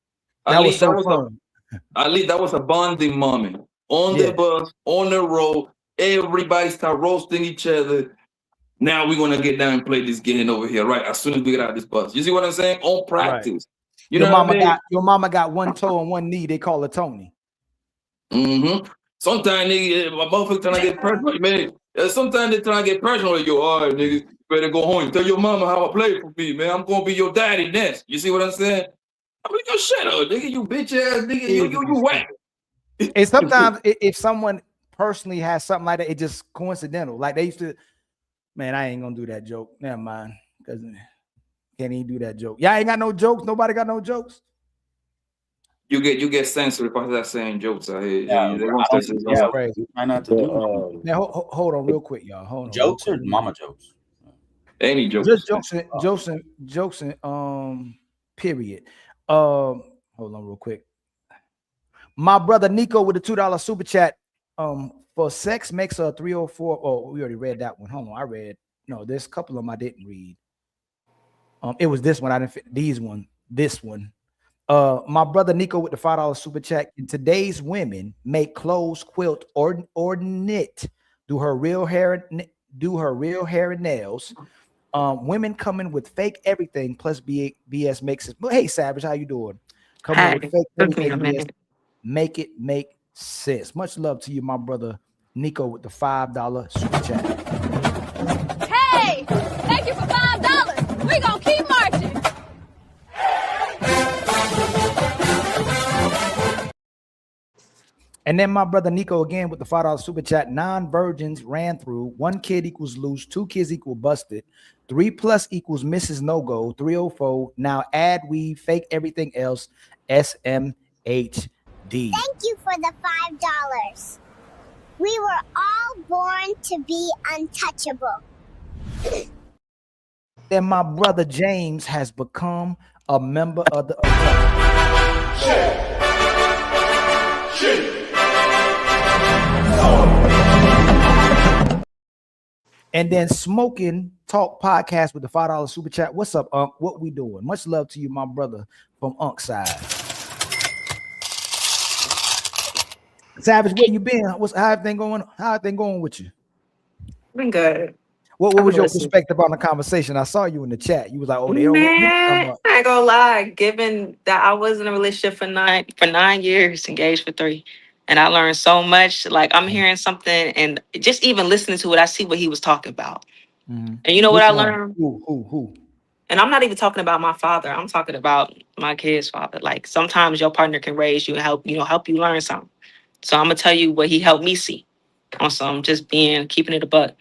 That was so fun. At least that was a bonding moment. On the bus, on the road, everybody start roasting each other. Now we're gonna get down and play this game over here, right? As soon as we get out of this bus. You see what I'm saying? On practice. Right. You know what I mean? Your mama got one toe and one knee. They call her Tony. Sometimes nigga, my motherfucker trying to get personal, man. Sometimes they trying to get personal with you. All right, nigga, you better go home. Tell your mama how I play for me, man. I'm gonna be your daddy next. You see what I'm saying? I mean, yo, shut up, nigga. You bitch ass nigga. You whack. And sometimes if someone personally has something like that, it's just coincidental. Like they used to, man, I ain't gonna do that joke. Never mind. Because can't even do that joke. Y'all ain't got no jokes. Nobody got no jokes. You get censored if I start saying jokes out here. Try not to do. Now hold on real quick, y'all. Hold on. Jokes or mama jokes? Any jokes. Just jokes and period. Hold on real quick. My brother Nico with the $2 super chat. For sex makes a 304. Oh, we already read that one. Hold on, there's a couple of them I didn't read. It was this one. I didn't fit this one. My brother Nico with the $5 super chat. In today's women make clothes, quilt, or knit, do her real hair and nails. Women coming with fake everything plus BS makes it. Hey, Savage, how you doing? Coming with fake everything BS, make it make sense. Much love to you, my brother Nico with the $5 super chat. Hey, thank you for $5. We gonna keep marching. And then my brother Nico again with the $5 super chat. 9 virgins ran through. 1 kid equals loose. 2 kids equal busted. 3+ equals Mrs. No Go. 304. Now add we fake everything else. SMHD. Thank you for the $5. We were all born to be untouchable. Then my brother James has become a member of the And then Smoking Talk Podcast with the $5 super chat. What's up, Unc? What we doing? Much love to you, my brother from Unc side. Savage, where you been? How everything going with you? Been good. What was your perspective on the conversation? I saw you in the chat. You was like, "Oh, they don't want me to come up." I ain't gonna lie. Given that I was in a relationship for 9 years, engaged for 3, and I learned so much. Like I'm hearing something, and just even listening to it, I see what he was talking about. And you know what I learned? Who? And I'm not even talking about my father. I'm talking about my kid's father. Like sometimes your partner can raise you and help you learn something. So I'm gonna tell you what he helped me see. On some just keeping it a buck.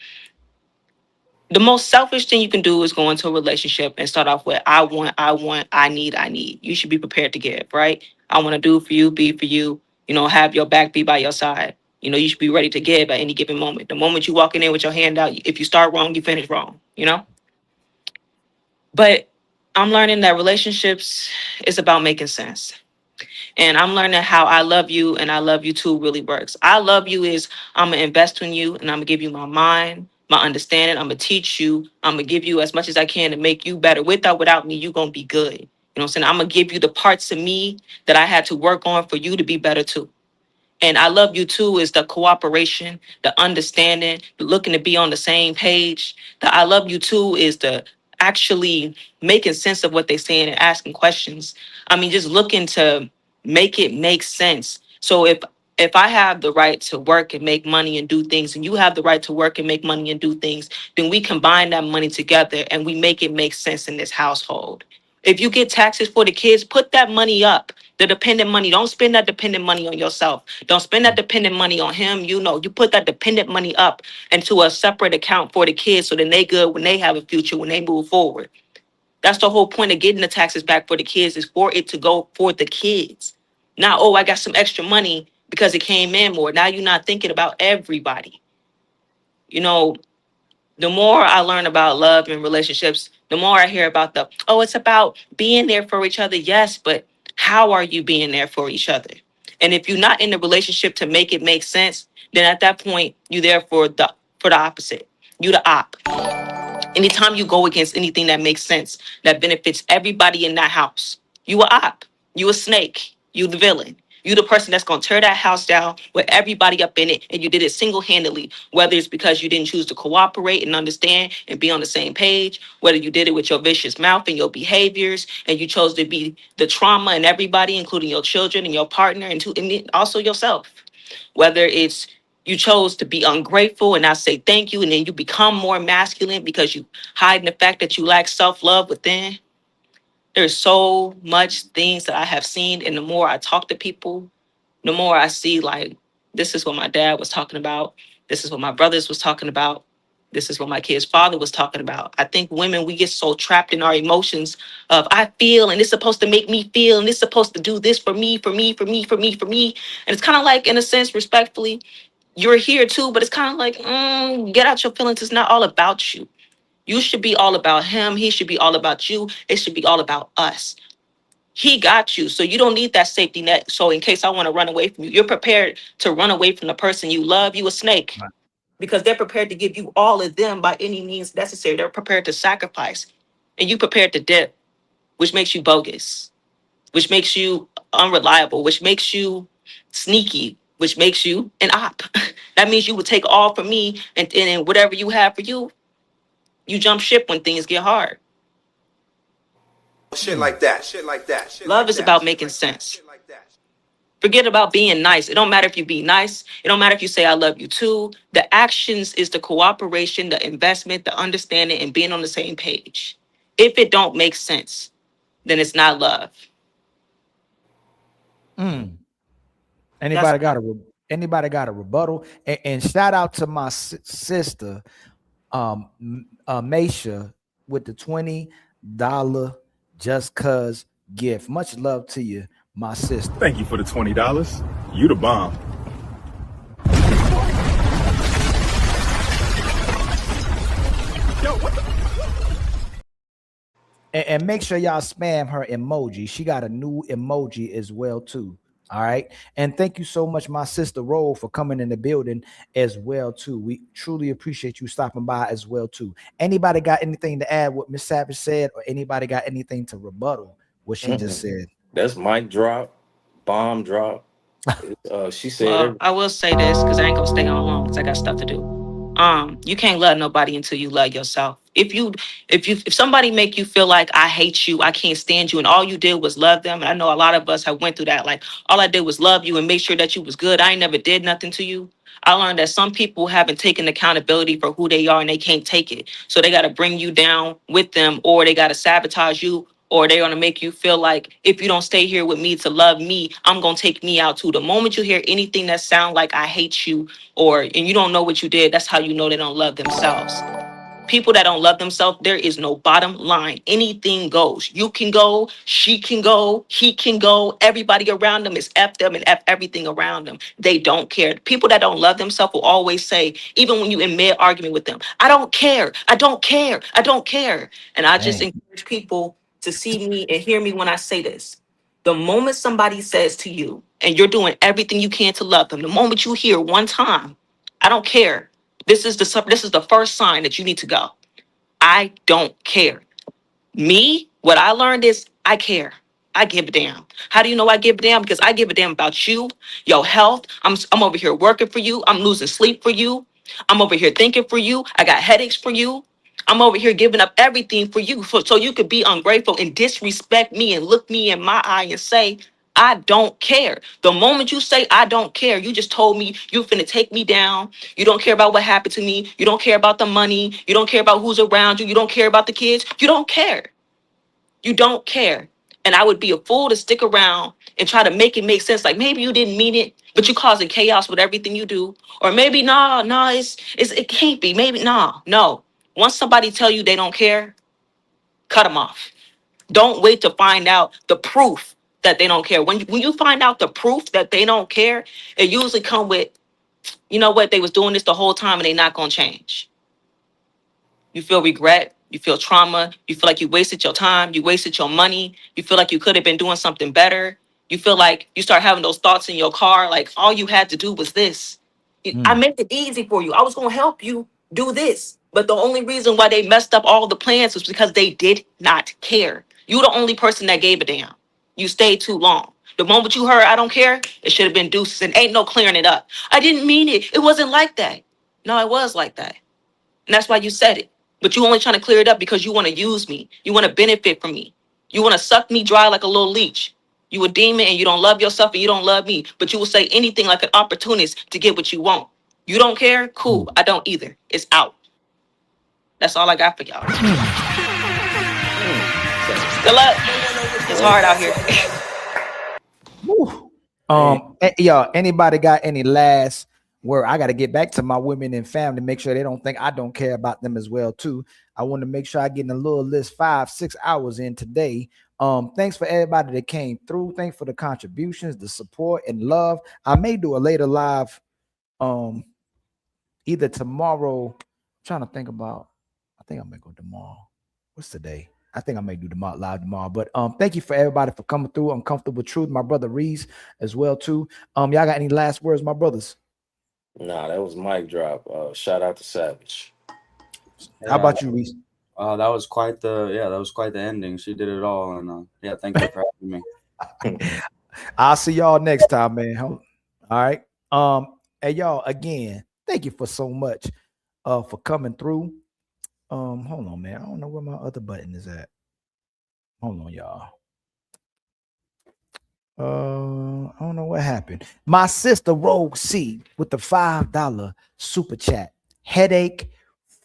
The most selfish thing you can do is go into a relationship and start off with I want, I need. You should be prepared to give, right? I want to do for you, be for you, have your back, be by your side. You should be ready to give at any given moment. The moment you walking in with your hand out, if you start wrong, you finish wrong, But I'm learning that relationships is about making sense. And I'm learning how I love you and I love you too really works. I love you is I'm going to invest in you and I'm going to give you my mind, my understanding. I'm going to teach you. I'm going to give you as much as I can to make you better. With or without me, you're going to be good. You know what I'm saying? I'm going to give you the parts of me that I had to work on for you to be better too. And I love you too is the cooperation, the understanding, the looking to be on the same page. The I love you too is the actually making sense of what they're saying and asking questions. I mean, just looking to make it make sense. So if I have the right to work and make money and do things, and you have the right to work and make money and do things, then we combine that money together and we make it make sense in this household. If you get taxes for the kids, put that money up. The dependent money, don't spend that dependent money on yourself. Don't spend that dependent money on him. You put that dependent money up into a separate account for the kids so then they good when they have a future, when they move forward. That's the whole point of getting the taxes back for the kids is for it to go for the kids. Not, I got some extra money because it came in more. Now you're not thinking about everybody. The more I learn about love and relationships, the more I hear about it's about being there for each other. Yes, but how are you being there for each other? And if you're not in the relationship to make it make sense, then at that point, you're there for the opposite. You the op. Anytime you go against anything that makes sense, that benefits everybody in that house, you a op. You a snake. You the villain. You the person that's gonna tear that house down with everybody up in it, and you did it single-handedly. Whether it's because you didn't choose to cooperate and understand and be on the same page, whether you did it with your vicious mouth and your behaviors, and you chose to be the trauma in everybody, including your children and your partner, and also yourself. Whether it's you chose to be ungrateful and not say thank you, and then you become more masculine because you hide the fact that you lack self-love within. There's so much things that I have seen, and the more I talk to people, the more I see like, this is what my dad was talking about. This is what my brothers was talking about. This is what my kid's father was talking about. I think women, we get so trapped in our emotions of I feel, and it's supposed to make me feel, and it's supposed to do this for me, for me, for me, for me, for me. And it's kind of like, in a sense, respectfully, you're here too, but it's kind of like, get out your feelings. It's not all about you. You should be all about him. He should be all about you. It should be all about us. He got you. So you don't need that safety net. So in case I want to run away from you, you're prepared to run away from the person you love. You a snake. Because they're prepared to give you all of them by any means necessary. They're prepared to sacrifice. And you prepared to dip, which makes you bogus, which makes you unreliable, which makes you sneaky, which makes you an op. That means you would take all from me, and whatever you have for you, you jump ship when things get hard. Shit like that. Shit like that. Shit Love like is that. about making sense. Forget about being nice. It don't matter if you be nice. It don't matter if you say I love you too. The actions is the cooperation, the investment, the understanding, and being on the same page. If it don't make sense, then it's not love. Anybody got a rebuttal? And shout out to my sister, Maisha, with the $20 just cuz gift. Much love to you, my sister. Thank you for the $20. You the bomb. Yo, what the? And make sure y'all spam her emoji. She got a new emoji as well too. All right. And thank you so much, my sister Roll, for coming in the building as well too. We truly appreciate you stopping by as well too. Anybody got anything to add what Miss Savage said, or anybody got anything to rebuttal what she just said? That's mic drop, bomb drop. She said, well, I will say this because I ain't gonna stay on long because I got stuff to do. You can't love nobody until you love yourself. If somebody make you feel like I hate you, I can't stand you, and all you did was love them, and I know a lot of us have went through that. Like, all I did was love you and make sure that you was good. I ain't never did nothing to you. I learned that some people haven't taken accountability for who they are and they can't take it. So they got to bring you down with them, or they got to sabotage you, or they're going to make you feel like if you don't stay here with me to love me, I'm going to take me out too. The moment you hear anything that sound like I hate you, and you don't know what you did, that's how you know they don't love themselves. People that don't love themselves, there is no bottom line. Anything goes. You can go, she can go, he can go. Everybody around them is F them and F everything around them. They don't care. People that don't love themselves will always say, even when you in mid argument with them, I don't care, I don't care, I don't care. And I just encourage people to see me and hear me when I say this. The moment somebody says to you, and you're doing everything you can to love them, the moment you hear one time, I don't care, this is the first sign that you need to go. I don't care. Me, what I learned is I care. I give a damn. How do you know I give a damn? Because I give a damn about you, your health. I'm over here working for you. I'm losing sleep for you. I'm over here thinking for you. I got headaches for you. I'm over here giving up everything for you, so you could be ungrateful and disrespect me and look me in my eye and say, I don't care. The moment you say I don't care, you just told me you finna take me down. You don't care about what happened to me. You don't care about the money. You don't care about who's around you. You don't care about the kids. You don't care. You don't care. And I would be a fool to stick around and try to make it make sense. Like, maybe you didn't mean it, but you causing chaos with everything you do. Or maybe, it can't be. Maybe, no. Once somebody tell you they don't care, cut them off. Don't wait to find out the proof that they don't care. When you find out the proof that they don't care, it usually come with, you know what, they was doing this the whole time and they not gonna change. You feel regret, you feel trauma, you feel like you wasted your time, you wasted your money, you feel like you could have been doing something better. You feel like you start having those thoughts in your car, like all you had to do was this. I made it easy for you. I was going to help you do this. But the only reason why they messed up all the plans was because they did not care. You the only person that gave a damn. You stayed too long. The moment you heard, I don't care, it should have been deuces and ain't no clearing it up. I didn't mean it. It wasn't like that. No, it was like that. And that's why you said it. But you only trying to clear it up because you want to use me. You want to benefit from me. You want to suck me dry like a little leech. You a demon and you don't love yourself and you don't love me. But you will say anything like an opportunist to get what you want. You don't care? Cool. I don't either. It's out. That's all I got for y'all. Good luck. It's hard out here. Y'all, anybody got any last word? I got to get back to my women and family, make sure they don't think I don't care about them as well too. I want to make sure I get in a little list 5-6 hours in today. Thanks for everybody that came through. Thanks for the contributions, the support and love. I may do a later live either tomorrow. I'm trying to think about, I think I may go tomorrow. What's today? I think I may do the live tomorrow. But thank you for everybody for coming through. Uncomfortable Truth, my brother Reese as well too. Y'all got any last words, my brothers? Nah, that was mic drop. Shout out to Savage. How about you, Reese? That was quite the ending. She did it all, and yeah, thank you for having me. I'll see y'all next time, man. All right. And y'all, again, thank you for so much for coming through. Hold on, man. I don't know where my other button is at. Hold on, y'all. I don't know what happened. My sister Rogue C with the $5 super chat. Headache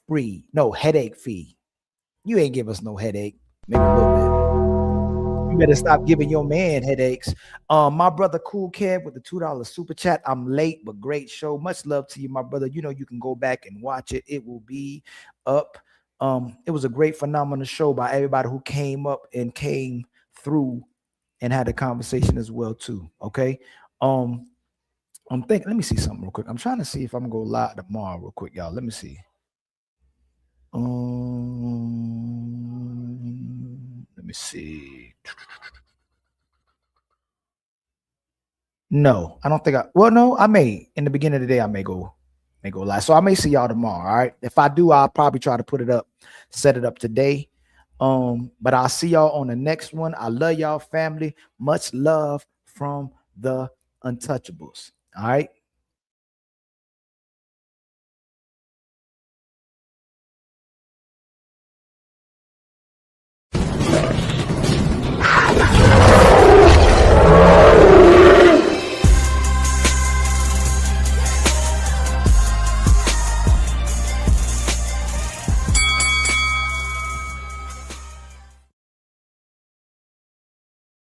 free. No, headache fee. You ain't give us no headache. Maybe a little bit. You better stop giving your man headaches. My brother Cool Kev with the $2 super chat. I'm late, but great show. Much love to you, my brother. You know you can go back and watch it. It will be up. It was a great, phenomenal show by everybody who came up and came through and had a conversation as well too. Okay. I'm thinking. Let me see something real quick. I'm trying to see if I'm gonna go live tomorrow real quick, y'all. Let me see. Let me see. No, I don't think no, I may in the beginning of the day, I may go live. So I may see y'all tomorrow. All right. If I do, I'll probably try to put it up, set it up today. But I'll see y'all on the next one. I love y'all, family. Much love from the Untouchables. All right.